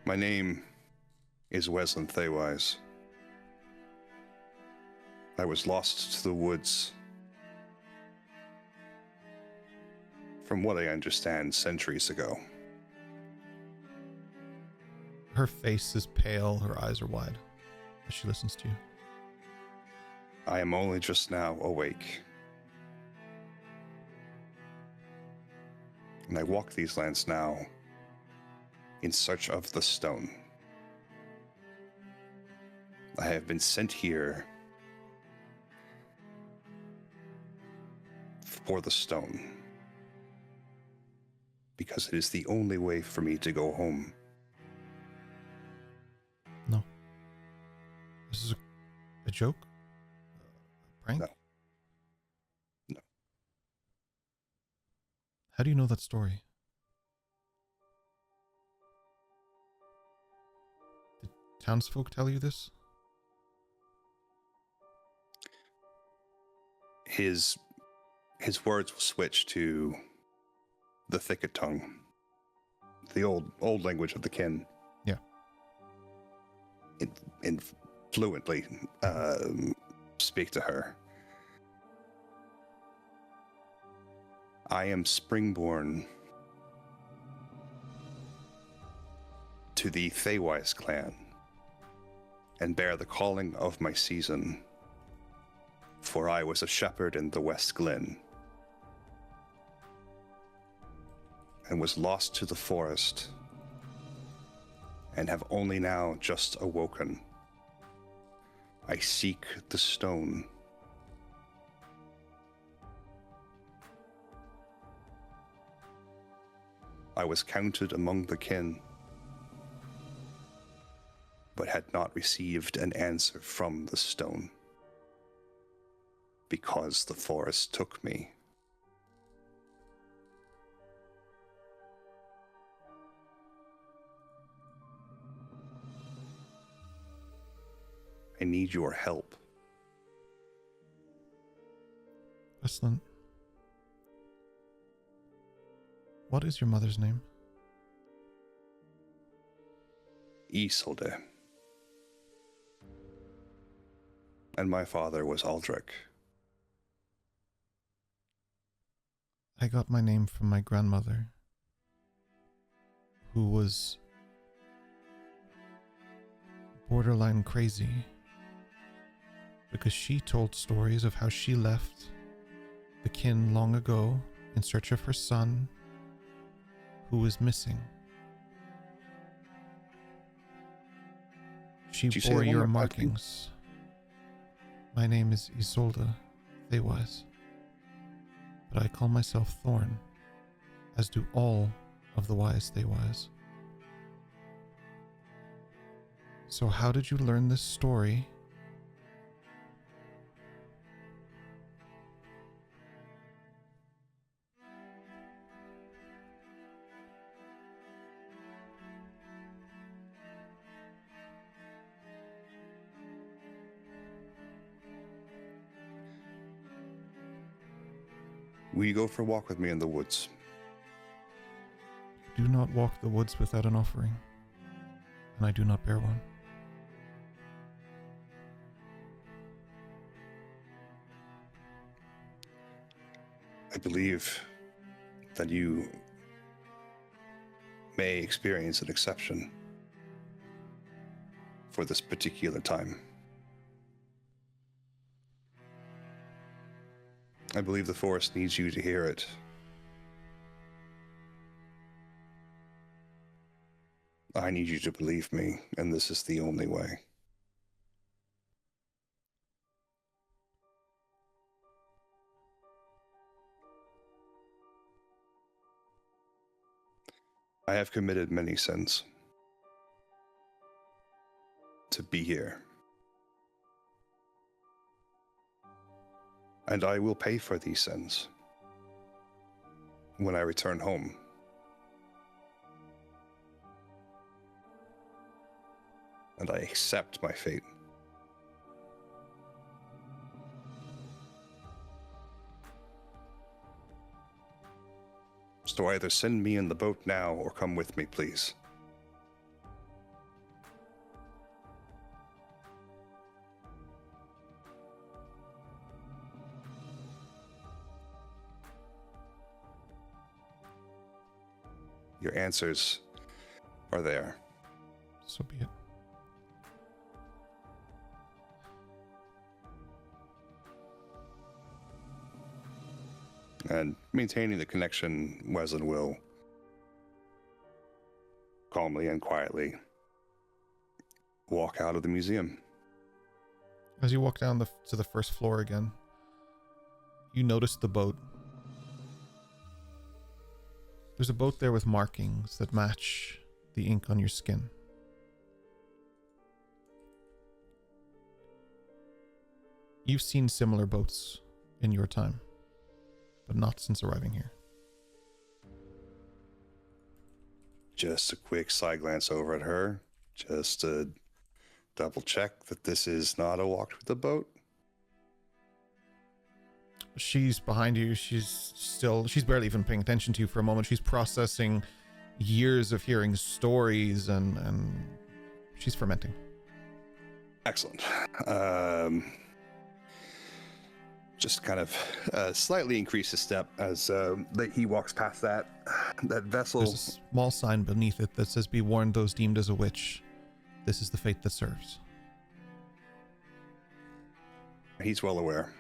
My name is Weslyn Thaywise. I was lost to the woods from what I understand, centuries ago. Her face is pale, her eyes are wide as she listens to you. I am only just now awake. And I walk these lands now in search of the stone. I have been sent here for the stone because it is the only way for me to go home. No. This is a joke? A prank? No. No. How do you know that story? Did townsfolk tell you this? His words will switch to the thicket tongue, the old language of the kin. Yeah. And fluently speak to her. I am springborn to the Theywise clan and bear the calling of my season, for I was a shepherd in the West Glen and was lost to the forest and have only now just awoken. I seek the stone. I was counted among the kin, but had not received an answer from the stone, because the forest took me. I need your help. Weslyn, what is your mother's name? Isolde. And my father was Aldrich. I got my name from my grandmother, who was borderline crazy, because she told stories of how she left the kin long ago in search of her son, who was missing. She bore your markings. My name is Isolde Theywise, but I call myself Thorn, as do all of the wise Theywise. So how did you learn this story? Will you go for a walk with me in the woods? Do not walk the woods without an offering, and I do not bear one. I believe that you may experience an exception for this particular time. I believe the forest needs you to hear it. I need you to believe me, and this is the only way. I have committed many sins to be here. And I will pay for these sins when I return home. And I accept my fate. So either send me in the boat now or come with me, please. Your answers are there. So be it. And maintaining the connection, Weslyn will calmly and quietly walk out of the museum. As you walk down to the first floor again, you notice the boat. There's a boat there with markings that match the ink on your skin. You've seen similar boats in your time, but not since arriving here. Just a quick side glance over at her, just to double check that this is not a walk with the boat. She's behind you. She's barely even paying attention to you for a moment. She's processing years of hearing stories and she's fermenting. Excellent. Just kind of slightly increase his step as he walks past that vessel. There's a small sign beneath it that says, "Be warned, those deemed as a witch. This is the fate that serves." He's well aware.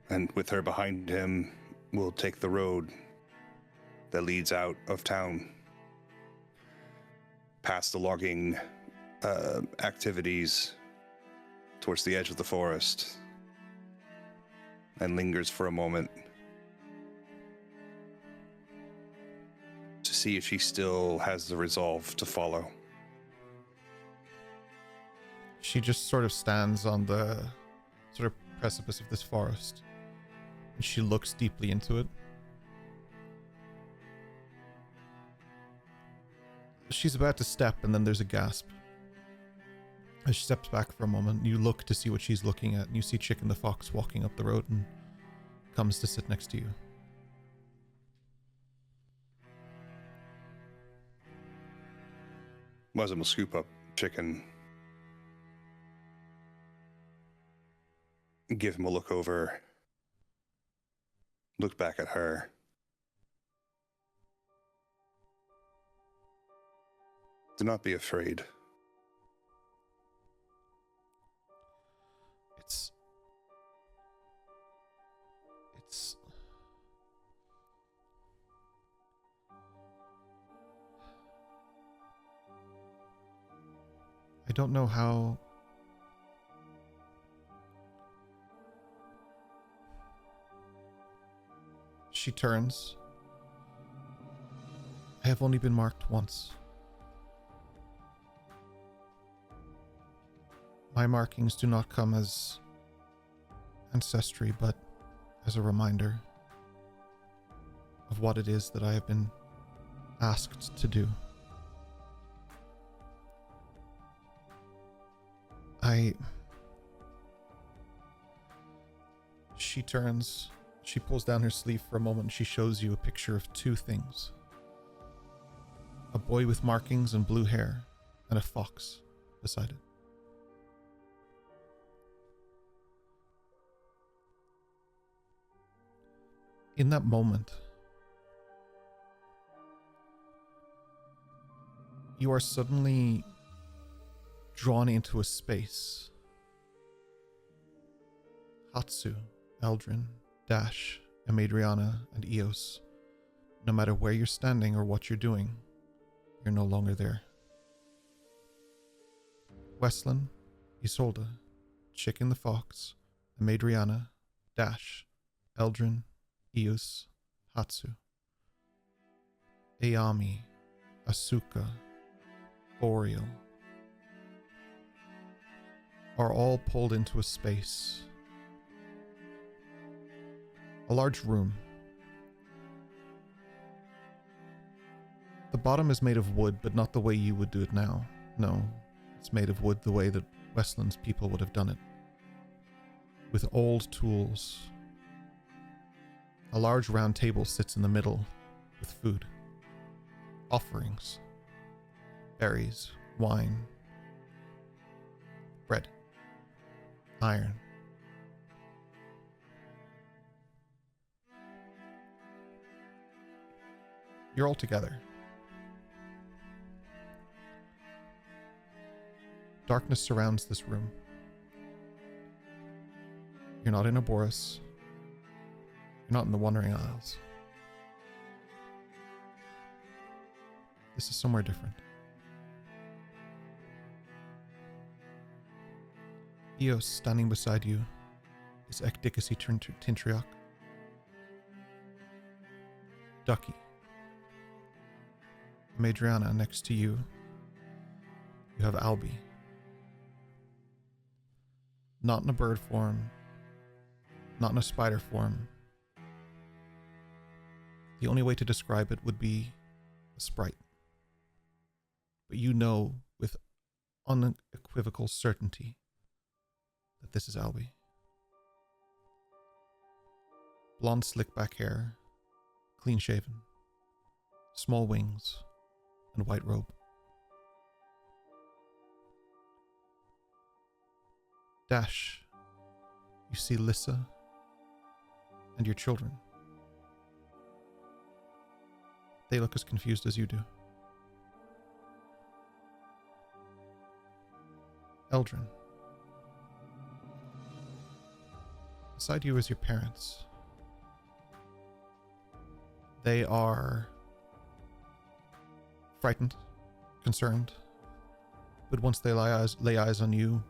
And with her behind him, we'll take the road that leads out of town, past the logging activities, towards the edge of the forest, and lingers for a moment to see if she still has the resolve to follow. She just sort of stands on the sort of precipice of this forest, and she looks deeply into it. She's about to step, and then there's a gasp. As she steps back for a moment, you look to see what she's looking at, and you see Chicken the Fox walking up the road and comes to sit next to you. Weslyn will scoop up Chicken, give him a look over, look back at her. Do not be afraid. It's I don't know how she turns. I have only been marked once. My markings do not come as ancestry, but as a reminder of what it is that I have been asked to do. She turns, she pulls down her sleeve for a moment, and she shows you a picture of two things. A boy with markings and blue hair, and a fox beside it. In that moment, you are suddenly drawn into a space. Hatsu, Eldrin, Dash, Amadriana, and Eos. No matter where you're standing or what you're doing, you're no longer there. Weslyn, Isolde, Chicken the Fox, Amadriana, Dash, Eldrin, Eos, Hatsu, Ayami, Asuka, Boreal are all pulled into a space. A large room. The bottom is made of wood, but not the way you would do it now. No, it's made of wood the way that Weslyn's people would have done it. With old tools. A large round table sits in the middle with food. Offerings. Berries, wine, bread, iron. You're all together. Darkness surrounds this room. You're not in Aboris. You're not in the Wandering Isles. This is somewhere different. Eos, standing beside you, is Ekdicasi Tintriok. Ducky. Madriana, next to you, you have Albi. Not in a bird form, not in a spider form. The only way to describe it would be a sprite. But you know with unequivocal certainty that this is Albi. Blonde slick back hair, clean shaven, small wings, and white robe. Dash, you see Lissa and your children. They look as confused as you do. Eldrin. Beside you is your parents. They are frightened, concerned, but once they lay eyes on you,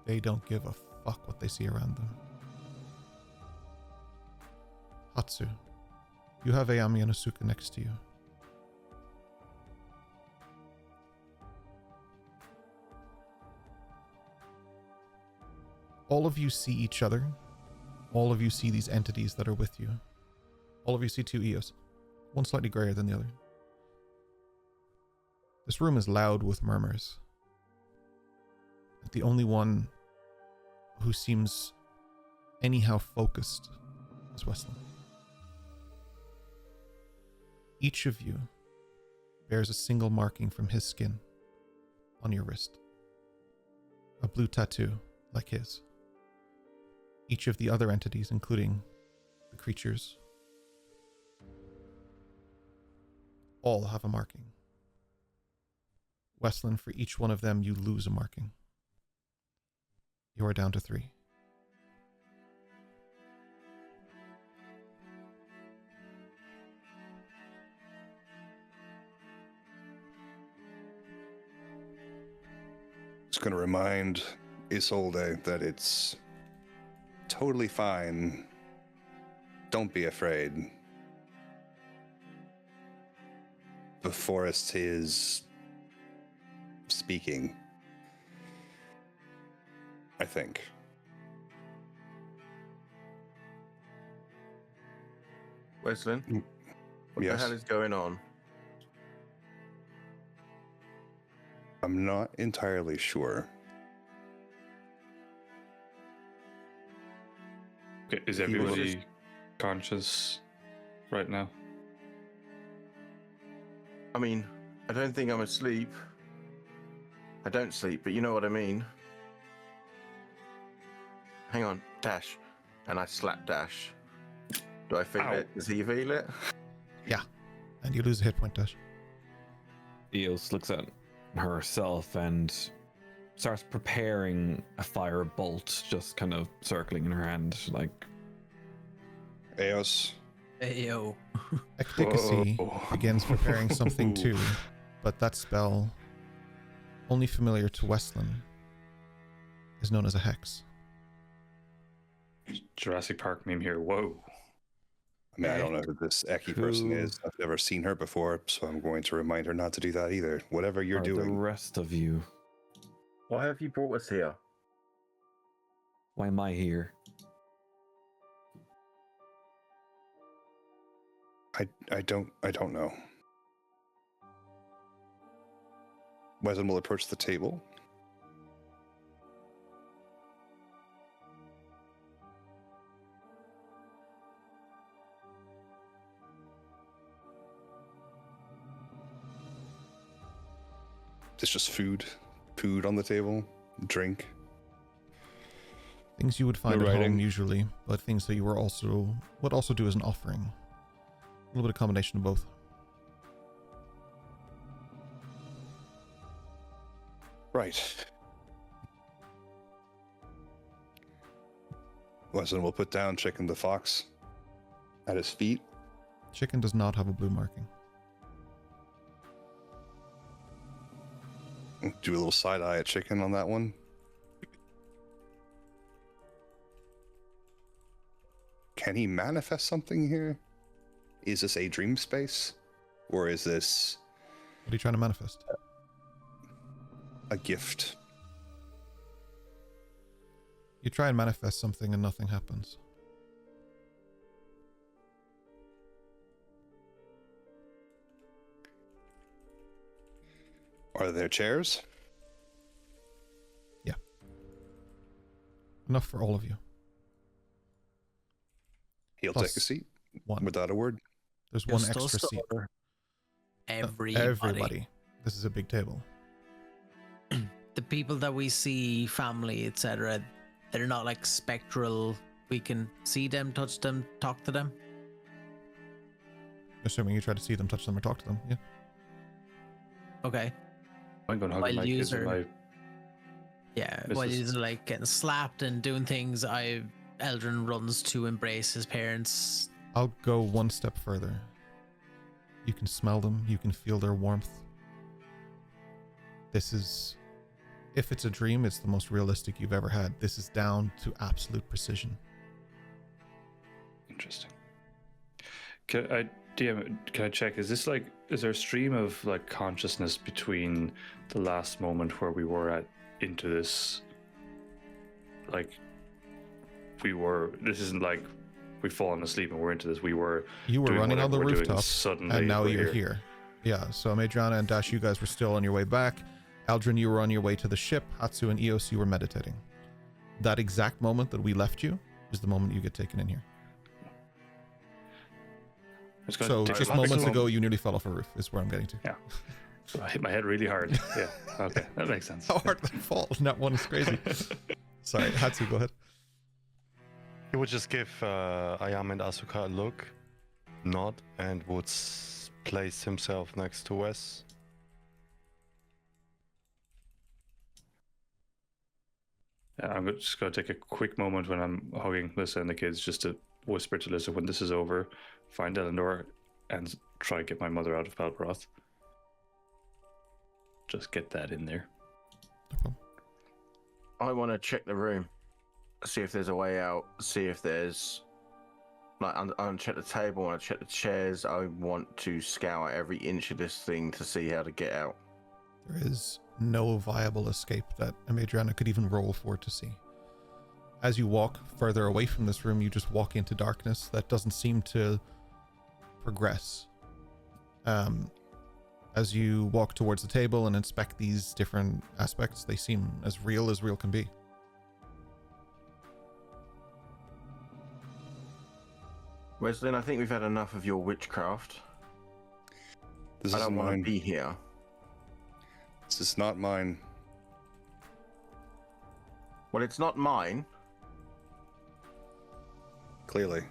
they don't give a fuck what they see around them. Hatsu, you have Ayami and Asuka next to you. All of you see each other. All of you see these entities that are with you. All of you see two Eos, one slightly grayer than the other. This room is loud with murmurs. The only one who seems anyhow focused is Weslyn. Each of you bears a single marking from his skin on your wrist. A blue tattoo like his. Each of the other entities, including the creatures, all have a marking. Weslyn, for each one of them, you lose a marking. You are down to 3. Just going to remind Isolde that it's totally fine. Don't be afraid. The forest is speaking, I think. Weslyn, what Yes. the hell is going on? I'm not entirely sure. Okay, is He was everybody just- conscious right now? I mean, I don't think I'm asleep. I don't sleep, but you know what I mean. Hang on, Dash. And I slap Dash. Do I feel Ow. it? Does he feel it? And you lose a hit point, Dash. Eos looks at herself and starts preparing a fire bolt, just kind of circling in her hand, like. Eos, Hey, yo. Ekdicasi Whoa. begins preparing something too, but that spell, only familiar to Weslyn, is known as a hex. Jurassic Park meme here. Whoa. I mean, I don't know who this Eki person Who- is. I've never seen her before, so I'm going to remind her not to do that either. Whatever you're Are the doing. rest of you? Why have you brought us here? Why am I here? I don't know. Weslyn will approach the table. It's just food on the table, drink. Things you would find No at home writing. usually, but things that you would also do as an offering. A little bit of combination of both. Right. Weslyn will put down Chicken the Fox at his feet. Chicken does not have a blue marking. Do a little side eye at Chicken on that one. Can he manifest something here? Is this a dream space? Or is this What are you trying to manifest? a gift? You try and manifest something and nothing happens. Are there chairs? Yeah. Enough for all of you. He'll Plus take a seat one. without a word. There's one Just us extra seat. or No, Everybody. everybody. This is a big table. The people that we see, family, etc., they're not like spectral. We can see them, touch them, talk to them. Assuming you try to see them, touch them, or talk to them. Yeah. Okay. I'm going to hug While my kids user- and my Yeah. While Mrs. he's like getting slapped and doing things, Eldrin runs to embrace his parents. I'll go one step further. You can smell them. You can feel their warmth. This is... If it's a dream, it's the most realistic you've ever had. This is down to absolute precision. Interesting. Can I check? Is there a stream of like consciousness between the last moment where we were at into this? Like, this isn't like we've fallen asleep and we're into this. You were doing running on the whatever we're doing, rooftop, suddenly and now we're you're here. Yeah, so Madriana and Dash, you guys were still on your way back. Aldrin, you were on your way to the ship. Hatsu and Eos, you were meditating. That exact moment that we left you is the moment you get taken in here. So just moments ago, you nearly fell off a roof, is where I'm getting to. Yeah. So I hit my head really hard. Yeah. Okay, that makes sense. How hard did that fall? That one is crazy. Sorry, Hatsu, go ahead. He would just give Ayam and Asuka a look, nod, and would place himself next to Wes. Yeah, I'm just going to take a quick moment when I'm hugging Lissa and the kids just to whisper to Lissa, when this is over, find Eleanor and try to get my mother out of Palbroth. Just get that in there. No problem. I want to check the room, see if there's a way out, see if there's... Like, I want to check the table, I want to check the chairs, I want to scour every inch of this thing to see how to get out. There is no viable escape that Amadriana could even roll for to see. As you walk further away from this room, you just walk into darkness that doesn't seem to progress. As you walk towards the table and inspect these different aspects, they seem as real can be. Weslyn, I think we've had enough of your witchcraft. This I is don't want mine. to be here. This is not mine. Well, it's not mine. Clearly.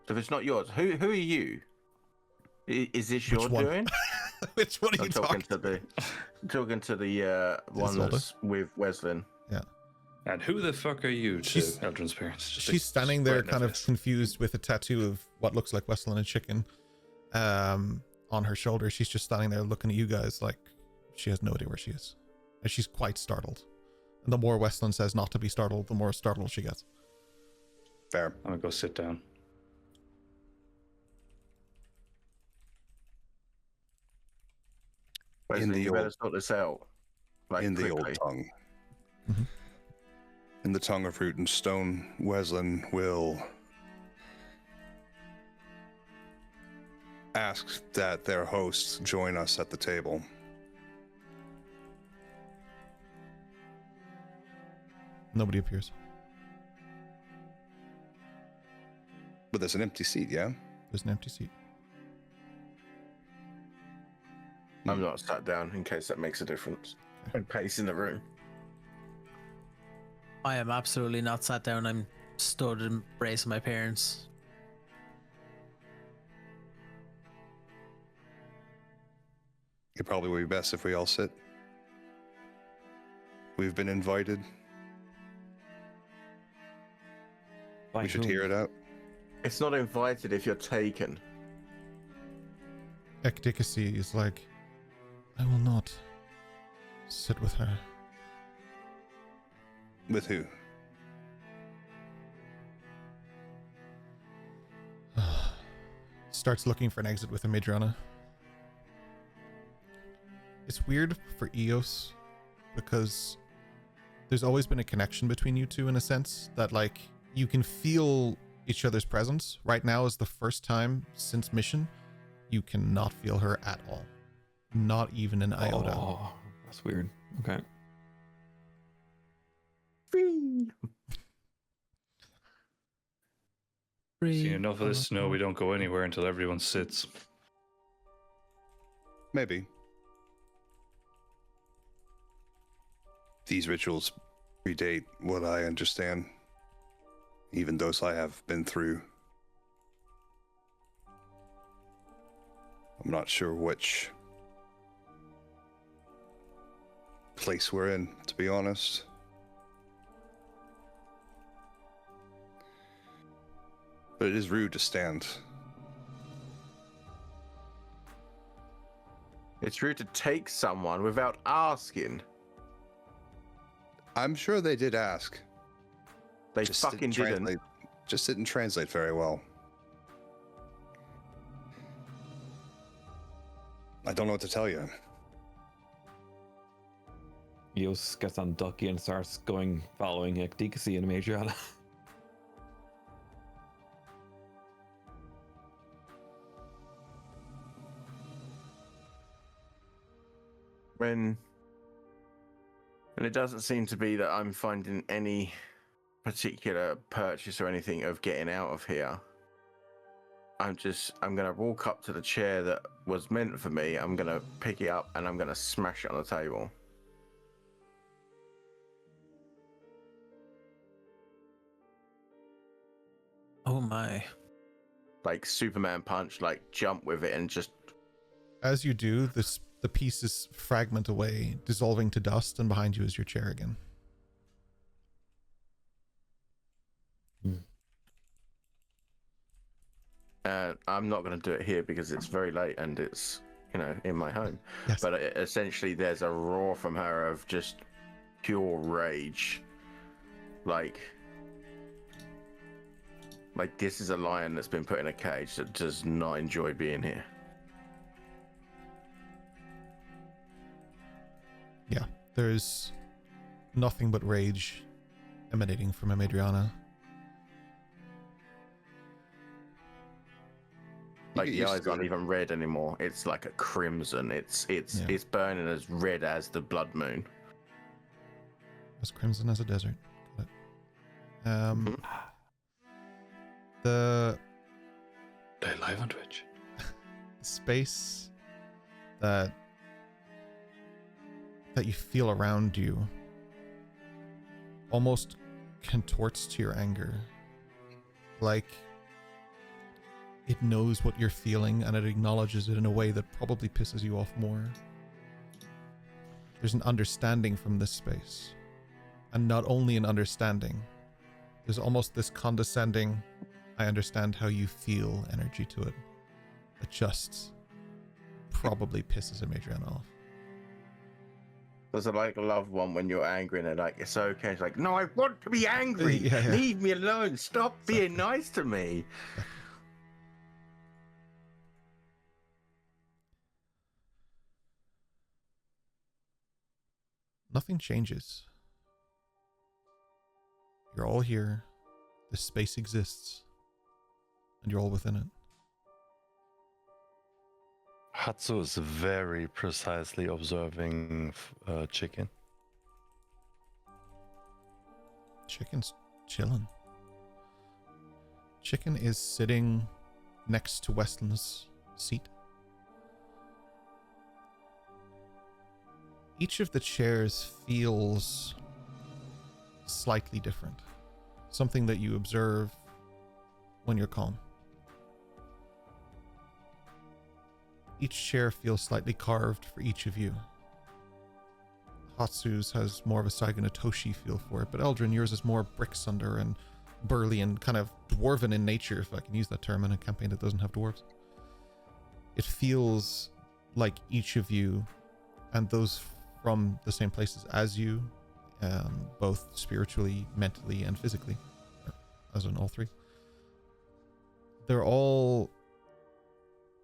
So if it's not yours, who are you? Is this Which your one? doing? Which one are I'm you talking talking to the one Isolde? that's with Weslyn. Yeah. And who the fuck are you to She's- Eldrin's parents? Just She's standing there right in kind the of face. confused with a tattoo of what looks like Weslyn and Chicken on her shoulder. She's just standing there looking at you guys like she has no idea where she is. And she's quite startled. And the more Weslyn says not to be startled, the more startled she gets. Fair. I'm gonna go sit down. Weslyn, the you better old- sort this out. Like, In the quickly. old tongue. Mhm. In the tongue of root and stone, Weslyn will ask that their hosts join us at the table. Nobody appears. But there's an empty seat, yeah? There's an empty seat. I'm not sat down in case that makes a difference. And pace in the room. I am absolutely not sat down. I'm stood embracing my parents. It probably would be best if we all sit. We've been invited. By We should whom? hear it out. It's not invited if you're taken. Ecdicacy is like, I will not sit with her. With who? Starts looking for an exit with Amidriana. It's weird for Eos because there's always been a connection between you two in a sense that like you can feel each other's presence. Right now is the first time since mission you cannot feel her at all. Not even an iota. Oh, that's weird. Okay. Seen enough of this snow, we don't go anywhere until everyone sits. Maybe. These rituals predate what I understand, even those I have been through. I'm not sure which place we're in, to be honest. But it is rude to stand. It's rude to take someone without asking. I'm sure they did ask. They fucking didn't. translate- Just didn't translate very well. I don't know what to tell you. Eos gets on Ducky and starts following Ecdicacy and Adriana. And it doesn't seem to be that I'm finding any particular purchase or anything of getting out of here. I'm gonna walk up to the chair that was meant for me. I'm gonna pick it up and I'm gonna smash it on the table. Oh my. Like Superman punch, like jump with it and just As you do, the pieces fragment away, dissolving to dust, and behind you is your chair again. I'm not going to do it here because it's very late and it's, in my home. Yes. But essentially, there's a roar from her of just pure rage. Like this is a lion that's been put in a cage that does not enjoy being here. Yeah, there's nothing but rage emanating from Amidriana. Like get the used eyes to aren't it. even red anymore. It's like a crimson. It's burning as red as the blood moon. As crimson as a desert. Got it. The They live on Twitch. space that you feel around you almost contorts to your anger. Like it knows what you're feeling and it acknowledges it in a way that probably pisses you off more. There's an understanding from this space. And not only an understanding, there's almost this condescending, I understand how you feel energy to it. That just probably pisses Adriana off. There's a loved one when you're angry and they're like, it's okay. It's like, no, I want to be angry. Yeah. Leave me alone. Stop being nice to me. Nothing changes. You're all here. This space exists. And you're all within it. Hatsu is very precisely observing Chicken. Chicken's chilling. Chicken is sitting next to Weslyn's seat. Each of the chairs feels slightly different. Something that you observe when you're calm. Each chair feels slightly carved for each of you. Hatsu's has more of a Saigonatoshi feel for it, but Eldrin, yours is more Bricksunder and burly and kind of dwarven in nature, if I can use that term in a campaign that doesn't have dwarves. It feels like each of you, and those from the same places as you, both spiritually, mentally, and physically, as in all three, they're all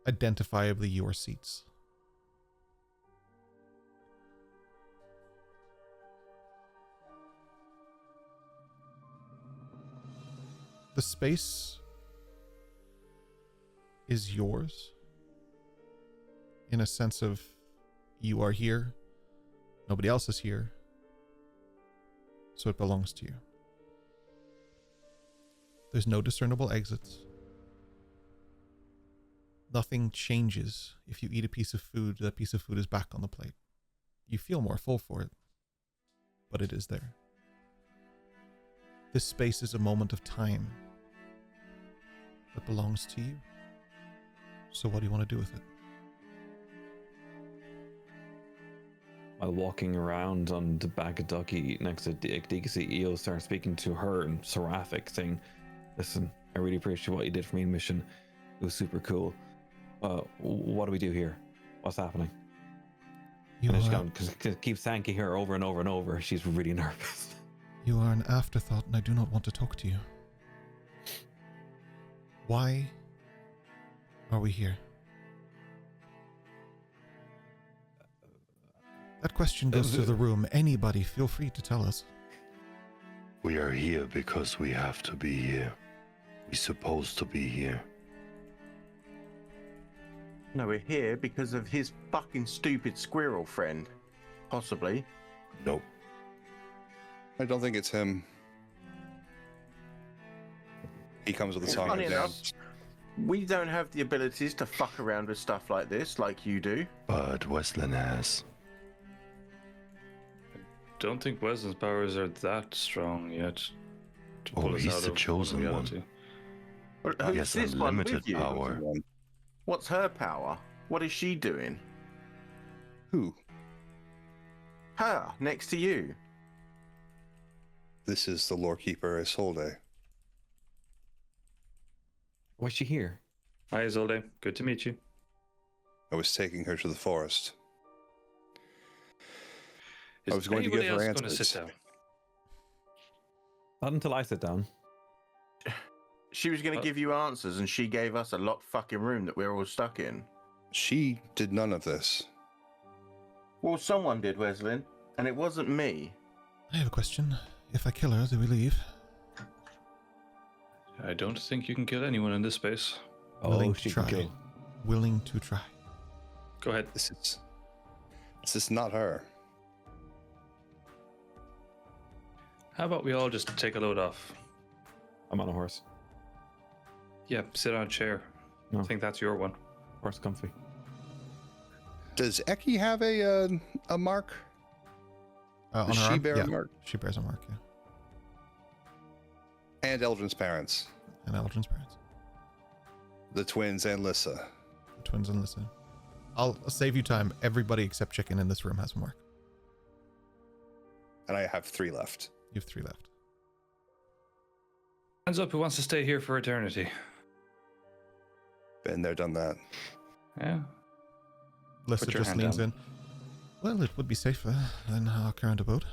identifiably your seats. The space is yours in a sense of you are here, nobody else is here, so it belongs to you. There's no discernible exits. Nothing changes. If you eat a piece of food, that piece of food is back on the plate. You feel more full for it, but it is there. This space is a moment of time that belongs to you. So what do you want to do with it? While walking around on the back of Ducky next to DKC, Eo starts speaking to her in Seraphic, saying, "Listen, I really appreciate what you did for me in mission. It was super cool. What do we do here? What's happening?" And because it keeps thanking her over and over and over. She's really nervous. You are an afterthought, and I do not want to talk to you. Why are we here? That question goes to the room. Anybody, feel free to tell us. We are here because we have to be here. We're supposed to be here. No, we're here because of his fucking stupid squirrel friend. Possibly. Nope. I don't think it's him. He comes with a song Funny and enough, dance. we don't have the abilities to fuck around with stuff like this like you do. But Weslyn has. Don't think Weslyn's powers are that strong yet. To Oh, pull us he's out the of chosen one. reality. Well, He who's has this one unlimited with you? power. What's her power? What is she doing? Who? Her, next to you. This is the lore keeper Isolde. Why's she here? Hi, Isolde. Good to meet you. I was taking her to the forest. Is I was going to give anybody her else going to answers. sit down? Not until I sit down. She was going to give you answers, and she gave us a locked fucking room that we're all stuck in. She did none of this. Well, someone did, Weslyn, and it wasn't me. I have a question. If I kill her, do we leave? I don't think you can kill anyone in this space. Willing Oh, to she try. can kill. Willing to try. Go ahead. This is not her. How about we all just take a load off? I'm on a horse. Yeah, sit on a chair. No. I think that's your one. Horse comfy. Does Eki have a mark? On Does her she arm? bear Yeah, a mark? she bears a mark, yeah. And Eldrin's parents. And Eldrin's parents. The twins and Lissa. The twins and listen. I'll save you time. Everybody except Chicken in this room has a mark. And I have 3 left. You have 3 left. Hands up who wants to stay here for eternity. Been there, done that. Yeah. Lissa Put your just hand leans down. in. Well, it would be safer than our current abode.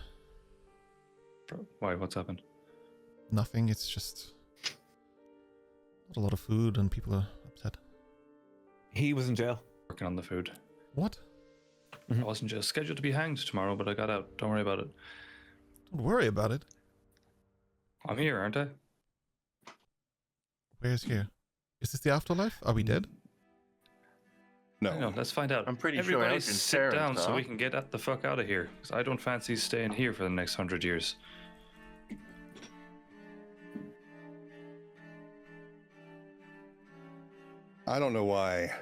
Why? What's happened? Nothing, it's just not a lot of food and people are upset. He was in jail. Working on the food. What? I wasn't just scheduled to be hanged tomorrow, but I got out. Don't worry about it. Don't worry about it. I'm here, aren't I? Where's here? Is this the afterlife? Are we dead? No. No, let's find out. I'm pretty sure Everybody Elgin's sit parents down so are. we can get the fuck out of here. 'Cause I don't fancy staying here for the next 100 years. I don't know why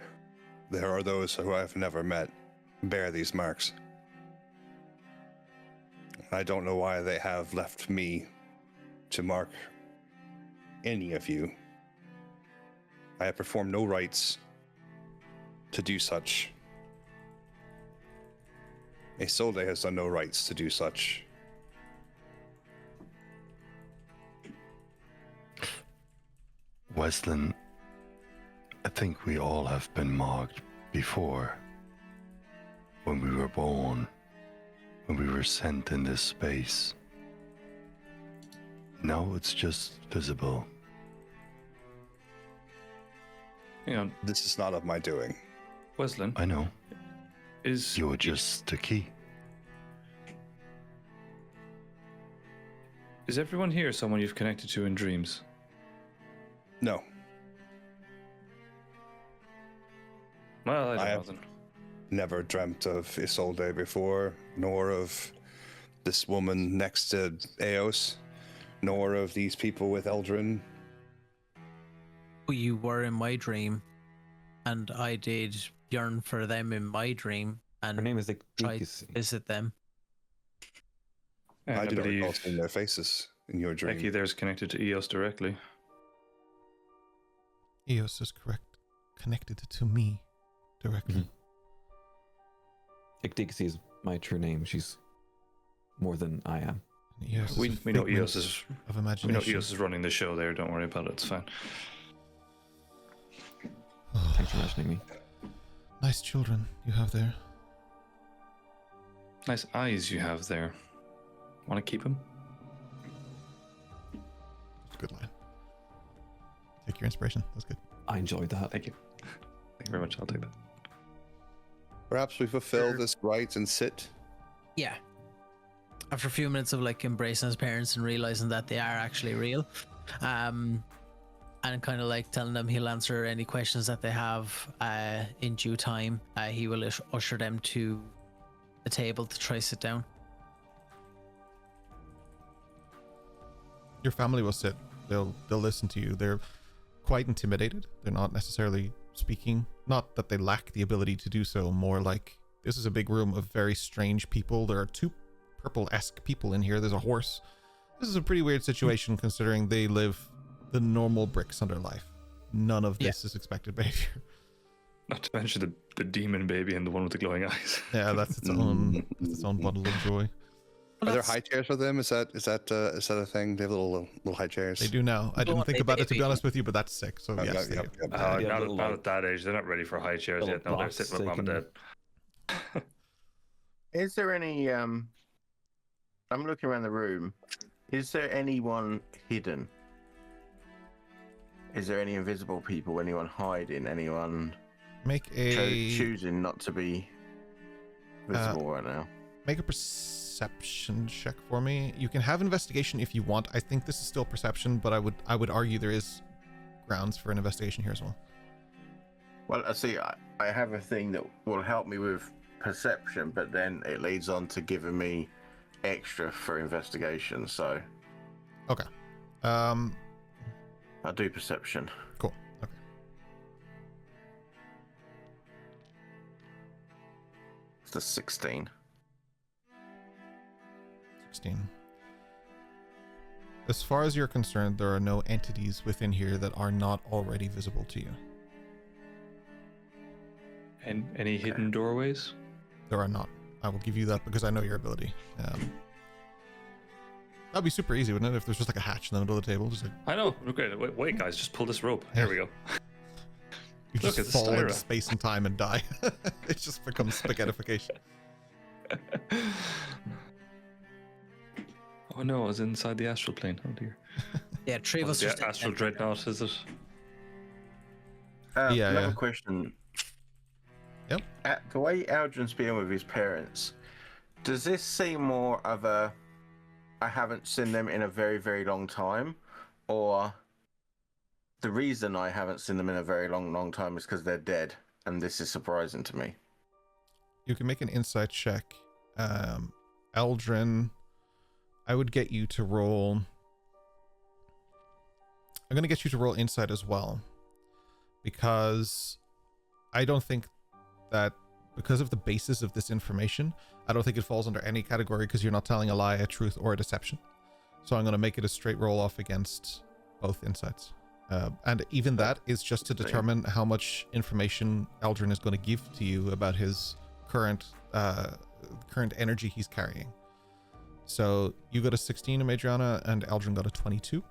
there are those who I've never met bear these marks. I don't know why they have left me to mark any of you. I have performed no rites to do such. Isolde has done no rights to do such. Weslyn, I think we all have been marked before. When we were born, when we were sent in this space. Now it's just visible. Hang on, This is not of my doing. Weslyn, I know. is You're just a key. is everyone here someone you've connected to in dreams? No. Well, I don't I know have- then. Never dreamt of Isolde before, nor of this woman next to Eos, nor of these people with Eldrin. You were in my dream, and I did yearn for them in my dream and Her name is like tried to visit them. And I I do not recall believe seeing their faces in your dream. Becky there's connected to Eos directly. Eos is correct. Connected to me directly. Ictixie is my true name. She's more than I am. And Eos is We a know figment Eos is of we know imagination. Eos is running the show there. Don't worry about it. It's fine. Thanks for mentioning me. Nice children you have there. Nice eyes you have there. Want to keep them? That's a good line. Take your inspiration. That's good. I enjoyed that. Thank you. Thank you very much. I'll take that. Perhaps we fulfill this rite and sit. Yeah. After a few minutes of like embracing his parents and realizing that they are actually real, and kind of like telling them he'll answer any questions that they have in due time, he will usher them to the table to try sit down. Your family will sit. They'll listen to you. They're quite intimidated. They're not necessarily speaking. Not that they lack the ability to do so. More like this is a big room of very strange people. There are two purple-esque people in here. There's a horse. This is a pretty weird situation considering they live the normal bricks under life. None of this is expected behavior. Not to mention the demon baby and the one with the glowing eyes. Yeah, that's its own bundle of joy. Are there high chairs for them? Is that a thing? They have little high chairs. They do now. I didn't think about it to be baby. honest with you, but that's sick. So yes, they do. Yeah, not, little, not like, at that age. They're not ready for high chairs little yet. No, they're box sitting with mom and they dad. Is there any I'm looking around the room. Is there anyone hidden? Is there any invisible people? Anyone hiding? Anyone Make a choosing not to be visible right now? make a perception check for me. You can have investigation if you want. I think this is still perception, but I would argue there is grounds for an investigation here as well. Well, I see. I have a thing that will help me with perception, but then it leads on to giving me extra for investigation. So Okay. I'll do perception. Cool. Okay. It's the 16. 16. As far as you're concerned, there are no entities within here that are not already visible to you. And any hidden doorways? There are not. I will give you that because I know your ability. That'd be super easy, wouldn't it? If there's just like a hatch in the middle of the table, just like I know. Okay, wait, guys, just pull this rope. Here we go. you Look, just it's a fall into styra. space and time and die. It just becomes spaghettification. Oh no, I was inside the astral plane. Oh dear. Yeah, three of us. The are sitting astral there. dreadnought, is it? Yeah, Another yeah. question. Yep. The way Aldrin's been with his parents, does this seem more of a I haven't seen them in a very, very long time, or the reason I haven't seen them in a very long time is because they're dead, and this is surprising to me? You can make an insight check. Eldrin, I would get you to roll. I'm going to get you to roll insight as well, because I don't think that, because of the basis of this information, I don't think it falls under any category because you're not telling a lie, a truth, or a deception. So I'm going to make it a straight roll off against both insights. And even that is just to determine how much information Eldrin is going to give to you about his current energy he's carrying. So you got a 16 in Madriana and Eldrin got a 22.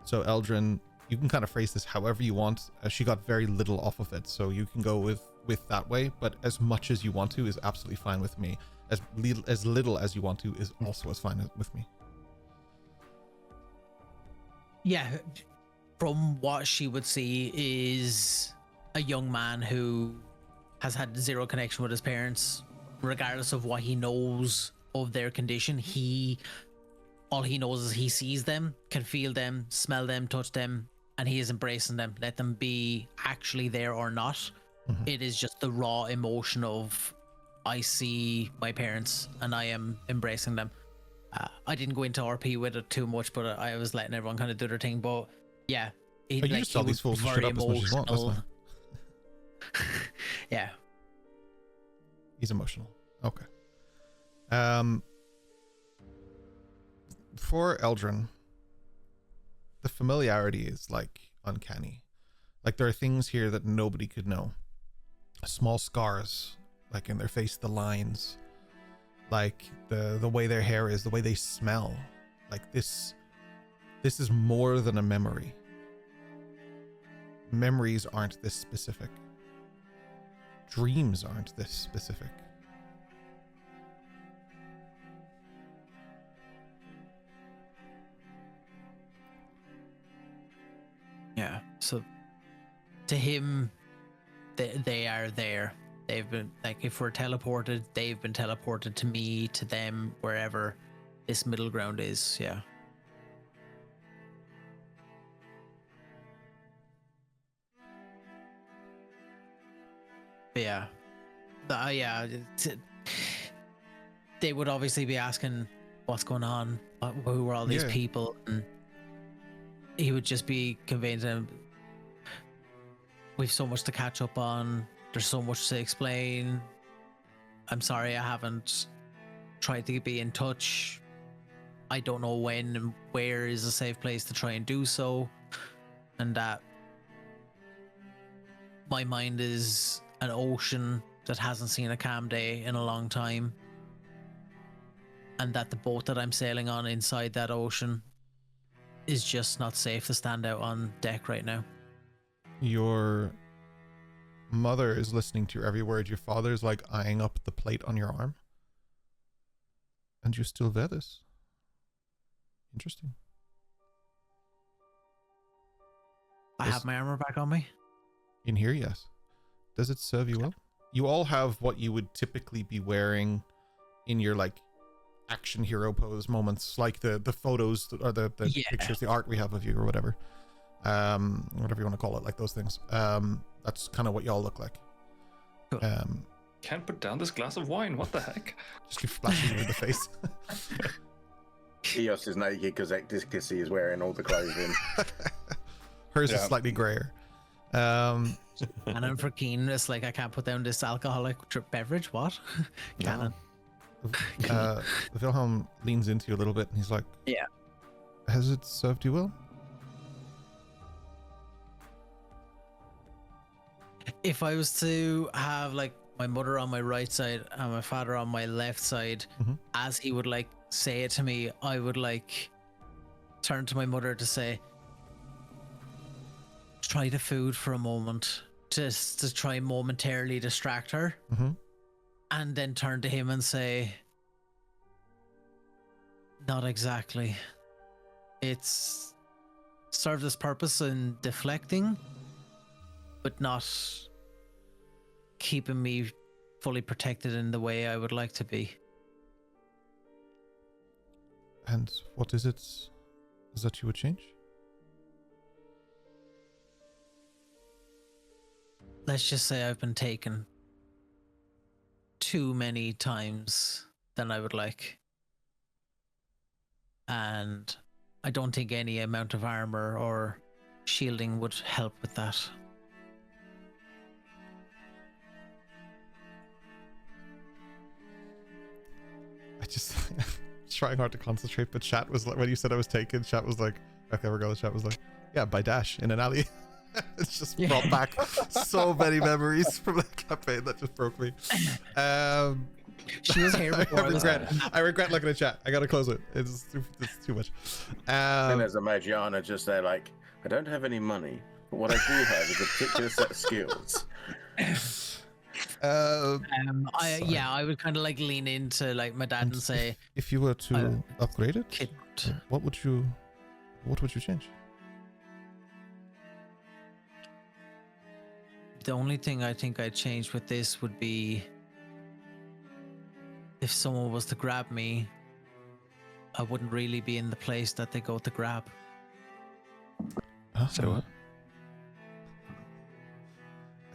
So Eldrin, you can kind of phrase this however you want. She got very little off of it, so you can go with that way, but as much as you want to is absolutely fine with me. As little as you want to is also as fine with me. Yeah, from what she would see is a young man who has had zero connection with his parents, regardless of what he knows of their condition. All he knows is he sees them, can feel them, smell them, touch them, and he is embracing them. Let them be actually there or not. Mm-hmm. It is just the raw emotion of, I see my parents and I am embracing them. I didn't go into RP with it too much, but I was letting everyone kind of do their thing. But yeah, you just saw these fools shut up as much as you want. Yeah, he's emotional. Okay. For Eldrin, the familiarity is like uncanny. Like there are things here that nobody could know. Small scars, like in their face, the lines, like the way their hair is, the way they smell. Like this is more than a memory. Memories aren't this specific. Dreams aren't this specific. Yeah, so to him, they are there. They've been, like, if we're teleported, they've been teleported to me, to them, wherever this middle ground is. Yeah. But yeah. They would obviously be asking what's going on, who are all these people, and he would just be conveying to them, we've so much to catch up on, there's so much to explain. I'm sorry I haven't tried to be in touch. I don't know when and where is a safe place to try and do so, and that my mind is an ocean that hasn't seen a calm day in a long time, and that the boat that I'm sailing on inside that ocean is just not safe to stand out on deck right now. Your mother is listening to your every word. Your father is like eyeing up the plate on your arm. And you still wear this. Interesting. I have my armor back on me. In here, yes. Does it serve you well? You all have what you would typically be wearing in your like action hero pose moments, like the photos or the pictures, the art we have of you or whatever. Whatever you want to call it, like those things. That's kind of what y'all look like. Cool. Can't put down this glass of wine. What the heck? Just keep flashing you in the face. Eos is naked because Ecdiscusy is wearing all the clothing. Hers is slightly grayer. And I'm for Keen, it's like I can't put down this alcoholic beverage. What? Cannon. Wilhelm leans into you a little bit and he's like, yeah. Has it served you well? If I was to have like my mother on my right side and my father on my left side, as he would like say it to me, I would like turn to my mother to say, try the food for a moment, just to try momentarily distract her, and then turn to him and say, not exactly. It's served its purpose in deflecting, but not keeping me fully protected in the way I would like to be. And what is it that you would change? Let's just say I've been taken too many times than I would like. And I don't think any amount of armor or shielding would help with that. I just trying hard to concentrate, but chat was like, when you said I was taken, chat was like, okay, we're going. Chat was like, Yeah, by Dash in an alley. It's just brought back so many memories from that campaign that just broke me. She was here before. I regret looking at chat. I gotta close it. It's too much. And there's a Magiana just there like, I don't have any money, but what I do have is a particular set of skills. I would kind of like lean into like my dad and say, if you were to upgrade it, Kid. what would you change? The only thing I think I'd change with this would be if someone was to grab me, I wouldn't really be in the place that they go to grab. So what?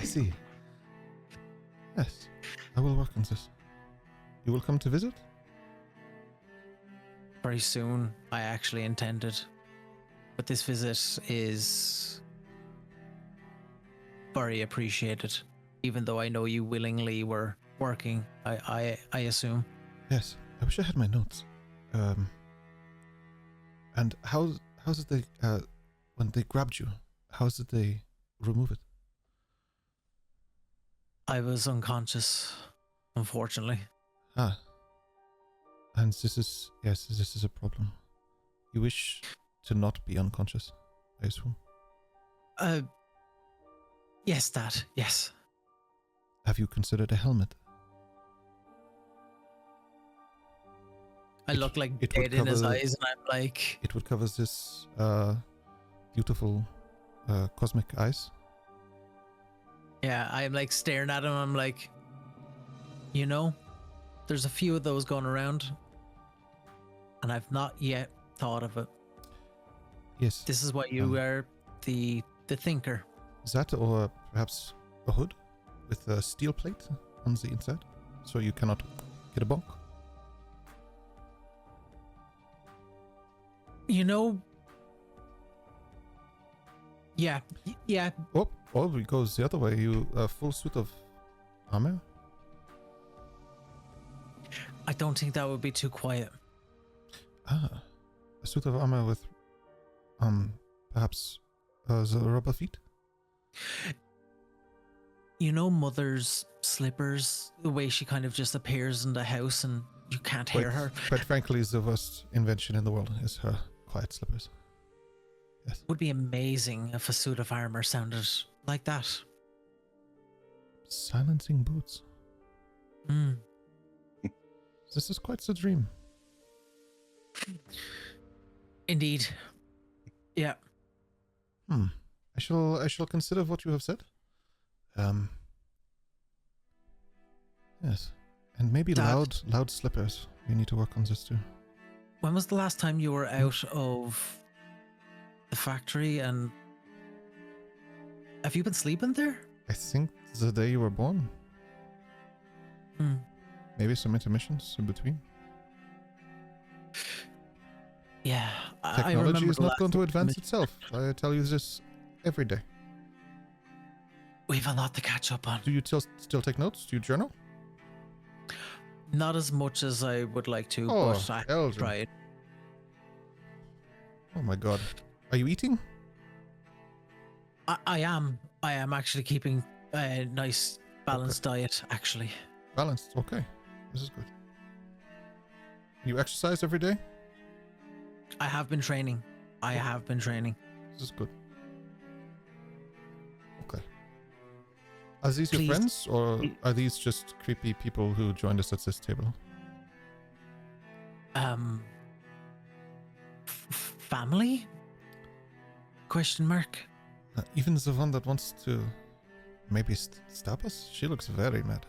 I see. Yes, I will work on this. You will come to visit? Very soon, I actually intended. But this visit is very appreciated, even though I know you willingly were working, I assume. Yes, I wish I had my notes. And how did they, when they grabbed you, how did they remove it? I was unconscious, unfortunately. Ah. And this is a problem. You wish to not be unconscious, I assume? Yes, Dad, yes. Have you considered a helmet? I look like dead in his eyes, and I'm like... It would cover this beautiful cosmic eyes. Yeah, I'm like staring at him. I'm like, you know, there's a few of those going around, and I've not yet thought of it. Yes. This is what you are, the thinker. Is that, or perhaps a hood with a steel plate on the inside, so you cannot get a bonk? You know, yeah. Oh, it goes the other way. You a full suit of armor? I don't think that would be too quiet. Ah, a suit of armor with, perhaps, the rubber feet? You know Mother's slippers, the way she kind of just appears in the house and you can't hear her. But frankly, the worst invention in the world is her quiet slippers. Yes. Would be amazing if a suit of armor sounded like that. Silencing boots. Hmm. This is quite the dream. Indeed. Yeah. I shall consider what you have said. Yes. And maybe Dad, loud slippers. We need to work on this too. when was the last time you were out of the factory, and have you been sleeping there? I think the day you were born. Maybe some intermissions in between. Yeah, Technology is not going to advance itself. I tell you this every day. We've a lot to catch up on. Do you still take notes? Do you journal? Not as much as I would like to, Oh, but I Eldrin. tried. Oh my god. Are you eating? I am actually keeping a nice balanced diet, actually. Balanced. Okay. This is good. You exercise every day? I have been training. This is good. Okay. Are these your Please. friends, or are these just creepy people who joined us at this table? Family? Question mark. Even the one that wants to maybe stab us? She looks very mad.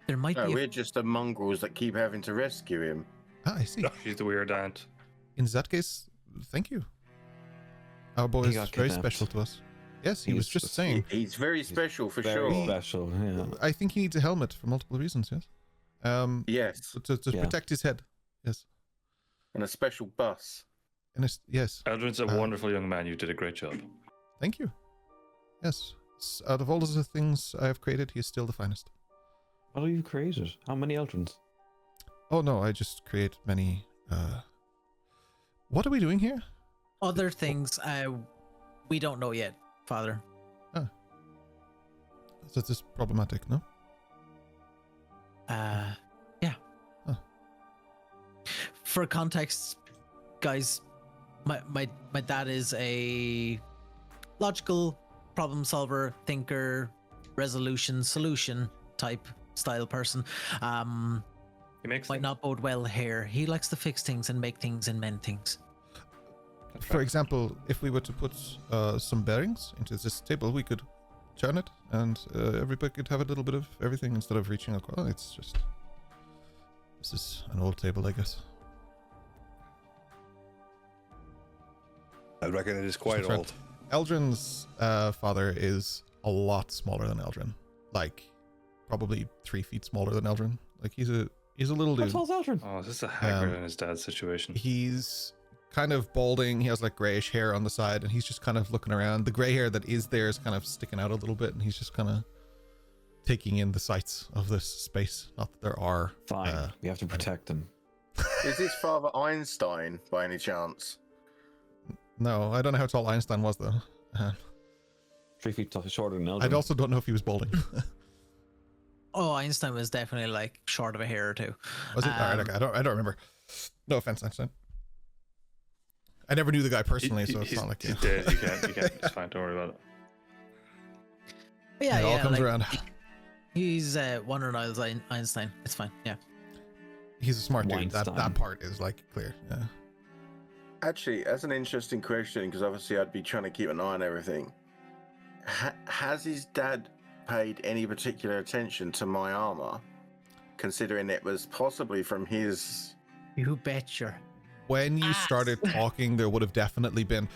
There might No, be. we're just the mongrels that keep having to rescue him. Ah, I see. She's the weird aunt. In that case, thank you. Our boy He is got very kidnapped. special to us. Yes, he was He's just saying. He's very special for Very sure. special, yeah. I think he needs a helmet for multiple reasons, yes? Yes, To Yeah. protect his head. Yes. and a special bus. And yes. Eldrin's a wonderful young man. You did a great job. Thank you. Yes. Out of all of the things I have created, he is still the finest. What have you created? How many Eldrins? Oh no, I just create many. What are we doing here? Other things we don't know yet, Father. So this is problematic, no? Yeah. Huh. For context, guys, my dad is a logical problem solver, thinker, resolution, solution type style person. He makes Might things. not bode well here. He likes to fix things and make things and mend things. For example, if we were to put some bearings into this table, we could turn it, and everybody could have a little bit of everything instead of reaching across. Oh, it's just... This is an old table, I guess. I reckon it is quite That's right. old. Eldrin's father is a lot smaller than Eldrin. Like, probably 3 feet smaller than Eldrin. Like, he's a little dude. That's all Eldrin. Oh, is this a Haggard and his dad's situation? He's kind of balding. He has like grayish hair on the side, and he's just kind of looking around. The gray hair that is there is kind of sticking out a little bit, and he's just kind of taking in the sights of this space. Not that there are. Fine. We have to protect him. Is his father Einstein by any chance? No, I don't know how tall Einstein was though. 3 feet shorter than Eldrin. I also don't know if he was balding. Oh, Einstein was definitely like short of a hair or two. Was it? All right, okay. I don't remember. No offense, Einstein. I never knew the guy personally, so it's he's, not like he's dead. You can't. It's fine. Don't worry about it. But yeah, it all comes like, around. He's one of Niles Einstein. It's fine. Yeah. He's a smart dude. Weinstein. That part is like clear. Yeah. Actually, that's an interesting question because obviously I'd be trying to keep an eye on everything. Has his dad paid any particular attention to my armor, considering it was possibly from his? You betcha. When you started talking, there would have definitely been,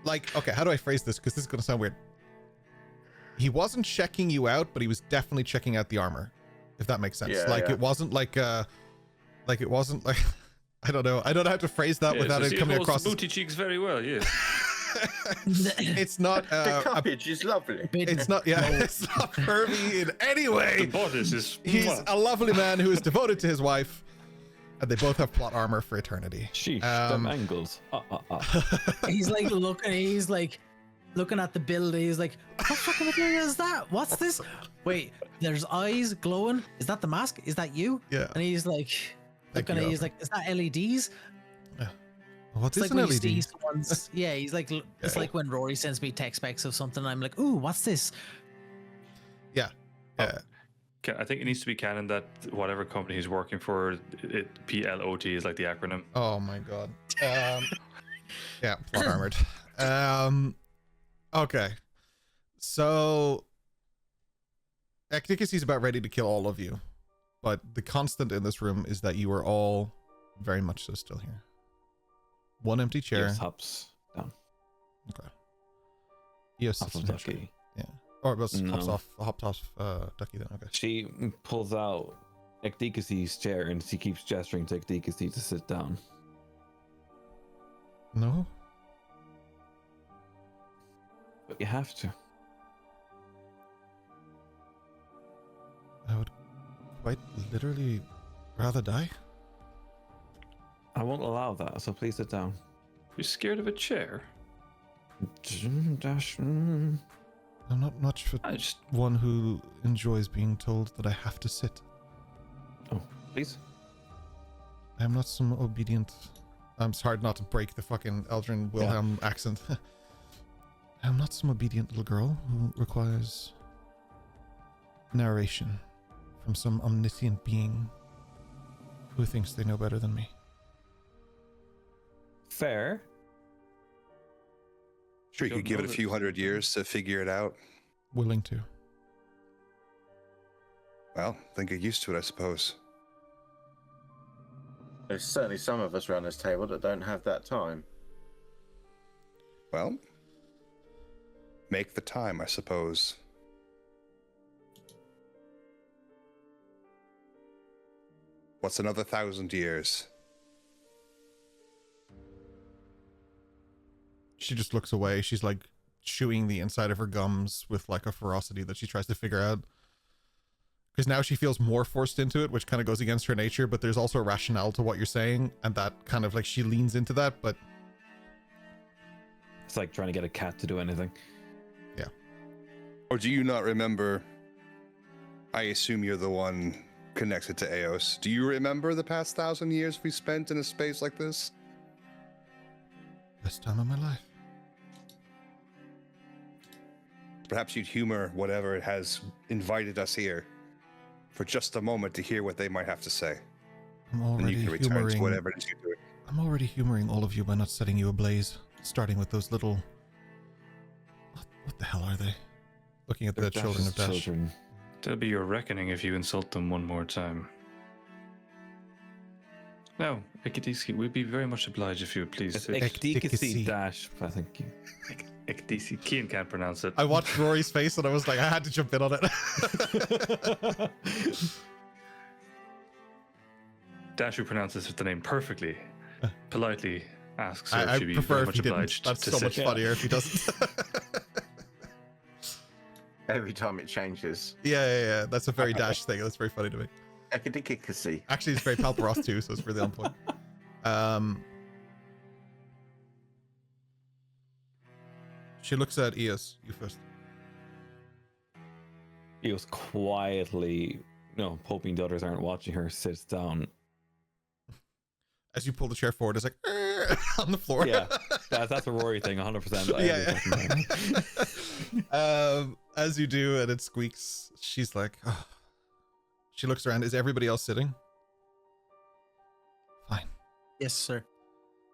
like, okay, how do I phrase this? Because this is going to sound weird. He wasn't checking you out, but he was definitely checking out the armor, if that makes sense. Yeah, like, yeah. it wasn't like it wasn't like, I don't know. I don't know how to phrase that without it coming across. Booty cheeks very well. Yes. It's not. The cuppage is lovely. It's not. Yeah, it's not pervy in any The way. bodice is. He's a lovely man who is devoted to his wife, and they both have plot armor for eternity. Sheesh, them angles. He's like looking. He's like looking at the building. He's like, "What fucking material is that? What's this? Wait, there's eyes glowing. Is that the mask? Is that you?" Yeah. And he's like, looking at. He's like, "Is that LEDs?" What It's is like an when LED? you see someone's, yeah, he's like, it's like when Rory sends me text specs of something. I'm like, ooh, what's this? Yeah. Yeah. I think it needs to be canon that whatever company he's working for, PLOT is like the acronym. Oh my god. Yeah, plot armored. Okay. So Ecdicus is about ready to kill all of you, but the constant in this room is that you are all very much so still here. One empty chair. Yes, hops down. Okay. Yes, Hops it's of an Ducky. Yeah. Or it was No. hopped off Ducky then. Okay. She pulls out Ecdicus's chair and she keeps gesturing to Ecdicus to sit down. No. But you have to. I would quite literally rather die. I won't allow that, so please sit down. You're scared of a chair? I'm not much for I just. one who enjoys being told that I have to sit. Oh, please. I am not some obedient. I'm sorry not to break the fucking Eldrin Wilhelm accent. I am not some obedient little girl who requires narration from some omniscient being who thinks they know better than me. Fair. Sure, you Don't could give it a know few this. 100 years to figure it out. Willing to. Well, then get used to it, I suppose. There's certainly some of us around this table that don't have that time. Well, make the time, I suppose. What's another 1,000 years? She just looks away. She's like chewing the inside of her gums with like a ferocity that she tries to figure out. Because now she feels more forced into it, which kind of goes against her nature, but there's also a rationale to what you're saying, and that kind of like she leans into that, but It's like trying to get a cat to do anything. Or do you not remember? I assume you're the one connected to Eos. Do you remember the past 1,000 years we spent in a space like this? Best time of my life. Perhaps you'd humor whatever it has invited us here for just a moment to hear what they might have to say. I'm And already you can return to humoring. whatever it is you're doing. I'm already humoring all of you by not setting you ablaze. Starting with those little. What the hell are they? Looking at the children of Dash. Children. There'll be your reckoning if you insult them one more time. Now, Ekadisi, we'd be very much obliged if you would please. It's Ekdikisi. Ekdikisi Dash, I think. Ekadisi. Kian can't pronounce it. I watched Rory's face and I was like, I had to jump in on it. Dash, who pronounces the name perfectly, politely asks her I if she'd be prefer very if much he didn't. obliged That's to so sit. much funnier if he doesn't. Every time it changes. Yeah. That's a very Dash thing. That's very funny to me. Ekadikisi. Actually, it's very Palparoth too, so it's really on point. She looks at Eos. You first. He was quietly, hoping the others aren't watching her, sits down. As you pull the chair forward, it's like on the floor. Yeah, that's a Rory thing, 100%. Yeah. As you do, and it squeaks. She's like, oh. She looks around. Is everybody else sitting? Fine. Yes, sir.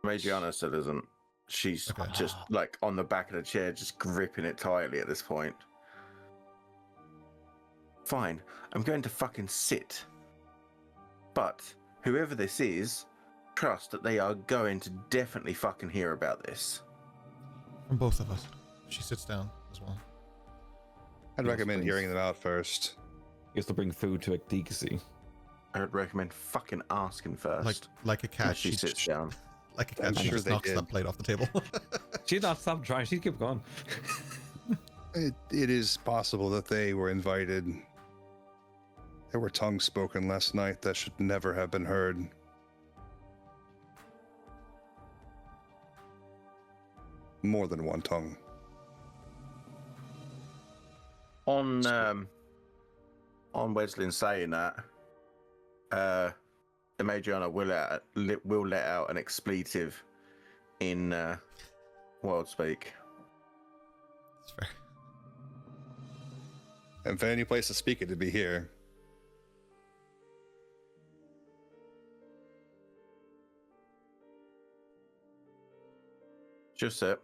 Magiana still isn't. She's Okay. just like on the back of the chair, just gripping it tightly at this point. Fine, I'm going to fucking sit. But whoever this is, trust that they are going to definitely fucking hear about this. From both of us. She sits down as well. I'd Yes, recommend please. hearing them out first. He has to bring food to Ekdikisi. I would recommend fucking asking first. Like a cat. she sits down. Like a cat. I'm She sure just they knocks did. that plate off the table. She's not stopped trying. She kept going. It is possible that they were invited. There were tongues spoken last night that should never have been heard. More than one tongue. On Weslyn saying that, the Magiana will let out an expletive in world speak. That's fair. And for any place to speak it, to be here. Just it.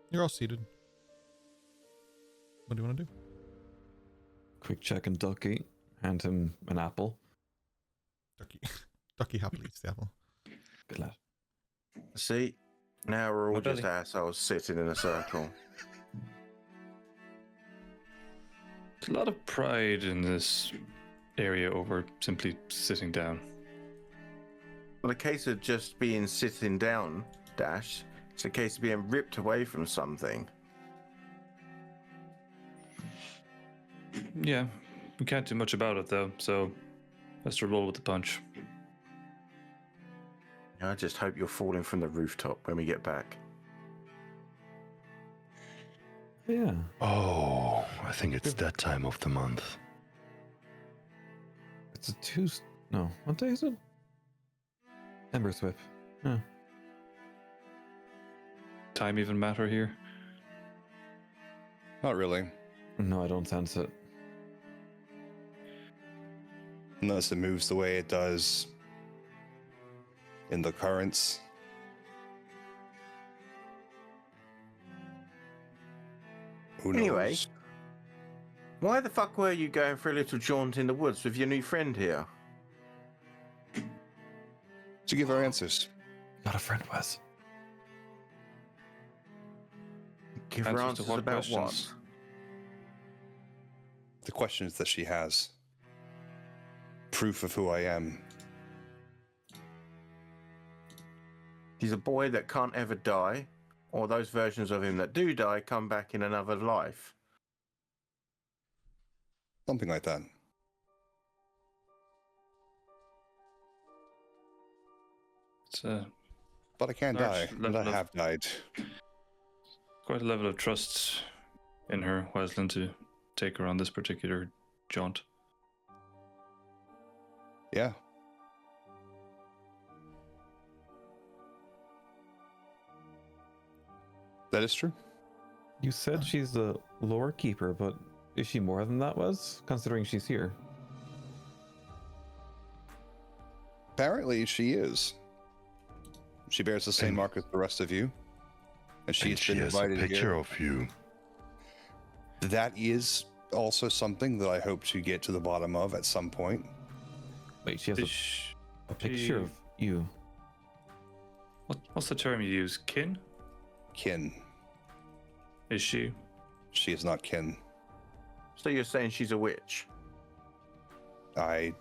You're all seated. What do you want to do? Quick check and Ducky. Hand him an apple. Ducky happily eats the apple. Good lad. See, now we're all My just belly. assholes sitting in a circle. There's a lot of pride in this area over simply sitting down. Well, a case of just being sitting down, Dash. It's a case of being ripped away from something. Yeah, we can't do much about it though, so let's roll with the punch. I just hope you're falling from the rooftop when we get back. Yeah. Oh, I think it's that time of the month. It's a Tuesday. No, what day is it? Ember's Whip. Yeah. Time even matter here? Not really. No, I don't sense it. Unless it moves the way it does in the currents. Who knows? Anyway. Why the fuck were you going for a little jaunt in the woods with your new friend here? To give our answers. Got a friend, Wes. Give her Answers to answers what about questions? The questions that she has. Proof of who I am. He's a boy that can't ever die, or those versions of him that do die come back in another life. Something like that. It's a But I can't Large die, and I level of- have died. Quite a level of trust in her, Weslyn, to take her on this particular jaunt. Yeah. That is true. You said she's the lore keeper, but is she more than that, was? Considering she's here. Apparently, she is. She bears the same And- mark as the rest of you. And she's And she been has a invited picture here. of you. That is also something that I hope to get to the bottom of at some point. Wait, she has Is a picture of you. what's the term you use? Kin? Kin. Is she? She is not kin. So you're saying she's a witch? I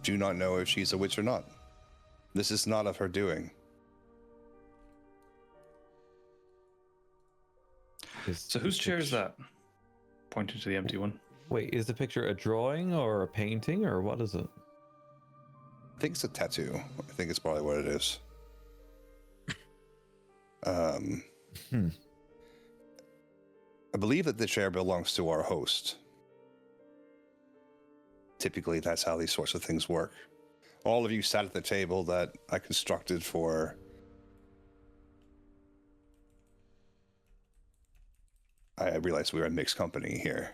do not know if she's a witch or not. This is not of her doing. So whose chair is that? Pointing to the empty one. Wait, is the picture a drawing or a painting or what is it? I think it's a tattoo. I think it's probably what it is. I believe that the chair belongs to our host. Typically, that's how these sorts of things work. All of you sat at the table that I constructed for... I realized we were in mixed company here.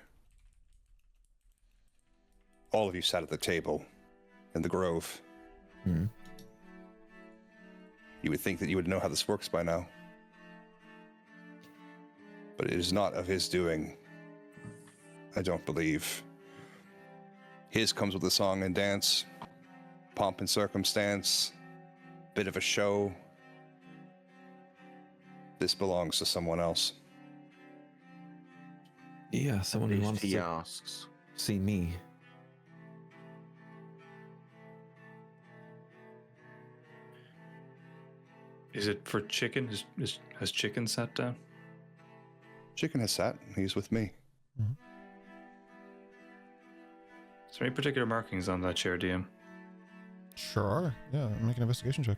All of you sat at the table in the grove. Hmm. You would think that you would know how this works by now. But it is not of his doing. I don't believe. His comes with a song and dance, pomp and circumstance, bit of a show. This belongs to someone else. Yeah, someone who At wants least he to asks. see me. Is it for Chicken? Has Chicken sat down? Chicken has sat. He's with me. Is there any particular markings on that chair, DM? Sure. Yeah, make an investigation check.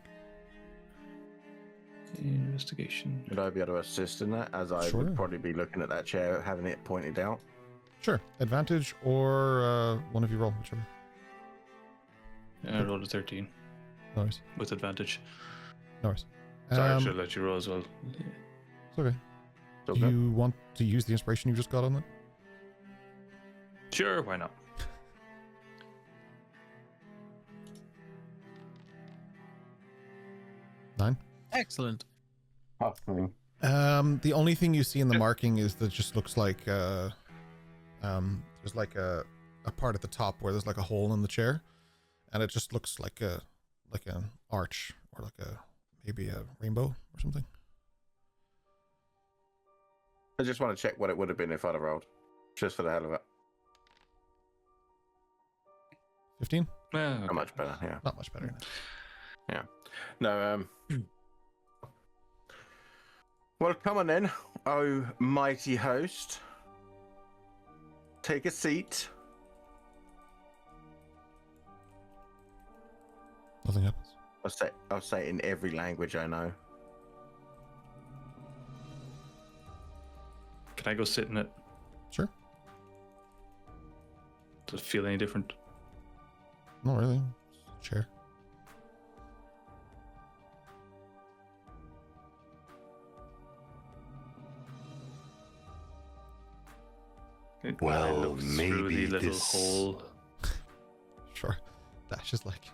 Investigation. Would I be able to assist in that? As I Sure. would probably be looking at that chair, having it pointed out. Sure. Advantage or one of you roll, whichever. I rolled a 13 No worries. with advantage. No worries. Sorry, I should have let you roll as well. It's okay. So Do you want to use the inspiration you just got on that? Sure, why not? Nine. Excellent. The only thing you see in the marking is that it just looks like there's like a part at the top where there's like a hole in the chair, and it just looks like an arch or like maybe a rainbow or something. I just want to check what it would have been if I'd have rolled, just for the hell of it. 15? Yeah, Not much better, yeah. Not much better. No, well, come on then, oh mighty host. Take a seat. Nothing happens. I'll say it in every language I know. Can I go sit in it? Sure. Does it feel any different? Not really. It's a chair. It Well, looks through maybe the little this- hole. Sure. Dash is like.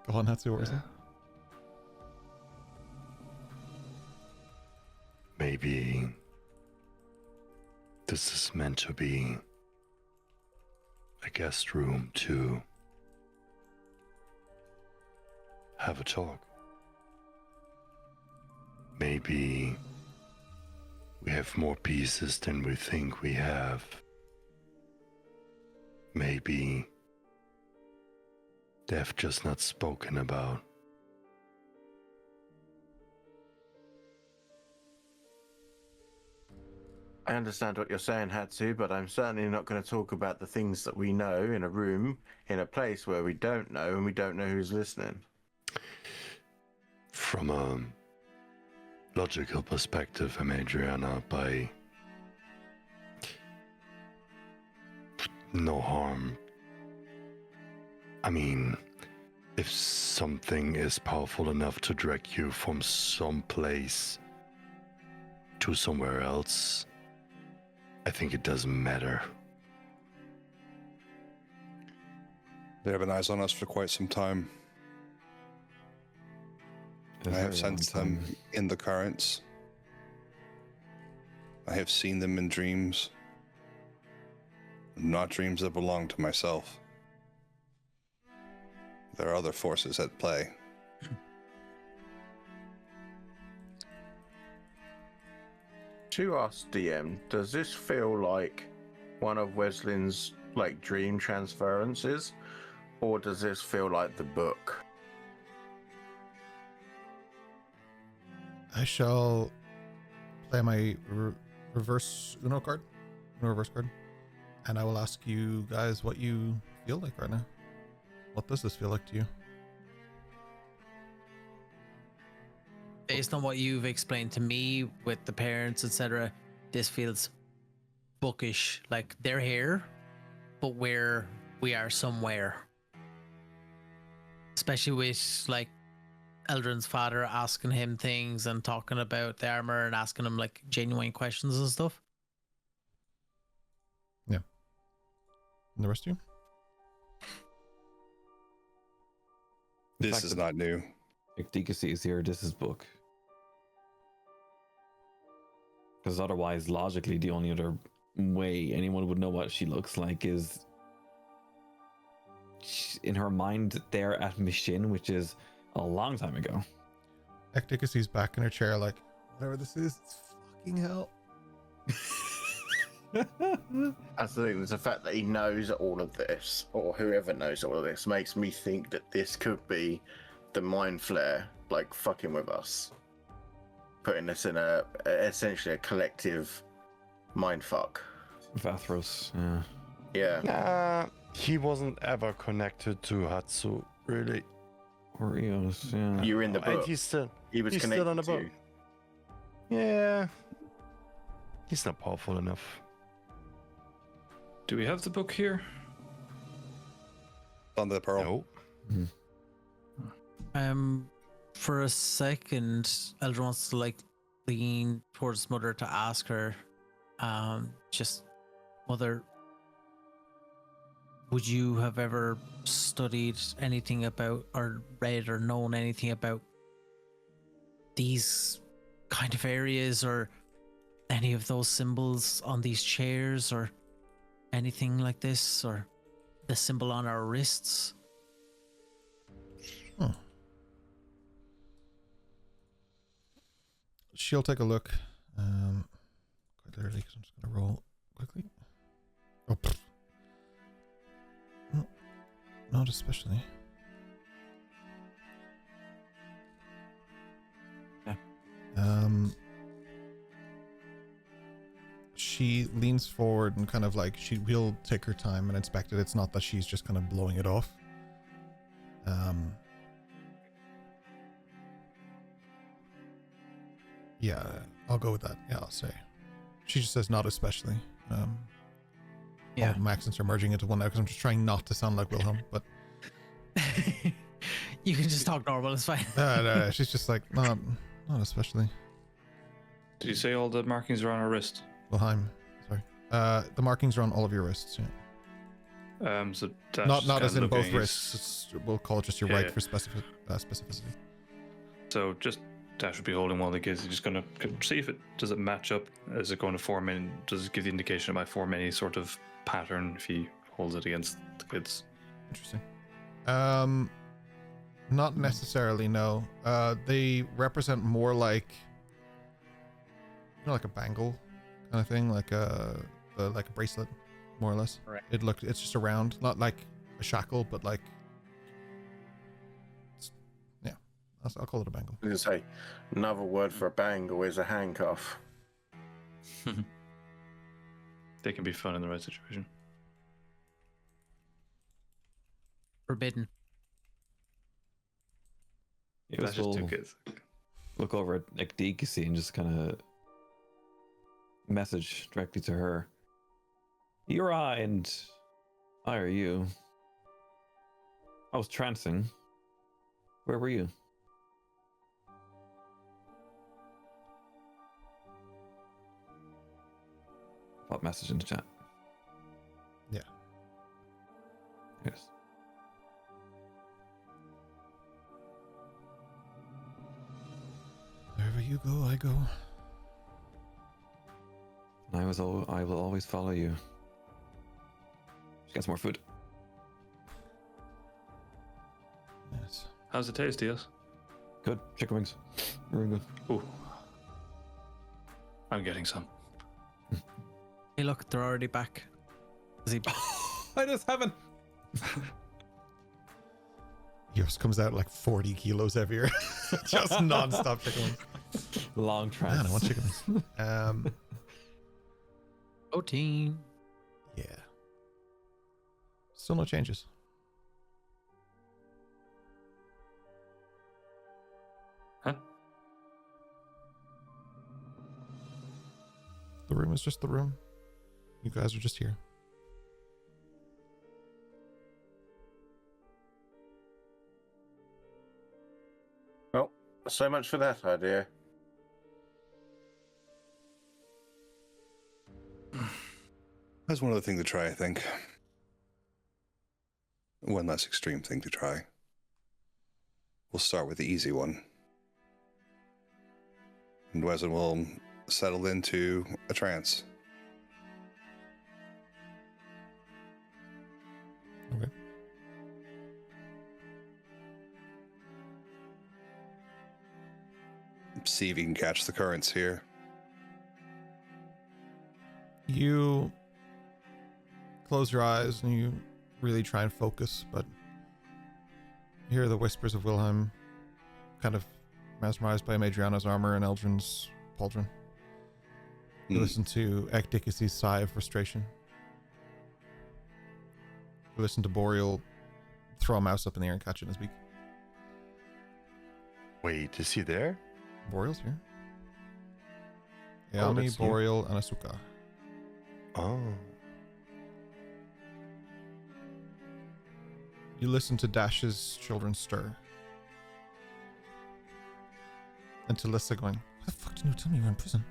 Go on, Natsu, what was it? Maybe this is meant to be a guest room to have a talk. Maybe we have more pieces than we think we have. Maybe they've just not spoken about. I understand what you're saying, Hatsu, but I'm certainly not going to talk about the things that we know in a room, in a place where we don't know, and we don't know who's listening. From a logical perspective, Adriana, by no harm. I mean, if something is powerful enough to drag you from some place to somewhere else, I think it doesn't matter. They have been eyes on us for quite some time. I have sensed them in the currents. I have seen them in dreams. Not dreams that belong to myself. There are other forces at play. To us, DM, does this feel like one of Weslyn's like dream transferences, or does this feel like the book? I shall play my reverse Uno card, Uno reverse card, and I will ask you guys what you feel like right now. What does this feel like to you? Based on what you've explained to me with the parents, etc., this feels bookish. Like they're here, but we are somewhere. Especially with like Eldrin's father asking him things and talking about the armor and asking him like genuine questions and stuff. Yeah. And the rest of you? This is not new. Ecdicacy is here. This is book. Because otherwise, logically, the only other way anyone would know what she looks like is in her mind there at Mishin, which is a long time ago. Ecdicacy's back in her chair like, whatever this is, it's fucking hell. That's the thing, the fact that he knows all of this, or whoever knows all of this, makes me think that this could be the mind flare, like fucking with us. Putting us in essentially a collective mind fuck. Vathros, Yeah. Nah, he wasn't ever connected to Hatsu, really. or Eos, yeah. You were in the And book. he's still He's still on the to book. you. Yeah. He's not powerful enough. Do we have the book here? On the pearl. No. For a second, Eldrin wants to like lean towards his mother to ask her, just, Mother, would you have ever studied anything about or read or known anything about these kind of areas or any of those symbols on these chairs or anything like this, or the symbol on our wrists? She'll take a look. Quite literally, because I'm just going to roll quickly. Oh, pfft. No, not especially. Yeah. She leans forward and kind of like she will take her time and inspect it. It's not that she's just kind of blowing it off. Yeah, I'll go with that. Yeah, I'll say. She just says not especially. Yeah. All of my accents are merging into one now because I'm just trying not to sound like Wilhelm, but You can just talk normal, it's fine. no, she's just like, not especially. Did you say all the markings are on our wrist? Wilhelm, sorry. The markings are on all of your wrists, yeah. So Dash Not is as in kinda both looking- wrists. We'll call it just your Yeah, right yeah. for specificity. So just Dash would be holding one of the kids. He's just going to see if does it match up. Is it going to form in? Does it give the indication it might form any sort of pattern if he holds it against the kids? Interesting. Not necessarily, no. They represent more like, like a bangle kind of thing, like a bracelet, more or less. Right. It's just a round, not like a shackle, but like, yeah, I'll call it a bangle. I was going to say, another word for a bangle is a handcuff. They can be fun in the right situation. Forbidden. It was That's just too all good. look over at Ekdikasi and just kind of message directly to her. You're I, and I are you. I was trancing. Where were you? Pop message in the chat. Yeah. Yes. Wherever you go, I go. I will always follow you. She got some more food. Yes. How's it taste, Diaz? Good. Chicken wings. Very good. Ooh. I'm getting some. Hey, look, they're already back. Is he? I just haven't. Yours comes out like 40 kilos heavier. Just non-stop chicken wings. Long trance. Man, I want chicken wings. Protein. Yeah. Still no changes. Huh? The room is just the room. You guys are just here. Well, so much for that idea. That's one other thing to try, I think. One less extreme thing to try. We'll start with the easy one. And Weslyn will settle into a trance. Okay. See if you can catch the currents here. You close your eyes and you really try and focus, but you hear the whispers of Wilhelm, kind of mesmerized by Madriana's armor and Eldrin's pauldron. You listen to Ekdikasi's sigh of frustration. You listen to Boreal throw a mouse up in the air and catch it in his beak. Wait, is he there? Boreal's here. Oh, Eami, that's new. Boreal, and Asuka. Oh. You listen to Dash's children stir. And to Lissa going, "Why the fuck didn't you tell me you were in prison?"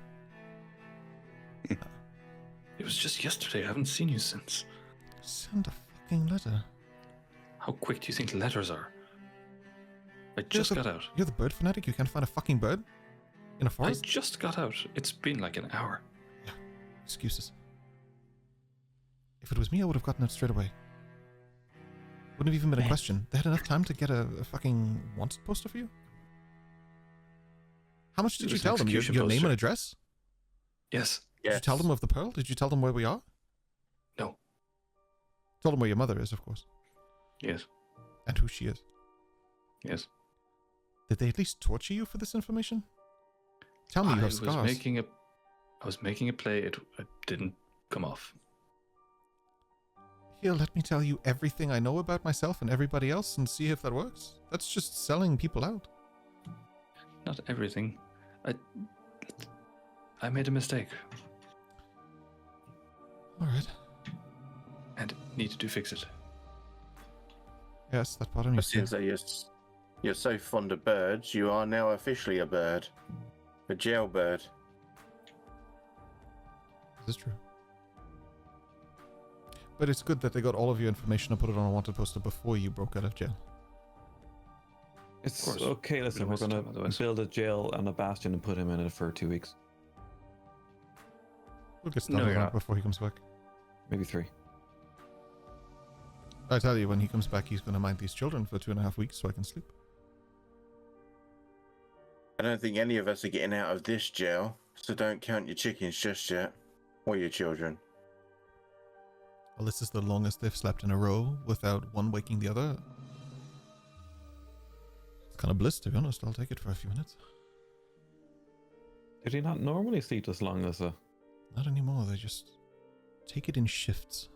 It was just yesterday. I haven't seen you since. Send a fucking letter. How quick do you think letters are? I just got out. You're the bird fanatic? You can't find a fucking bird? In a I forest? just got out. It's been like an hour. Excuses. If it was me, I would have gotten it straight away. Wouldn't have even been a question. They had enough time to get a fucking wanted poster for you? How much did It you was an tell them? Your execution name poster. and address? Yes. Did you tell them of the pearl? Did you tell them where we are? No. Told them where your mother is, of course. Yes. And who she is. Yes. Did they at least torture you for this information? Tell me you have scars. I was making a play. It didn't come off. Here, let me tell you everything I know about myself and everybody else and see if that works. That's just selling people out. Not everything. I made a mistake Alright. and needed to fix it. Yes, that bottom you It seems that you're so fond of birds, you are now officially a bird. A jailbird. This is true. But it's good that they got all of your information and put it on a wanted poster before you broke out of jail. It's course. okay. Listen, Would've we're missed gonna time otherwise. build a jail and a bastion and put him in it for 2 weeks, We'll get No, started you're on it not. before he comes back. maybe 3. I tell you, when he comes back, he's going to mind these children for 2.5 weeks so I can sleep. I don't think any of us are getting out of this jail, so don't count your chickens just yet. Or your children. Well, this is the longest they've slept in a row without one waking the other. It's kind of bliss, to be honest. I'll take it for a few minutes. Did he not normally sleep this long, Lissa? Not anymore. They just take it in shifts.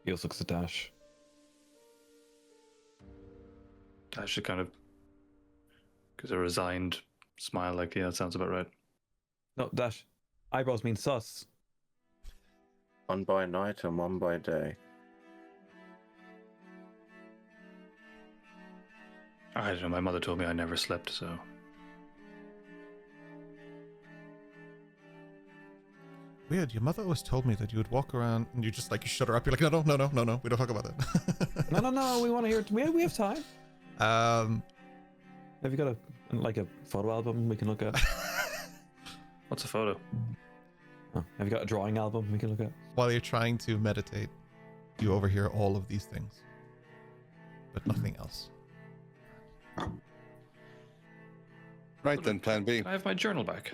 He also looks at Dash. I should kind of gives a resigned smile, like, yeah, that sounds about right. No, Dash. Eyebrows mean sus. One by night and one by day. I don't know. My mother told me I never slept, so. Weird. Your mother always told me that you would walk around and you just like you shut her up. You're like, no, we don't talk about that. No. We want to hear it. We have time. Have Have you got a photo album we can look at? What's a photo? Oh, have you got a drawing album we can look at? While you're trying to meditate, you overhear all of these things, but nothing else. Right then, plan B. I have my journal back.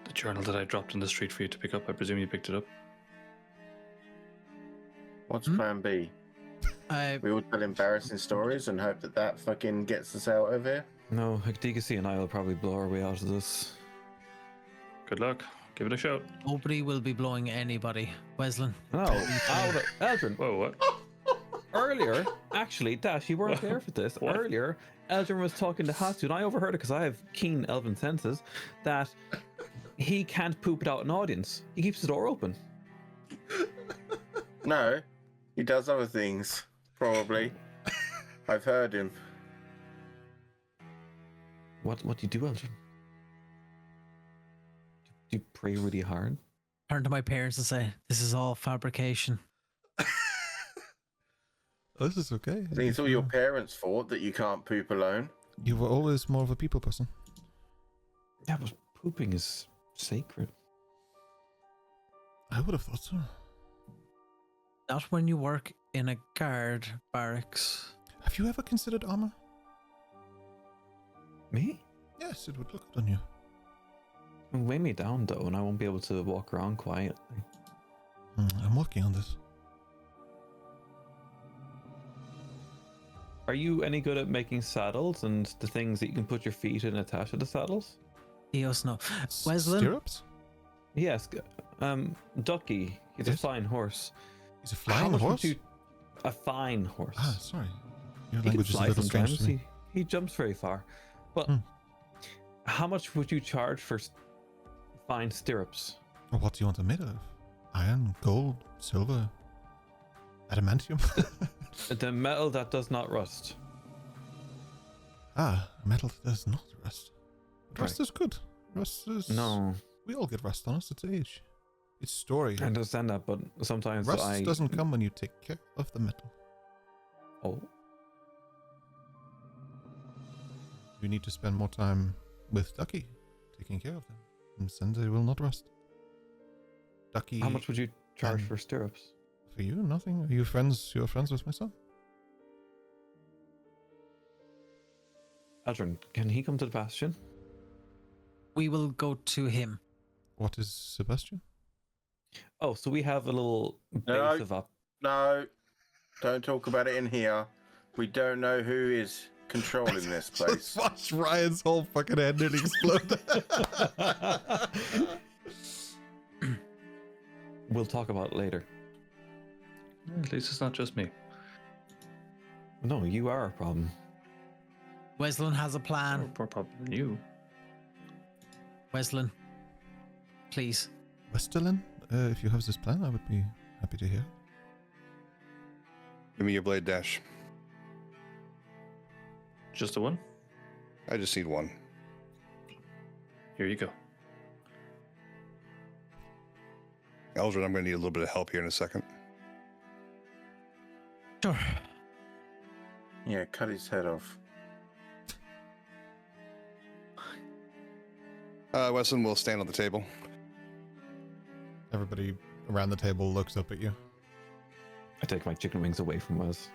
The journal that I dropped in the street for you to pick up. I presume you picked it up. What's plan B? We all tell embarrassing stories and hope that fucking gets us out of here. No, Degasi and I will probably blow our way out of this. Good luck. Give it a shot. Nobody will be blowing anybody. Weslyn. No, Eldrin. Whoa, what? Earlier, actually, Dash, you weren't there for this. What? Earlier, Eldrin was talking to Hatsu, and I overheard it because I have keen elven senses, that he can't poop it out an audience. He keeps the door open. No, he does other things, probably. I've heard him. What do you do, Eldrin? Do you pray really hard? Turn to my parents and say, this is all fabrication. Oh, this is okay. I think it's all your parents' fault that you can't poop alone. You were always more of a people person. Yeah, but pooping is sacred. I would have thought so. Not when you work in a guard barracks. Have you ever considered armor? Me? Yes, it would look good on you. Weigh me down, though, and I won't be able to walk around quietly. I'm working on this. Are you any good at making saddles and the things that you can put your feet in attached to the saddles? Dios no. Weslyn? Stirrups? Yes. Ducky. He's a Yes? flying horse. He's a How flying much would horse? A fine horse. Ah, sorry. Your He can language is a fly little strange sometimes. to me. He jumps very far. But how much would you charge for fine stirrups? Well, what do you want them made of? Iron, gold, silver, adamantium? The metal that does not rust. Metal that does not rust. But rust Right. is good. Rust is... No, We all get rust on us. It's age. It's story. I understand that, but sometimes Rust doesn't come when you take care of the metal. Oh, You need to spend more time with Ducky, taking care of them. And then they will not rust. Ducky... how much would you charge and- for stirrups? For you, nothing. Are you friends? You're friends with my son? Aldrin, can he come to the bastion? We will go to him. What is Sebastian? Oh, so we have a little No. base of up. No, don't talk about it in here. We don't know who is controlling this place. Watch Ryan's whole fucking head nearly explode. We'll talk about it later. At least it's not just me. No, you are a problem. Weslyn has a plan. More problem than you. Weslyn, please. Westerlin, if you have this plan, I would be happy to hear. Give me your blade, Dash. Just a one? I just need one. Here you go. Eldred, I'm going to need a little bit of help here in a second. Sure. Yeah, cut his head off. Weslyn will stand on the table. Everybody around the table looks up at you. I take my chicken wings away from Wes.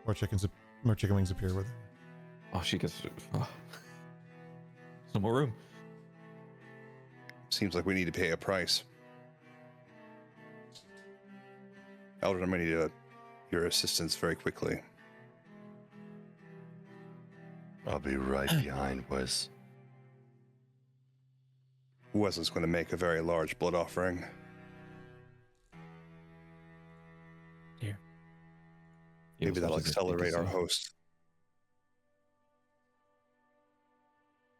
More chicken wings appear with. Oh, she gets... Oh. There's no more room. Seems like we need to pay a price. Eldred, I'm going to need your assistance very quickly. I'll be right behind Wes. Wesley's going to make a very large blood offering. Here. Maybe that'll accelerate our host.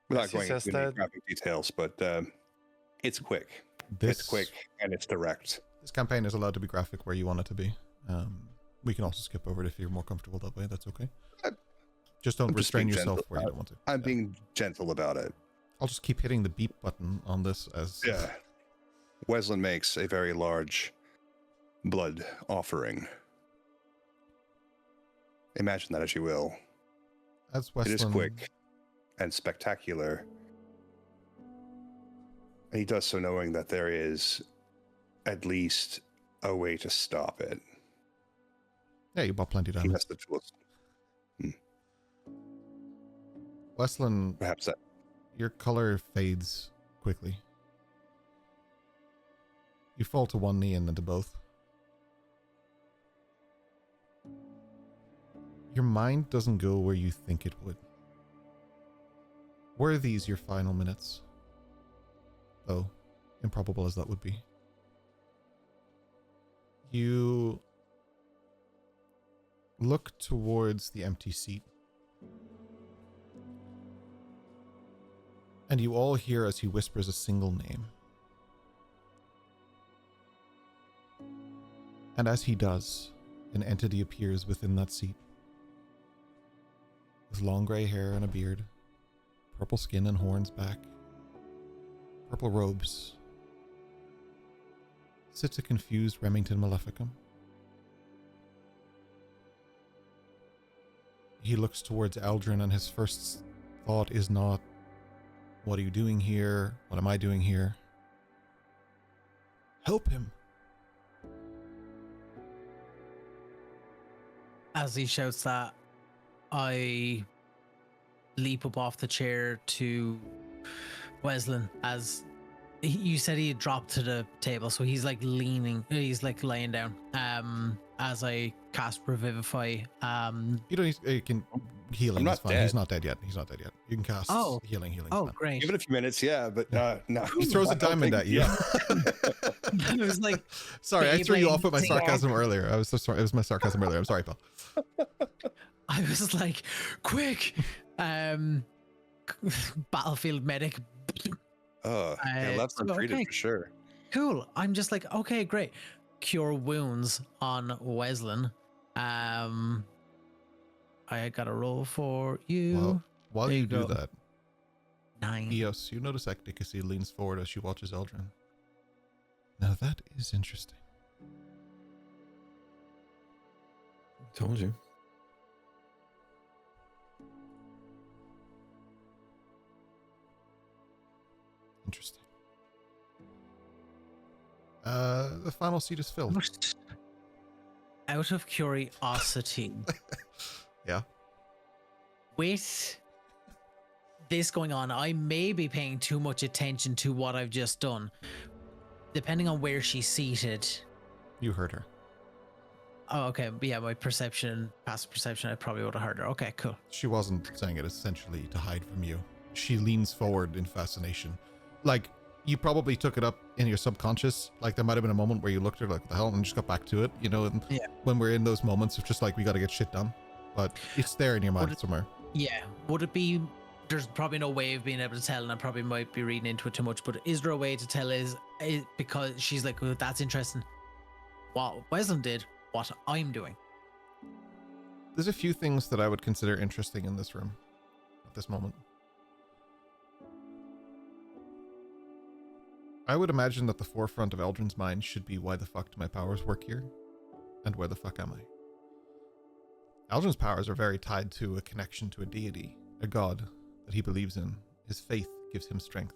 Without going into any graphic details, but it's quick. It's quick and it's direct. This campaign is allowed to be graphic where you want it to be. We can also skip over it if you're more comfortable that way. That's okay. Just don't restrain yourself where you don't want to. I'm being gentle about it. I'll just keep hitting the beep button on this as... Yeah. Weslyn makes a very large blood offering. Imagine that as you will. As Weslyn... It is quick and spectacular. And he does so knowing that there is at least a way to stop it. Yeah, you bought plenty of He damage. has the tools. Weslyn, perhaps that your color fades quickly. You fall to one knee and then to both. Your mind doesn't go where you think it would. Were these your final minutes? Though, improbable as that would be. You look towards the empty seat. And you all hear as he whispers a single name. And as he does, an entity appears within that seat. With long gray hair and a beard, purple skin and horns back, purple robes, sits a confused Remington Maleficum. He looks towards Aldrin and his first thought is not, what are you doing here? What am I doing here? Help him. As he shouts that, I leap up off the chair to Weslyn. As you said, he had dropped to the table, so he's like leaning, he's like laying down. As I cast Revivify, you don't need, you can healing. I'm is not fine. dead. He's not dead yet. He's not dead yet. You can cast healing. Oh, fine. great. give it a few minutes, yeah, but no. He throws a diamond at you. I was like, Sorry, I threw you off with my Beyblade sarcasm earlier. I was so sorry. It was my sarcasm earlier. I'm sorry, pal. I was like, quick, battlefield medic. Yeah, left so, untreated okay. for sure. Cool. I'm just like, okay, great. Cure wounds on Weslyn. I got a roll for you. Well, while There you you do go. that, 9. Eos, you notice Ecdicasy leans forward as she watches Eldrin. Now that is interesting. Told you. Interesting. The final seat is filled. Out of curiosity, Yeah. with this going on, I may be paying too much attention to what I've just done. Depending on where she's seated. You heard her. Oh, okay. Yeah, my perception, passive perception, I probably would have heard her. Okay, cool. She wasn't saying it essentially to hide from you. She leans forward in fascination. Like, you probably took it up in your subconscious. Like, there might have been a moment where you looked at her like, what the hell, and just got back to it, you know? And Yeah. when we're in those moments of just like, we got to get shit done. But it's there in your mind somewhere. Yeah. Would it be, there's probably no way of being able to tell, and I probably might be reading into it too much, but is there a way to tell is because she's like, oh, that's interesting. What Weslyn did, what I'm doing. There's a few things that I would consider interesting in this room at this moment. I would imagine that the forefront of Eldrin's mind should be, why the fuck do my powers work here? And where the fuck am I? Eldrin's powers are very tied to a connection to a deity, a god that he believes in. His faith gives him strength.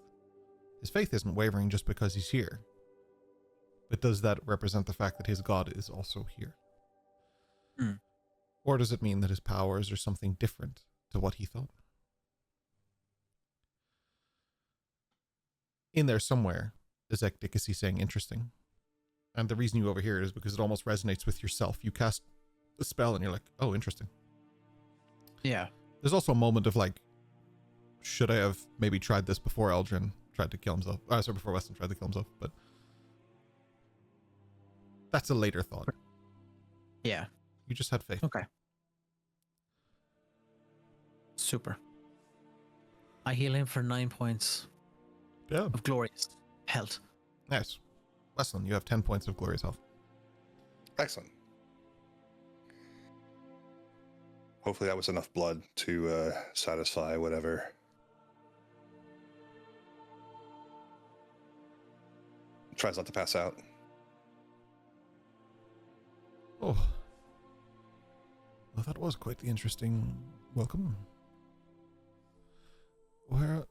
His faith isn't wavering just because he's here. But does that represent the fact that his god is also here? Or does it mean that his powers are something different to what he thought? In there somewhere is Ecdicasy saying interesting. And the reason you overhear it is because it almost resonates with yourself. You cast a spell and you're like, oh, interesting. Yeah. There's also a moment of like, should I have maybe tried this before Eldrin? tried to kill himself. Sorry, before Weslyn tried to kill himself, but that's a later thought. Yeah. You just had faith. Okay. Super. I heal him for 9 points Yeah. of glorious health. Nice. Weslyn, you have 10 points of glorious health. Excellent. Hopefully that was enough blood to satisfy whatever. Tries not to pass out. Oh. Well, that was quite the interesting welcome. Where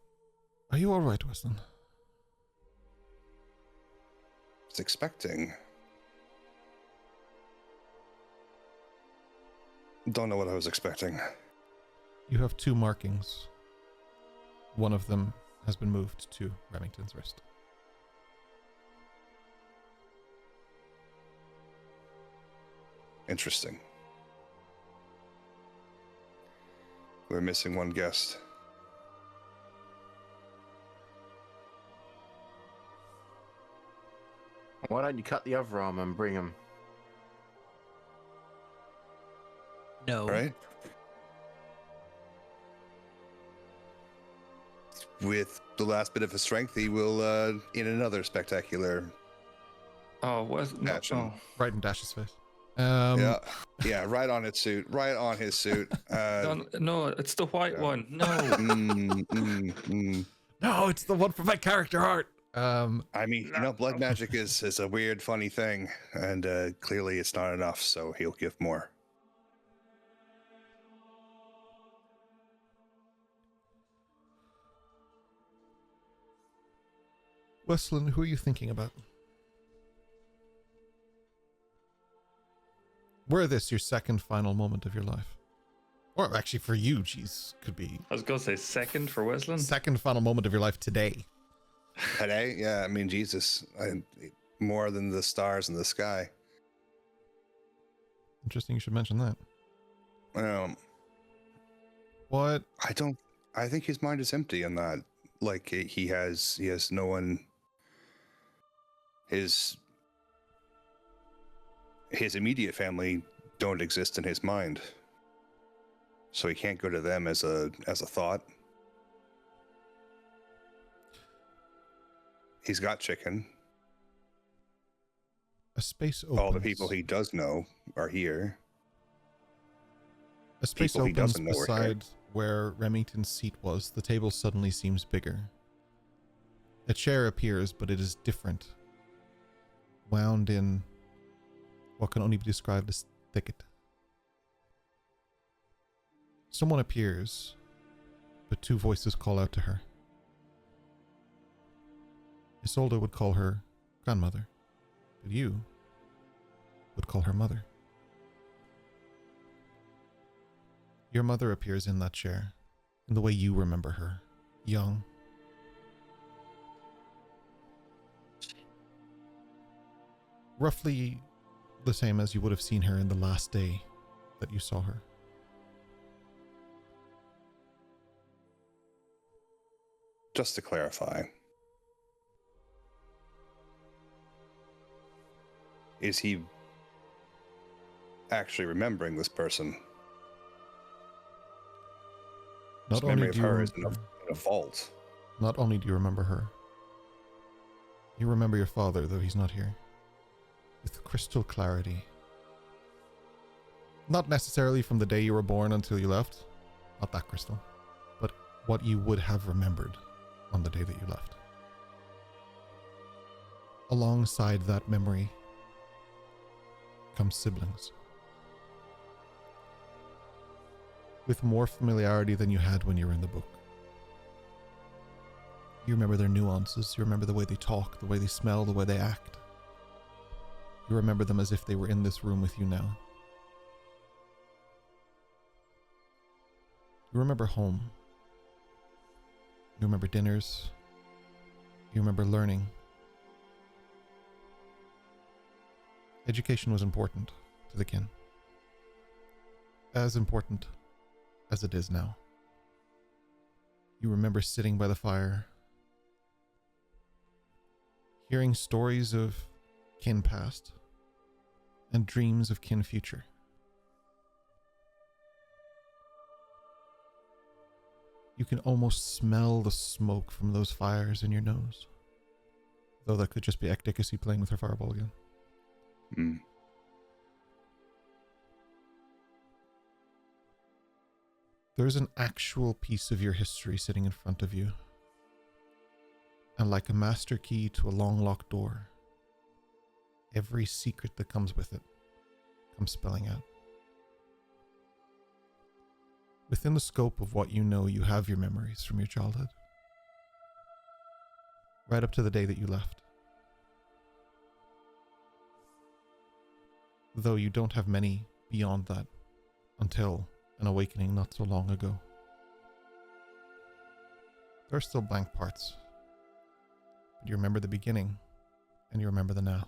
are you all right, Weslyn? Was expecting. Don't know what I was expecting. You have 2 markings. One of them has been moved to Remington's wrist. Interesting. We're missing one guest. Why don't you cut the other arm and bring him? No. All right. With the last bit of his strength, he will, in another spectacular Oh, was no, action. oh. Right in Dash's face. Yeah, right on his suit. Right on his suit. No, it's the white yeah. one. No. No, it's the one from my character art. I mean, blood magic is a weird, funny thing, and clearly it's not enough, so he'll give more. Weslyn, who are you thinking about? Were this your second final moment of your life? Or actually for you, geez, could be I was gonna say second for Weslyn. second final moment of your life today. Today, yeah, I mean, Jesus, more than the stars in the sky. Interesting you should mention that. What? I think his mind is empty in that. Like, he has no one. His immediate family don't exist in his mind, so he can't go to them as a thought. He's got chicken. A space opens. All the people he does know are here. A space people he opens doesn't know are here. beside where Remington's seat was. The table suddenly seems bigger. A chair appears, but it is different. Wound in what can only be described as thicket. Someone appears, but 2 voices call out to her. Isolde would call her grandmother, but you would call her mother. Your mother appears in that chair, in the way you remember her, young. Roughly the same as you would have seen her in the last day that you saw her. Just to clarify, is he actually remembering this person? Not His memory only of do you her is in a vault. Not only do you remember her, you remember your father, though he's not here. With crystal clarity. Not necessarily from the day you were born until you left. Not that crystal. But what you would have remembered on the day that you left. Alongside that memory comes siblings. With more familiarity than you had when you were in the book. You remember their nuances. You remember the way they talk, the way they smell, the way they act. You remember them as if they were in this room with you now. You remember home. You remember dinners. You remember learning. Education was important to the kin. As important as it is now. You remember sitting by the fire, hearing stories of kin past and dreams of kin future. You can almost smell the smoke from those fires in your nose. Though that could just be Ecdicasy playing with her fireball again. Hmm. There's an actual piece of your history sitting in front of you. And like a master key to a long locked door, every secret that comes with it comes spelling out. Within the scope of what you know, you have your memories from your childhood. Right up to the day that you left. Though you don't have many beyond that until an awakening not so long ago. There are still blank parts. But you remember the beginning, and you remember the now.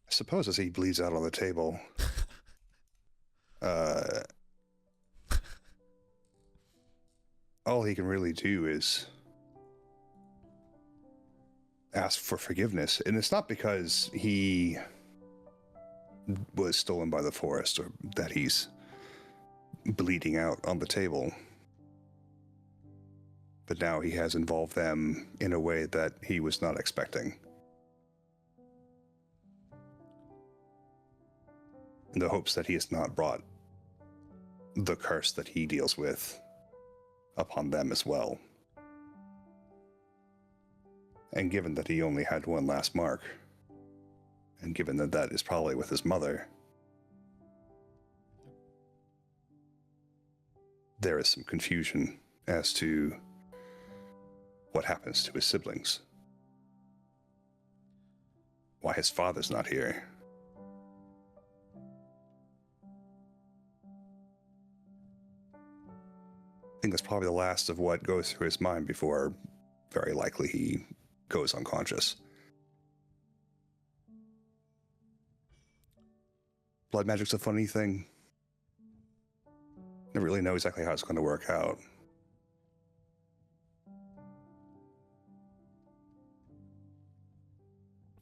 I suppose as he bleeds out on the table, all he can really do is ask for forgiveness. And it's not because he was stolen by the forest or that he's bleeding out on the table. But now he has involved them in a way that he was not expecting. In the hopes that he has not brought the curse that he deals with upon them as well. And given that he only had one last mark, and given that that is probably with his mother, there is some confusion as to what happens to his siblings. Why his father's not here. I think that's probably the last of what goes through his mind before very likely he goes unconscious. Blood magic's a funny thing. Never really know exactly how it's going to work out.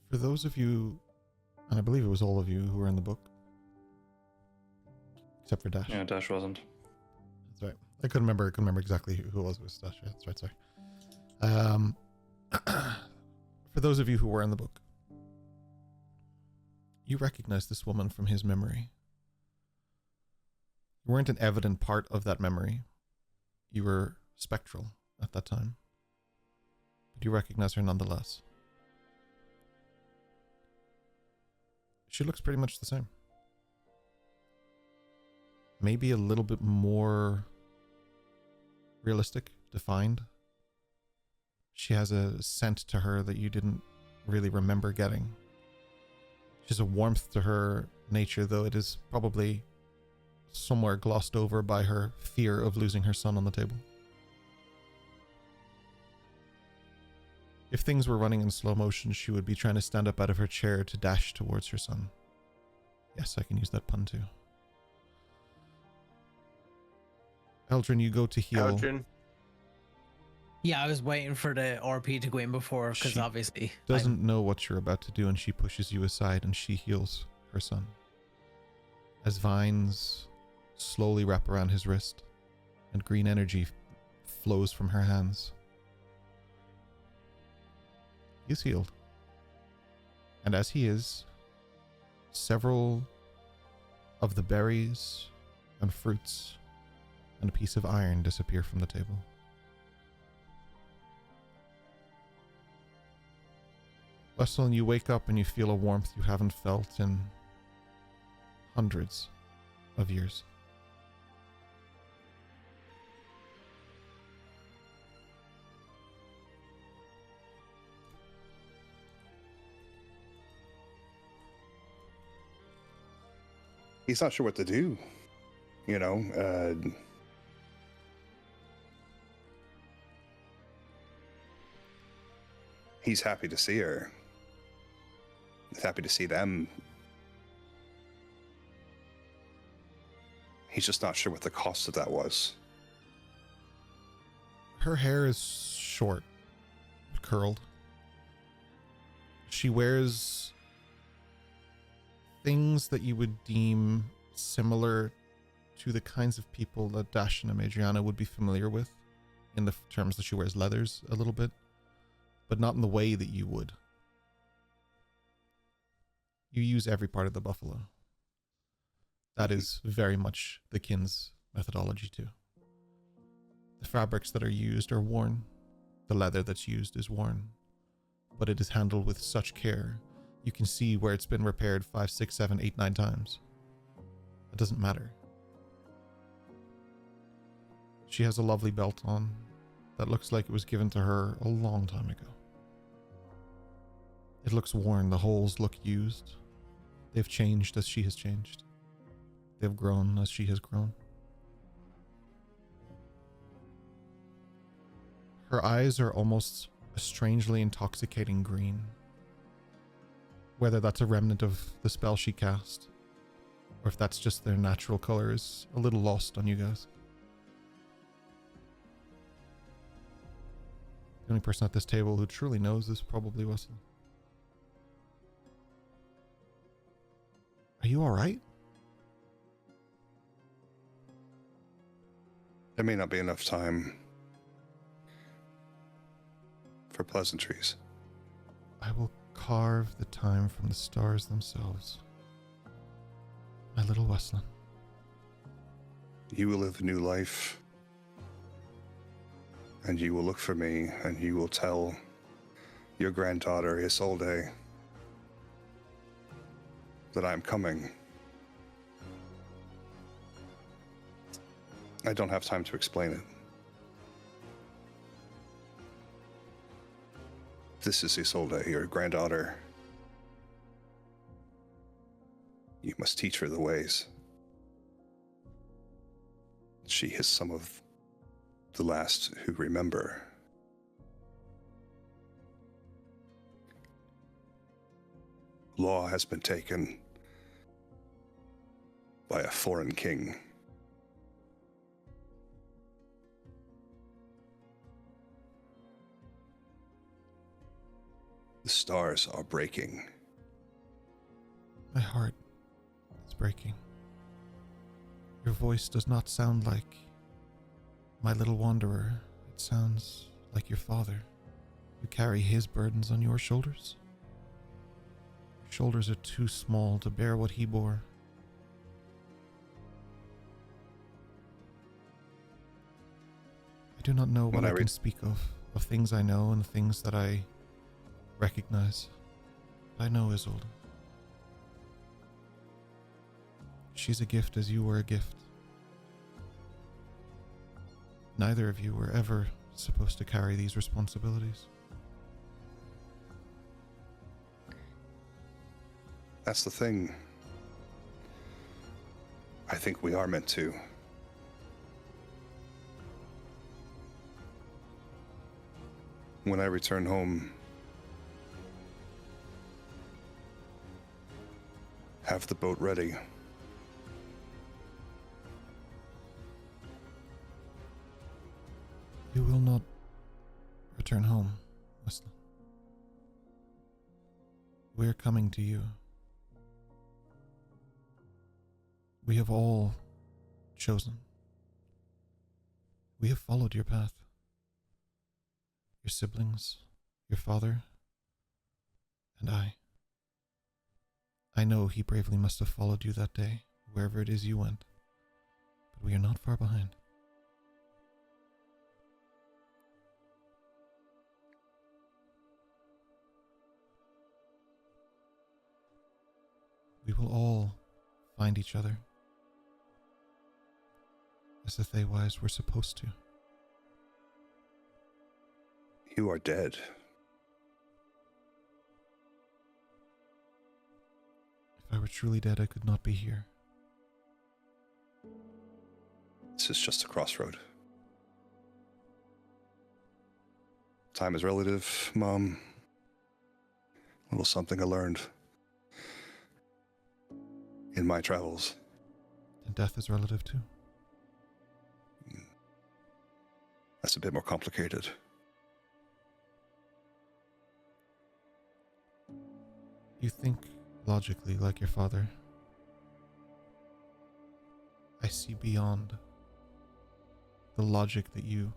For those of you, and I believe it was all of you who were in the book, except for Dash. Yeah, Dash wasn't. That's right. I couldn't remember exactly who it was with Dash. Yeah, that's right, sorry. For those of you who were in the book, you recognize this woman from his memory. You weren't an evident part of that memory. You were spectral at that time. But you recognize her nonetheless. She looks pretty much the same. Maybe a little bit more realistic, defined. She has a scent to her that you didn't really remember getting. She has a warmth to her nature, though it is probably somewhere glossed over by her fear of losing her son on the table. If things were running in slow motion, she would be trying to stand up out of her chair to dash towards her son. Yes, I can use that pun too. Eldrin, you go to heal. Eldrin, Yeah, I was waiting for the RP to go in before, because She obviously doesn't know what you're about to do, and she pushes you aside and she heals her son. As vines slowly wrap around his wrist and green energy flows from her hands. He's healed. And as he is, several of the berries and fruits and a piece of iron disappear from the table. Weslyn, you wake up and you feel a warmth you haven't felt in hundreds of years. He's not sure what to do, you know. He's happy to see her. He's happy to see them. He's just not sure what the cost of that was. Her hair is short, curled. She wears things that you would deem similar to the kinds of people that Dash and Adriana would be familiar with, in the terms that she wears leathers a little bit, but not in the way that you would. You use every part of the buffalo. That is very much the kin's methodology too. The fabrics that are used are worn. The leather that's used is worn. But it is handled with such care. You can see where it's been repaired 5, 6, 7, 8, 9 times. It doesn't matter. She has a lovely belt on that looks like it was given to her a long time ago. It looks worn. The holes look used. They've changed as she has changed. They've grown as she has grown. Her eyes are almost a strangely intoxicating green. Whether that's a remnant of the spell she cast, or if that's just their natural color, is a little lost on you guys. The only person at this table who truly knows is probably Weslyn. Are you alright? There may not be enough time for pleasantries. I will carve the time from the stars themselves. My little Weslyn. You will live a new life, and you will look for me, and you will tell your granddaughter, Isolde, that I'm coming. I don't have time to explain it. This is Isolde, your granddaughter. You must teach her the ways. She is some of the last who remember. Law has been taken by a foreign king. The stars are breaking. My heart is breaking. Your voice does not sound like my little wanderer. It sounds like your father. You carry his burdens on your shoulders. Your shoulders are too small to bear what he bore. I do not know what I can speak of things I know and things that I recognize. I know Isolde. She's a gift as you were a gift. Neither of you were ever supposed to carry these responsibilities. That's the thing. I think we are meant to. When I return home, have the boat ready. You will not return home, Weslyn. We are coming to you. We have all chosen. We have followed your path. Your siblings, your father, and I. I know he bravely must have followed you that day, wherever it is you went, but we are not far behind. We will all find each other, as the Theywise were supposed to. You are dead. If I were truly dead, I could not be here. This is just a crossroad. Time is relative, Mom. A little something I learned in my travels. And death is relative too. That's a bit more complicated. You think logically like your father. I see beyond the logic that you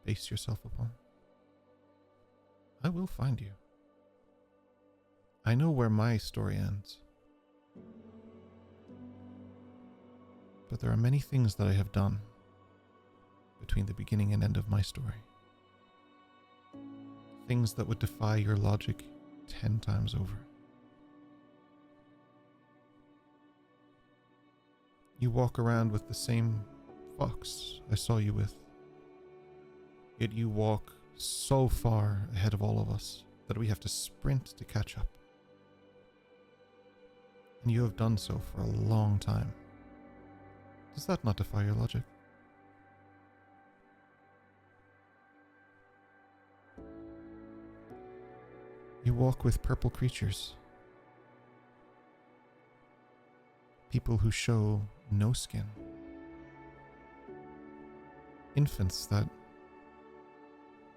base yourself upon. I will find you. I know where my story ends. But there are many things that I have done between the beginning and end of my story. Things that would defy your logic 10 times over. You walk around with the same fox I saw you with. Yet you walk so far ahead of all of us that we have to sprint to catch up. And you have done so for a long time. Does that not defy your logic? You walk with purple creatures. People who show no skin. Infants that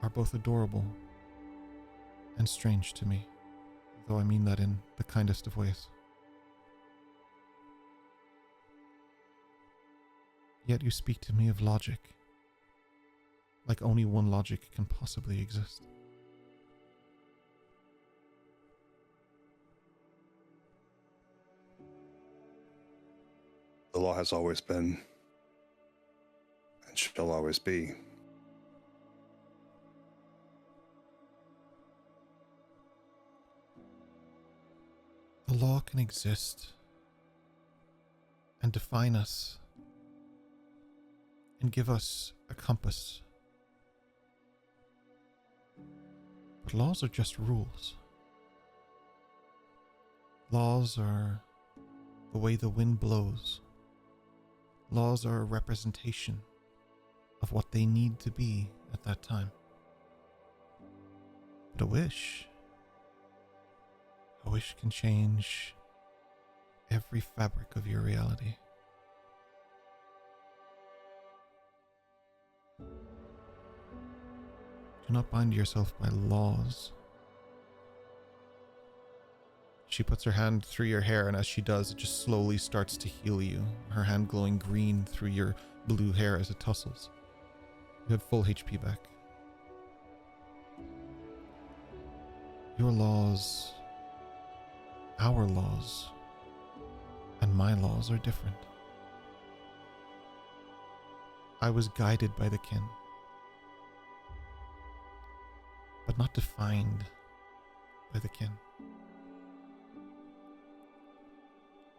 are both adorable and strange to me, though I mean that in the kindest of ways. Yet you speak to me of logic, like only one logic can possibly exist. The law has always been, and shall always be. The law can exist and define us and give us a compass. But laws are just rules. Laws are the way the wind blows. Laws are a representation of what they need to be at that time. But a wish can change every fabric of your reality. Do not bind yourself by laws. She puts her hand through your hair, and as she does, it just slowly starts to heal you, her hand glowing green through your blue hair as it tussles. You have full HP back. Your laws, our laws, and my laws are different. I was guided by the kin, but not defined by the kin.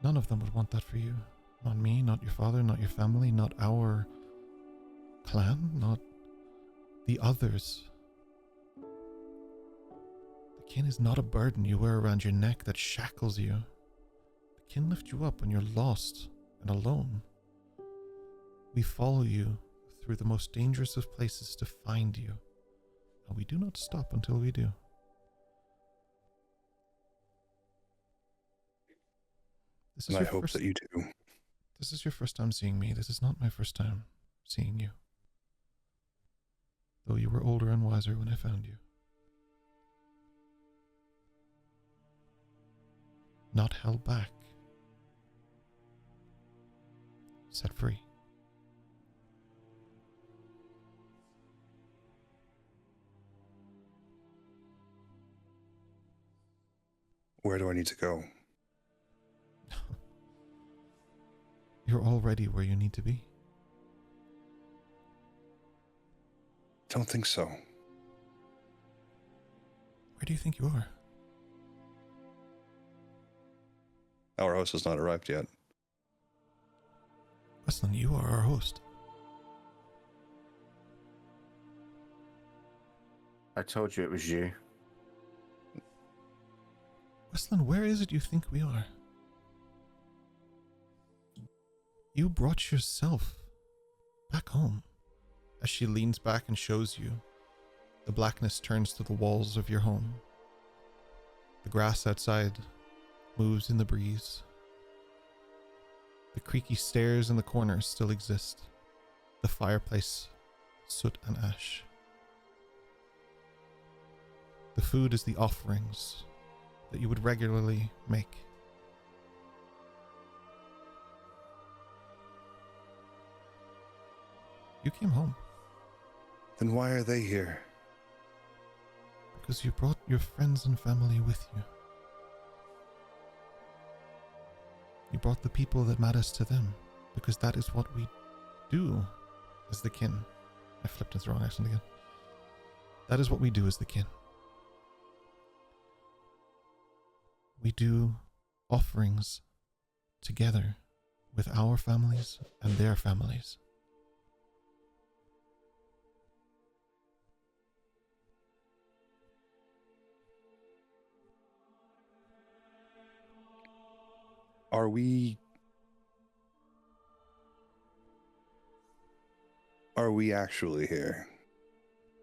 None of them would want that for you. Not me, not your father, not your family, not our clan, not the others. The kin is not a burden you wear around your neck that shackles you. The kin lift you up when you're lost and alone. We follow you through the most dangerous of places to find you, and we do not stop until we do. This is And I your hope first, that you do. This is your first time seeing me. This is not my first time seeing you. Though you were older and wiser when I found you. Not held back. Set free. Where do I need to go? You're already where you need to be. Don't think so. Where do you think you are? Our host has not arrived yet. Weslyn, you are our host. I told you it was you. Weslyn, where is it you think we are? You brought yourself back home. As she leans back and shows you, the blackness turns to the walls of your home. The grass outside moves in the breeze. The creaky stairs in the corners still exist. The fireplace, soot and ash. The food is the offerings that you would regularly make. You came home Then why are they here? because you brought your friends and family with you. You brought the people that matters to them, because that is what we do as the kin. I flipped into the wrong accent again. That is what we do as the kin. We do offerings together with our families and their families. Are we actually here?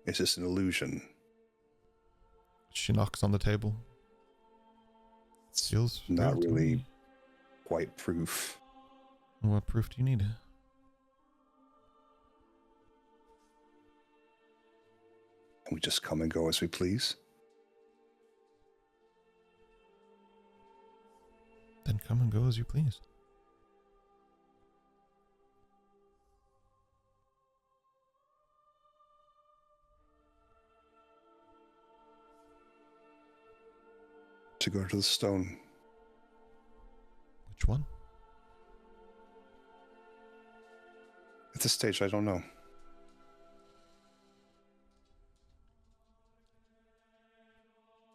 Is this an illusion? She knocks on the table. Feels Not real to really me. quite proof. What proof do you need? Can we just come and go as we please? Then come and go as you please. To go to the stone. Which one? At this stage, I don't know.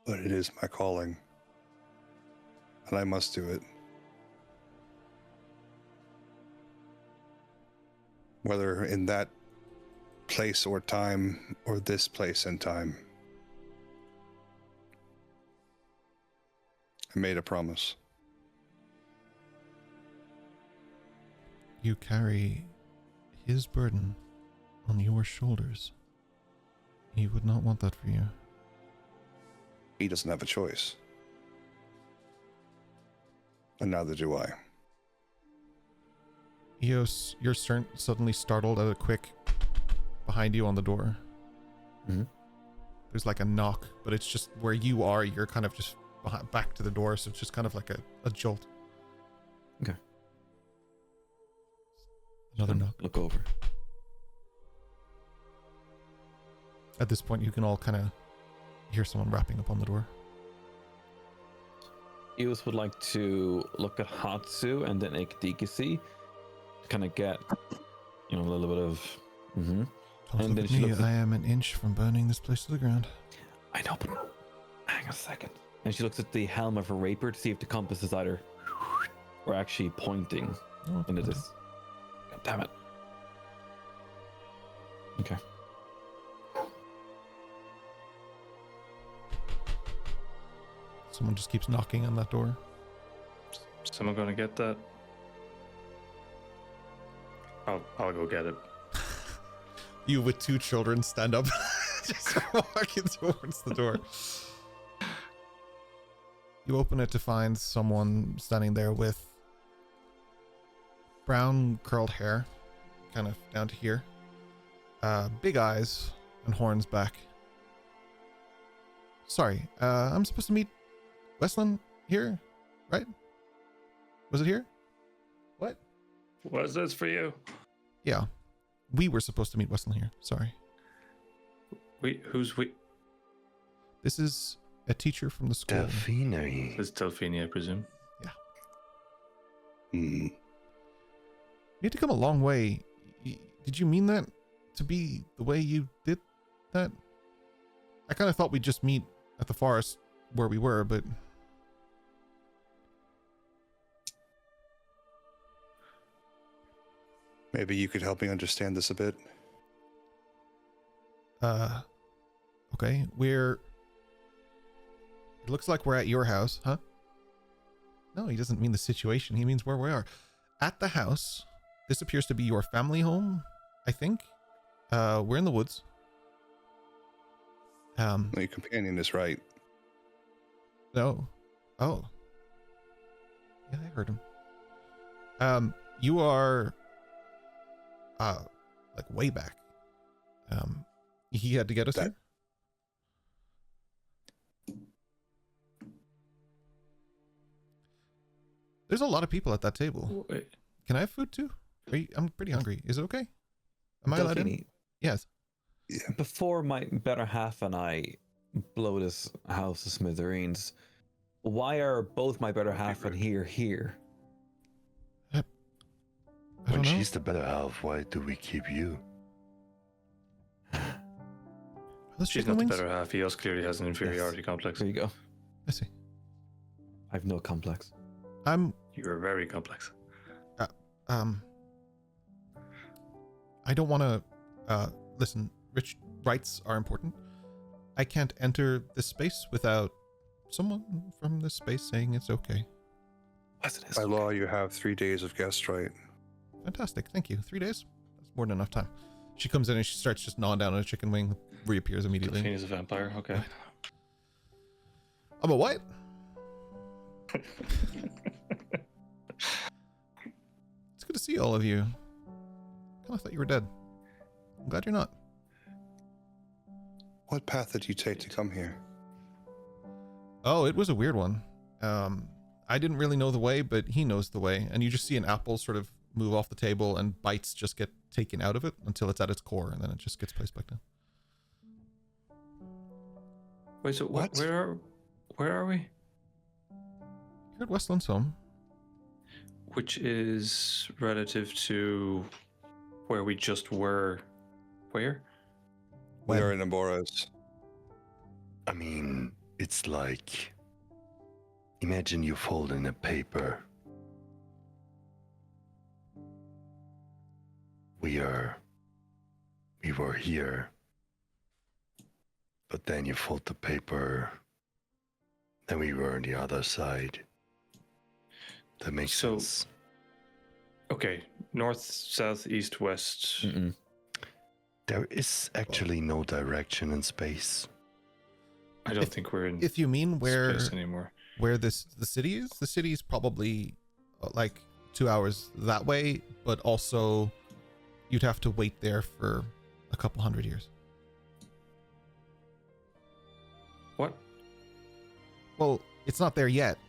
But it is my calling. And I must do it. Whether in that place or time, or this place and time. I made a promise. You carry his burden on your shoulders. He would not want that for you. He doesn't have a choice. And neither do I. Eos, you're suddenly startled at a quick behind you on the door. Mm-hmm. There's like a knock, but it's just where you are, you're kind of just back to the door, so it's just kind of like a jolt. Okay. Another knock. Look over. At this point, you can all kind of hear someone rapping up on the door. Eos would like to look at Hatsu and then Ekdikisi to kind of get, a little bit of. Mm-hmm. Don't And look then at she me. looks at- I am an inch from burning this place to the ground. I know, but hang on a second. And she looks at the helm of her rapier to see if the compass is either or actually pointing Oh, into okay. this. God damn it. Okay. Someone just keeps knocking on that door. Someone gonna get that? I'll go get it. You with two children stand up, just walking towards the door. You open it to find someone standing there with brown curled hair, kind of down to here, big eyes and horns back. Sorry, I'm supposed to meet Weslyn here, right? Was it here? What? What's this for you? Yeah, we were supposed to meet Weslyn here. Sorry. Who's we? This is a teacher from the school. Delphine. This is Delphine, I presume. Hmm. You had to come a long way. Did you mean that to be the way you did that? I kind of thought we'd just meet at the forest where we were, but... Maybe you could help me understand this a bit. Okay, it looks like we're at your house, huh? No, he doesn't mean the situation. He means where we are. At the house, this appears to be your family home, I think. We're in the woods. Your companion is right. No. Oh. Yeah, I heard him. You are like way back. He had to get us here. There's a lot of people at that table. Wait. Can I have food too? I'm pretty hungry. Is it okay? Am I allowed in? Delphine, Yes. before my better half and I blow this house to smithereens, why are both my better half and here? I When don't know. she's the better half, why do we keep you? Those She's chicken not the wings? better half. He also clearly has an inferiority complex. There you go. I see. I have no complex. You're very complex. I don't want to, listen, rich rights are important. I can't enter this space without someone from this space saying it's okay. By law, you have 3 days of guest right. Fantastic. Thank you. 3 days? That's more than enough time. She comes in and she starts just gnawing down on a chicken wing, reappears immediately. Delphine is a vampire. Okay. I'm a what? It's good to see all of you. I thought you were dead. I'm glad you're not. What path did you take to come here? Oh, it was a weird one. I didn't really know the way, but he knows the way. And you just see an apple sort of move off the table and bites just get taken out of it until it's at its core, and then it just gets placed back down. Wait, so What? where are we? You're at Weslyn's home. Which is relative to where we just were. Where? We When? are in Amboros. I mean, it's like, imagine you fold in a paper. We were here, but then you fold the paper, then we were on the other side. That makes So- sense. Okay, north, south, east, west. Mm-mm. There is actually no direction in space. I don't think we're in If you mean where space anymore. the city is, the city is probably like 2 hours that way, but also you'd have to wait there for a couple hundred years. What? Well, it's not there yet.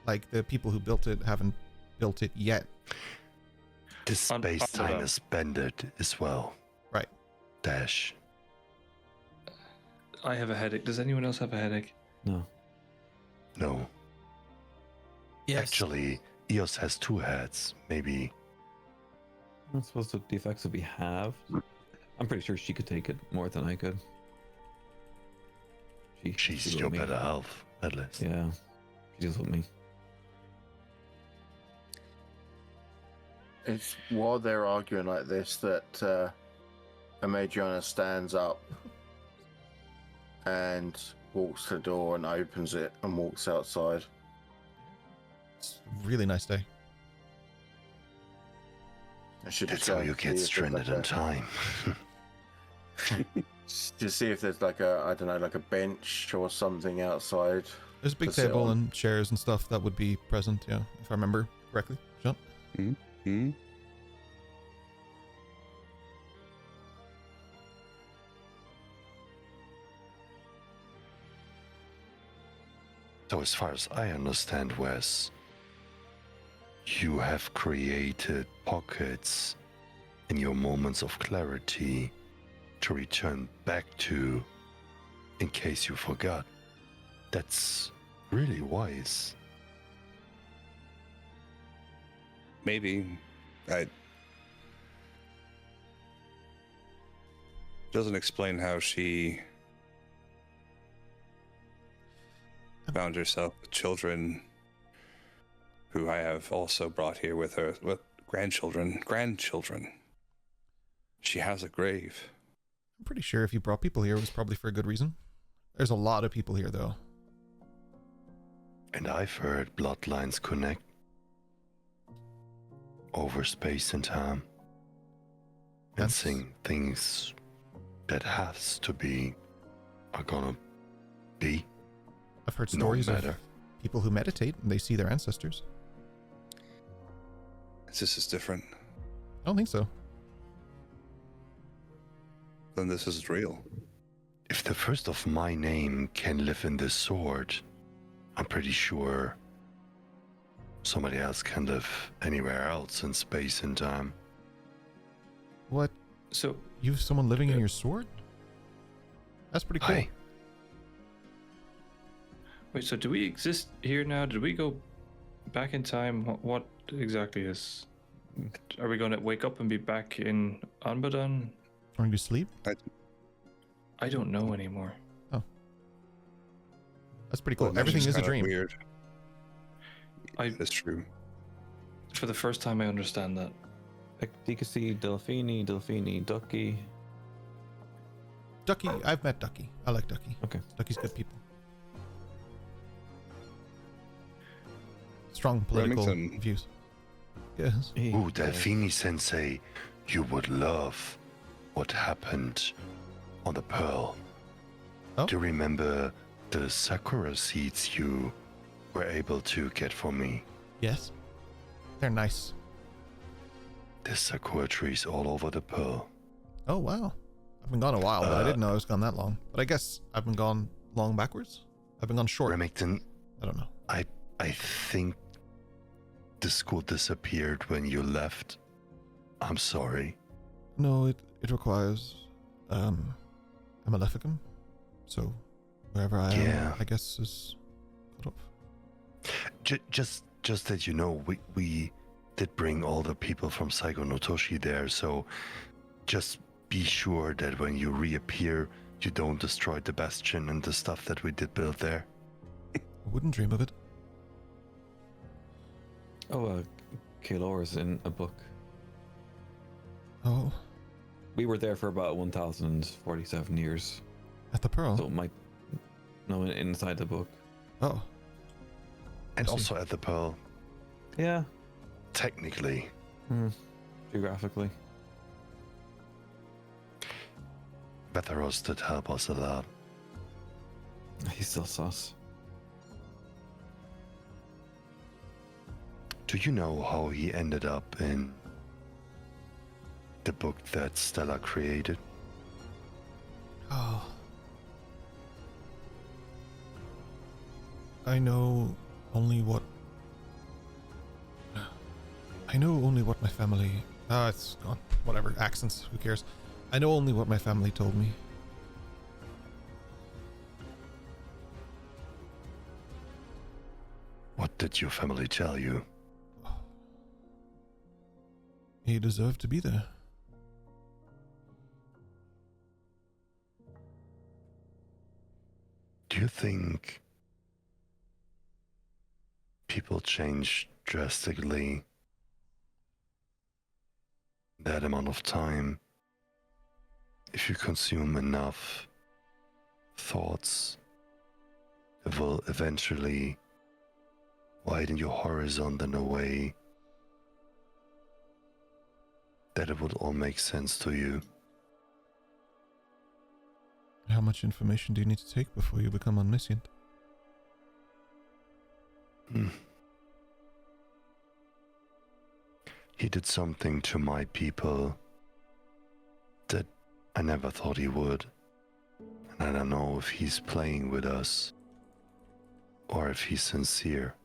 Like, the people who built it haven't built it yet. The On- space-time on- is bended as well. Right. Dash. I have a headache. Does anyone else have a headache? No. No. Yes. Actually, Eos has 2 heads. Maybe. I suppose the effects would be halved. I'm pretty sure she could take it more than I could. She's deals your with me. better half, at least. Yeah. She deals with me. It's while they're arguing like this that Amadriana stands up and walks to the door and opens it and walks outside. It's a really nice day. I should That's just how go you and get see if stranded there's in time. Just see if there's like a, I don't know, like a bench or something outside. There's a big To sit table on. and chairs and stuff that would be present, yeah, if I remember correctly. Sean? Hmm? So as far as I understand, Wes, you have created pockets in your moments of clarity to return back to in case you forgot. That's really wise. Maybe. Doesn't explain how she found herself with children who I have also brought here with her, with grandchildren. She has a grave. I'm pretty sure if you brought people here, it was probably for a good reason. There's a lot of people here, though. And I've heard bloodlines connect over space and time. And That's- saying things that has to be are gonna be. I've heard No stories of matter. people who meditate and they see their ancestors. This is different. I don't think so. Then this is real. If the first of my name can live in this sword, I'm pretty sure somebody else can live anywhere else in space and time. What? So, You have someone living in your sword? That's pretty cool. Aye. wait, so do we exist here now? Did we go back in time? What exactly is... Are we going to wake up and be back in Anbudon? Or you sleep? I don't know anymore. That's pretty cool. Well, that's Everything just is a kinda dream. Weird. I, That's true. for the first time, I understand that. Like, you can see Delphini, Ducky. Ducky, I've met Ducky. I like Ducky. Okay. Ducky's good people. Strong political Remington. views. Yes. Ooh, Delphini Sensei, you would love what happened on the Pearl. Oh? Do you remember the sakura seeds you were able to get for me? Yes. They're nice. There's sakura trees all over the Pearl. Oh, wow. I've been gone a while, but I didn't know I was gone that long. But I guess I've been gone long backwards? I've been gone short. Remington, I don't know. I think the school disappeared when you left. I'm sorry. No, it requires a maleficum. So wherever I am, I guess is cut off. Just that you know, we did bring all the people from Saigo no Toshi there, so just be sure that when you reappear, you don't destroy the bastion and the stuff that we did build there. I wouldn't dream of it. Oh, Kaylor's in a book. Oh, We were there for about 1,047 years. at the Pearl. So it might... No, inside the book. Oh, And I see. also at the Pearl, Yeah. technically. Geographically. Vetharos did help us a lot. He's still sus. Do you know how he ended up in the book that Stella created? oh. I know only what my family. It's gone. Whatever. Accents. Who cares? I know only what my family told me. What did your family tell you? He deserved to be there. Do you think people change drastically that amount of time if you consume enough thoughts? It will eventually widen your horizon in a way that it would all make sense to you. How much information do you need to take before you become omniscient? He did something to my people that I never thought he would. And I don't know if he's playing with us or if he's sincere.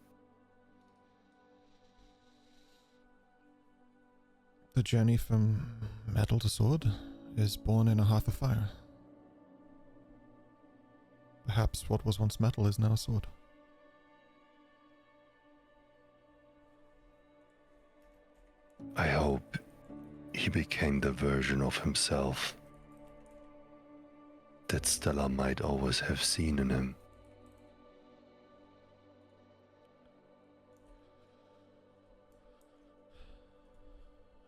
The journey from metal to sword is born in a hearth of fire. Perhaps what was once metal is now a sword. I hope he became the version of himself that Stella might always have seen in him.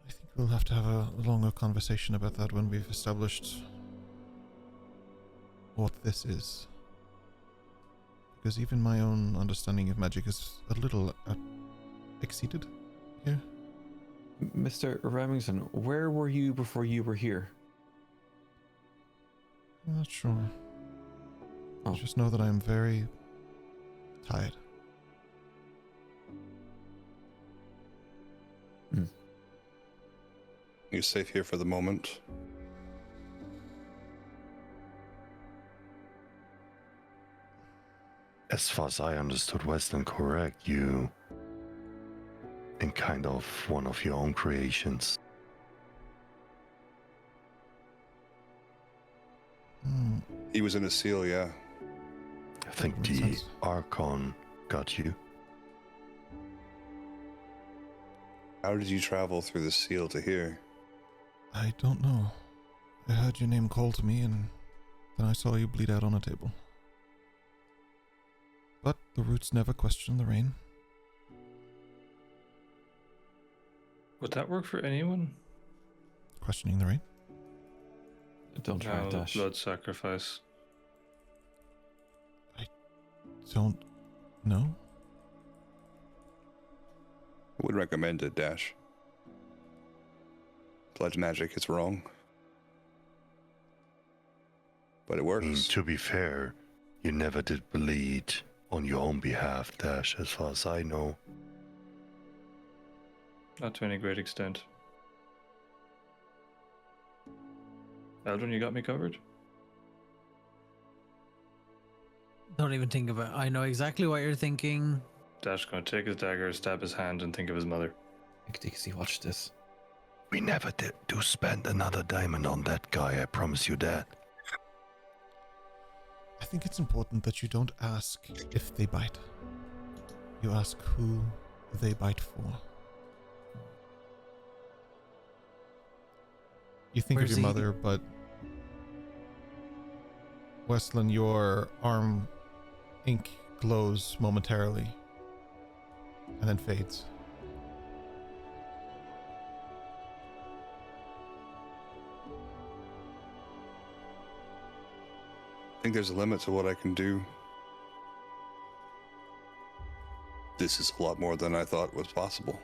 I think we'll have to have a longer conversation about that when we've established what this is. Because even my own understanding of magic is a little exceeded here. Mr. Remington, where were you before you were here? I'm not sure. Oh. I just know that I'm very tired. You're safe here for the moment. As far as I understood Weslyn correct, you in kind of one of your own creations. Hmm, He was in a seal, yeah. I think Makes the sense. Archon got you. How did you travel through the seal to here? I don't know. I heard your name called to me, and then I saw you bleed out on a table. But the roots never question the rain. Would that work for anyone? Questioning the rain? Don't try No, it, Dash. blood sacrifice. Don't know. I would recommend it, Dash. Blood magic is wrong. But it I mean, works. to be fair, you never did bleed on your own behalf, Dash, as far as I know. Not to any great extent. Eldrin, you got me covered? Don't even think of it. I know exactly what you're thinking. Dash gonna take his dagger, stab his hand, and think of his mother. Dixie, watch this. We never did do spend another diamond on that guy, I promise you that. I think it's important that you don't ask if they bite. You ask who they bite for. You think Where's of your he? mother, but Weslyn, your arm ink glows momentarily and then fades. I think there's a limit to what I can do. This is a lot more than I thought was possible.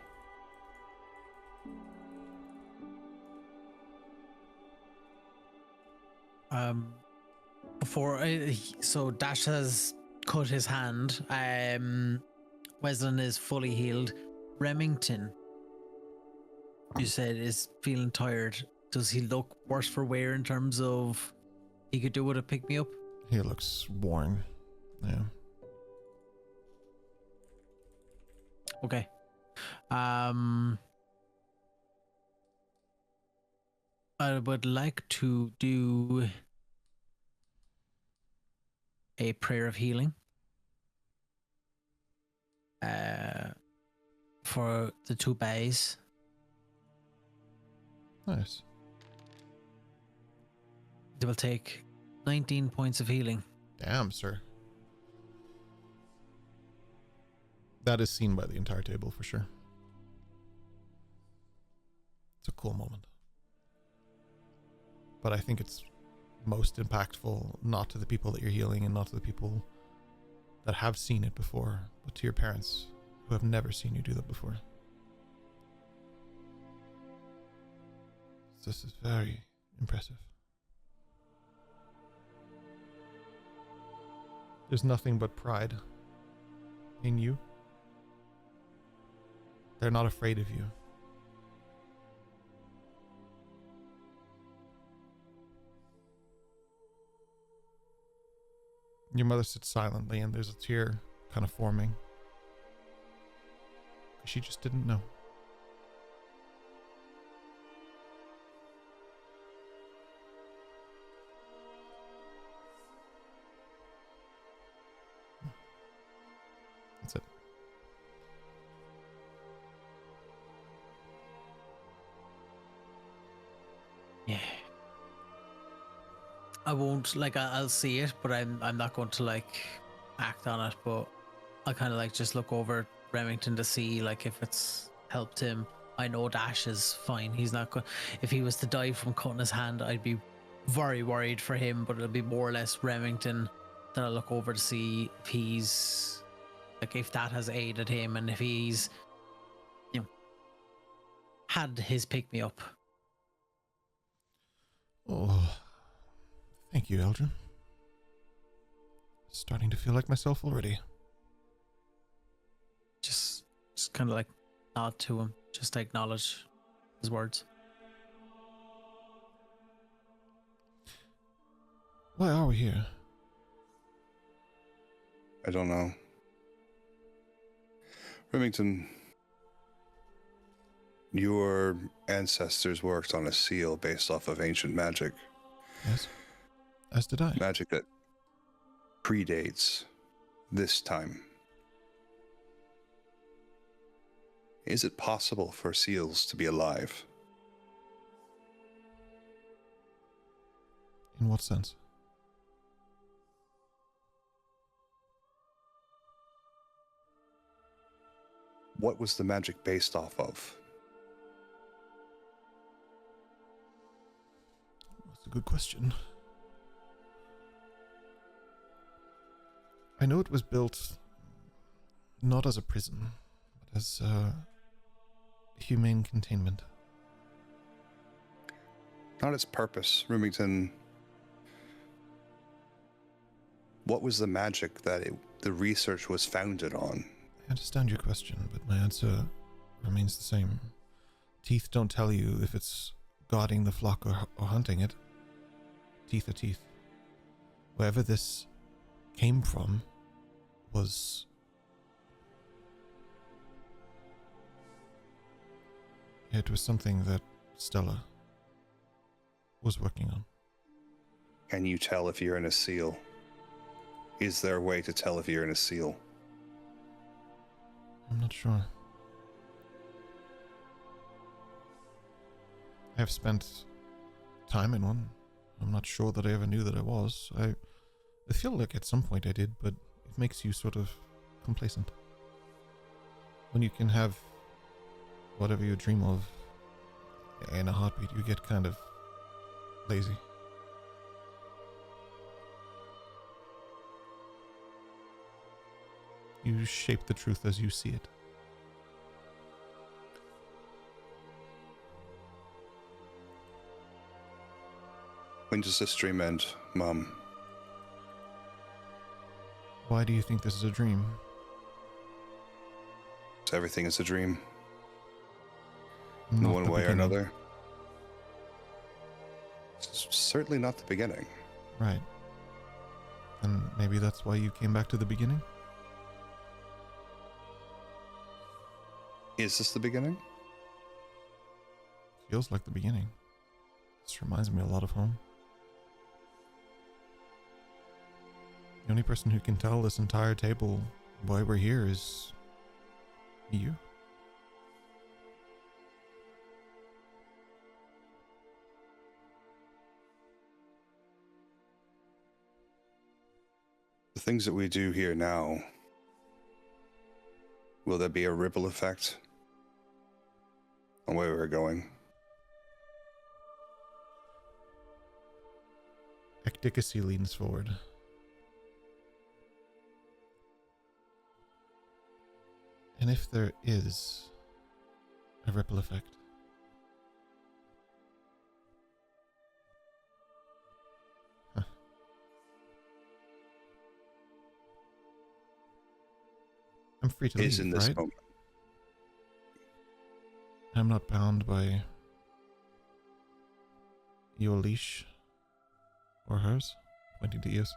So Dash has cut his hand. Weslyn is fully healed. Remington, you said, is feeling tired. Does he look worse for wear in terms of he could do with a pick me up? He looks worn. Yeah. Okay. I would like to do a prayer of healing for the two bays. Nice. They will take 19 points of healing. Damn, sir. That is seen by the entire table for sure. It's a cool moment. But I think it's most impactful not to the people that you're healing and not to the people that have seen it before, but to your parents who have never seen you do that before. This is very impressive. There's nothing but pride in you. They're not afraid of you. Your mother sits silently and there's a tear kind of forming. She just didn't know. That's it. Yeah. I won't, like, I'll see it, but I'm not going to, like, act on it, but I kind of, like, just look over Remington to see, like, if it's helped him. I know Dash is fine. He's not going, if he was to die from cutting his hand, I'd be very worried for him, but it'll be more or less Remington that I'll look over to see if he's, like, if that has aided him and if he's, you know, had his pick-me-up. Oh, thank you, Eldrin. Starting to feel like myself already. Just kind of like nod to him, just to acknowledge his words. Why are we here? I don't know. Remington, your ancestors worked on a seal based off of ancient magic. Yes. As did I. Magic that predates this time. Is it possible for seals to be alive? In what sense? What was the magic based off of? That's a good question. I know it was built not as a prison, but as humane containment. Not its purpose, Remington. What was the magic that the research was founded on? I understand your question, but my answer remains the same. Teeth don't tell you if it's guarding the flock or hunting it. Teeth are teeth. Wherever this came from was... It was something that Stella was working on. Can you tell if you're in a seal? Is there a way to tell if you're in a seal? I'm not sure. I have spent time in one. I'm not sure that I ever knew that I was. I feel like at some point I did, but it makes you sort of complacent. When you can have whatever you dream of in a heartbeat, you get kind of lazy. You shape the truth as you see it. When does this dream end, Mom? Why do you think this is a dream? Everything is a dream. Not In one the way or beginning. another. It's certainly not the beginning. Right. And maybe that's why you came back to the beginning? Is this the beginning? Feels like the beginning. This reminds me a lot of home. The only person who can tell this entire table why we're here is you. The things that we do here now, will there be a ripple effect on where we're going? Ecdicacy leans forward. And if there is a ripple effect, I'm free to Is leave, in this right? moment. I'm not bound by your leash or hers, pointing to ears.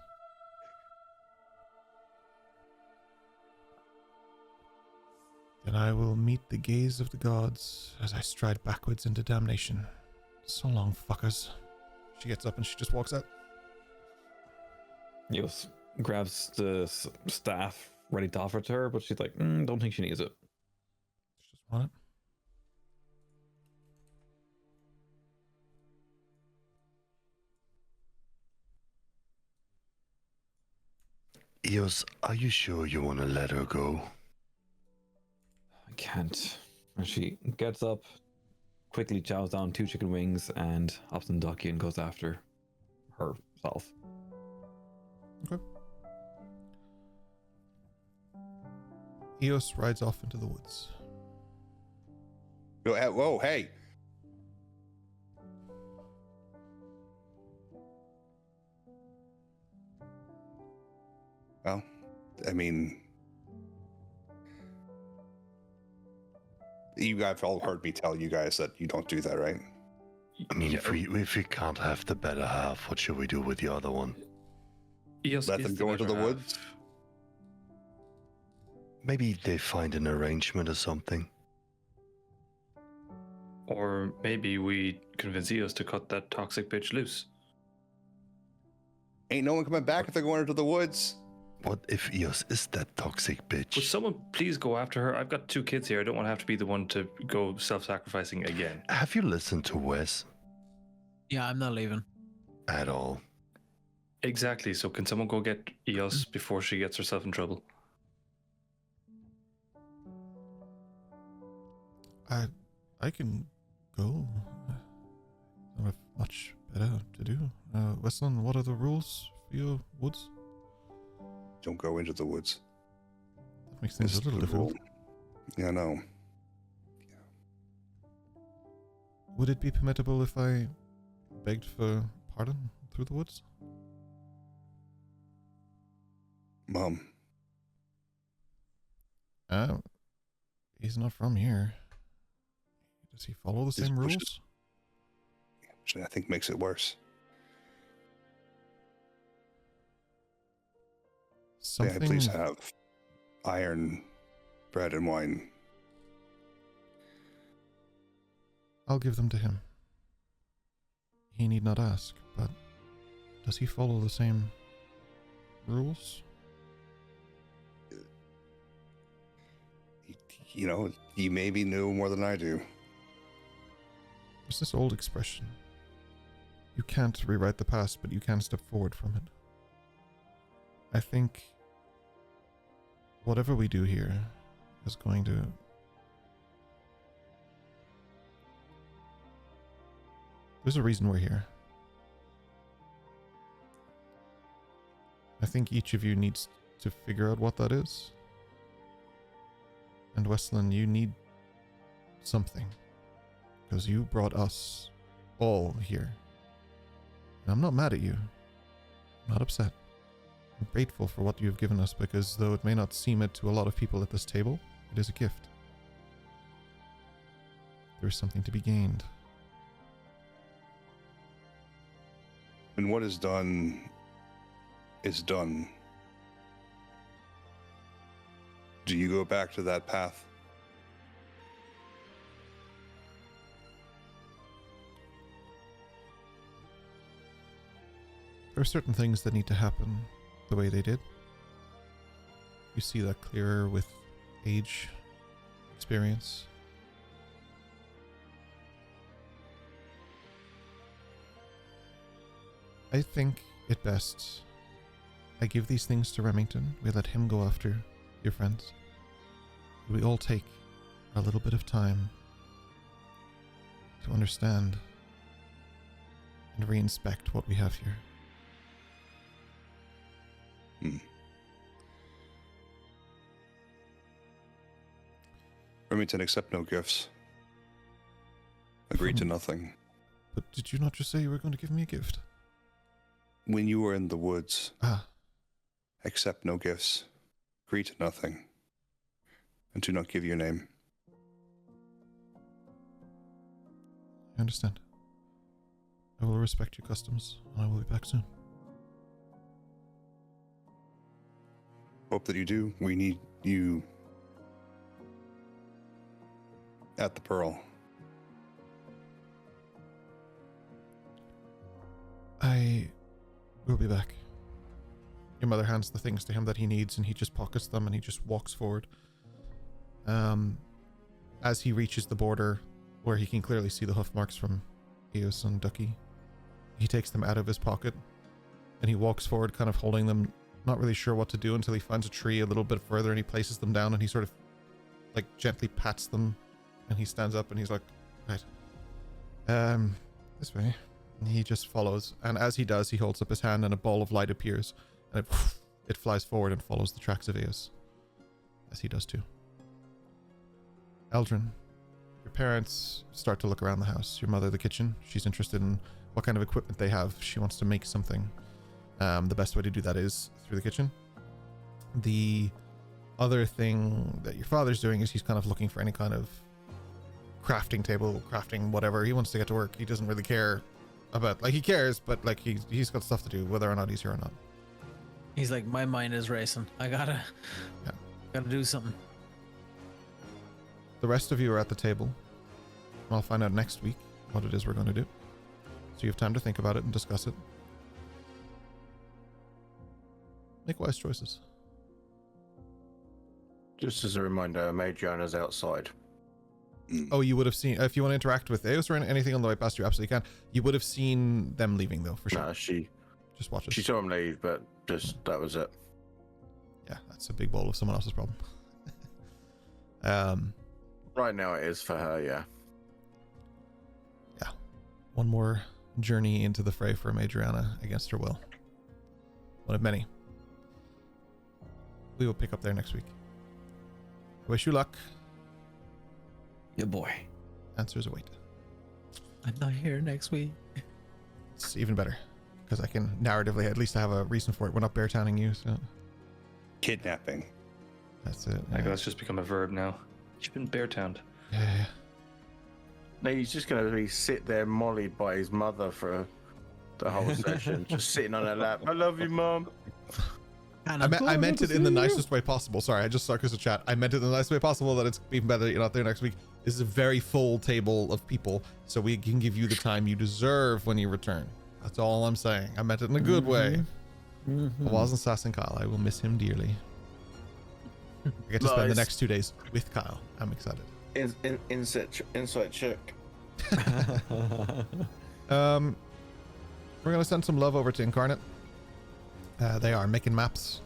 Then I will meet the gaze of the gods as I stride backwards into damnation. So long, fuckers. She gets up and she just walks out. Yos grabs the staff ready to offer to her, but she's like, don't think she needs it. She just want it. Eos, are you sure you want to let her go? I can't. And she gets up, quickly chows down 2 chicken wings, and hops in Ducky and goes after herself. Okay. Eos rides off into the woods. Whoa, hey! Well, I mean, you guys have all heard me tell you guys that you don't do that, right? I mean, if we can't have the better half, what should we do with the other one? Eos Let is them the go into better the half. woods. Maybe they find an arrangement or something. Or maybe we convince Eos to cut that toxic bitch loose. Ain't no one coming back if they're going into the woods. What if Eos is that toxic Would bitch? someone please go after her? I've got 2 kids here. I don't want to have to be the one to go self-sacrificing again. Have you listened to Wes Yeah, I'm not leaving. at all? Exactly. So can someone go get Eos before she gets herself in trouble? I can go. I don't have much better to do. Weslyn, what are the rules for your woods? Don't go into the woods. That makes things It's a little the difficult. rule. Yeah, no. Would it be permissible if I begged for pardon through the woods? Mom, He's not from here. Does he follow the His same bushes. rules? which I think makes it worse. May I Something. please have iron, bread, and wine? I'll give them to him. He need not ask, but does he follow the same rules? You know, you maybe know more than I do. There's this old expression. You can't rewrite the past, but you can step forward from it. I think whatever we do here is going to... There's a reason we're here. I think each of you needs to figure out what that is. And Weslyn, you need something. Because you brought us all here. And I'm not mad at you. I'm not upset. I'm grateful for what you've given us because though it may not seem it to a lot of people at this table, it is a gift. There's something to be gained. And what is done is done. Do you go back to that path? There are certain things that need to happen the way they did. You see that clearer with age, experience. I think it best I give these things to Remington. We let him go after your friends. We all take a little bit of time to understand and reinspect what we have here. Remington, accept no gifts. Agree to nothing. But did you not just say you were going to give me a gift? When you were in the woods, Ah, accept no gifts. Agree to nothing. And do not give your name. I understand. I will respect your customs, and I will be back soon. Hope that you do. We need you at the Pearl. I will be back. Your mother hands the things to him that he needs, and he just pockets them, and he just walks forward. As he reaches the border, where he can clearly see the hoof marks from Eos and Ducky, he takes them out of his pocket, and he walks forward, kind of holding them, not really sure what to do until he finds a tree a little bit further, and he places them down, and he sort of, like, gently pats them, and he stands up, and he's like, right, this way. And he just follows, and as he does, he holds up his hand, and a ball of light appears, and it flies forward and follows the tracks of Eos, as he does too. Eldrin, your parents start to look around the house. Your mother, the kitchen. She's interested in what kind of equipment they have. She wants to make something. The best way to do that is through the kitchen. The other thing that your father's doing is he's kind of looking for any kind of crafting table, crafting whatever. He wants to get to work. He doesn't really care about, like, he cares, but like he's got stuff to do, whether or not he's here or not. He's like, my mind is racing. I gotta do something. The rest of you are at the table. I'll find out next week what it is we're going to do. So you have time to think about it and discuss it. Make wise choices. Just as a reminder, Madriana's outside. Oh, you would have seen, if you want to interact with Eos or anything on the way past, you absolutely can. You would have seen them leaving though, for sure. No, she just watch it. She saw him leave, but just that was it. Yeah, that's a big bowl of someone else's problem. Right now it is for her, yeah. Yeah. One more journey into the fray for Madriana against her will. One of many. We will pick up there next week. I wish you luck. Yeah, boy. Answers await. I'm not here next week. It's even better because I can narratively at least have a reason for it. We're not bear towning you, so. Kidnapping. That's it. Like, that's just become a verb now. You've been bear-towned. Yeah. No, he's just going to be sit there mollied by his mother for the whole session, just sitting on her lap. I love you, Mom. I meant it in the nicest way possible. Sorry, I just saw Chris' chat. I meant it in the nicest way possible that it's even better that you're not there next week. This is a very full table of people, so we can give you the time you deserve when you return. That's all I'm saying. I meant it in a good way. I wasn't sassing Kyle. I will miss him dearly. I get to spend the next 2 days with Kyle. I'm excited. Inside check. We're gonna send some love over to Incarnate. They are making maps.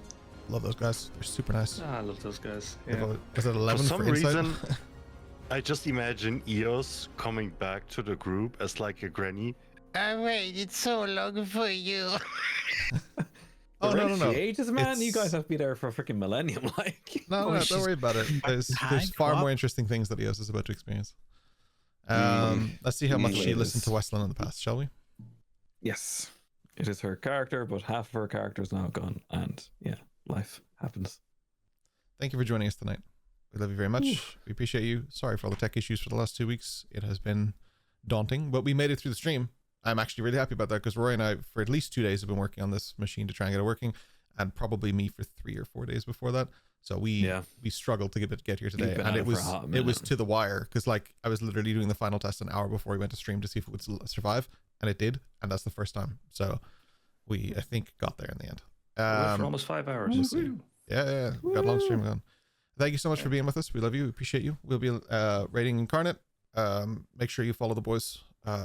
Love those guys. They're super nice. I love those guys. Yeah. Was it 11 For some insight? reason, I just imagine Eos coming back to the group as like a granny. I waited so long for you. Oh, no. Ages, man. You guys have to be there for a freaking millennium, like. No, don't worry about it. There's far more interesting things that Eos is about to experience. Let's see how much she listened to Weslyn in the past, shall we? Yes. It is her character, but half of her character is now gone. And yeah, life happens. Thank you for joining us tonight. We love you very much. We appreciate you. Sorry for all the tech issues for the last 2 weeks. It has been daunting, but we made it through the stream. I'm actually really happy about that because Roy and I, for at least 2 days, have been working on this machine to try and get it working, and probably me for 3 or 4 days before that. So we struggled to get here today, and it was to the wire because like I was literally doing the final test an hour before we went to stream to see if it would survive, and it did, and that's the first time. So we I think got there in the end. For almost 5 hours. Yeah, got a long stream going. Thank you so much for being with us. We love you. We appreciate you. We'll be rating Incarnate. Make sure you follow the boys.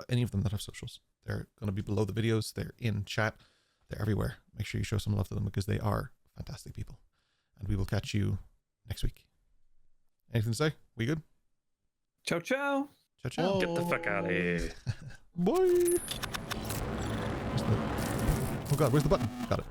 Any of them that have socials. They're going to be below the videos. They're in chat. They're everywhere. Make sure you show some love to them because they are fantastic people. And we will catch you next week. Anything to say? We good? Ciao, ciao. Ciao, ciao. Get the fuck out of here. Bye. Oh God, where's the button? Got it.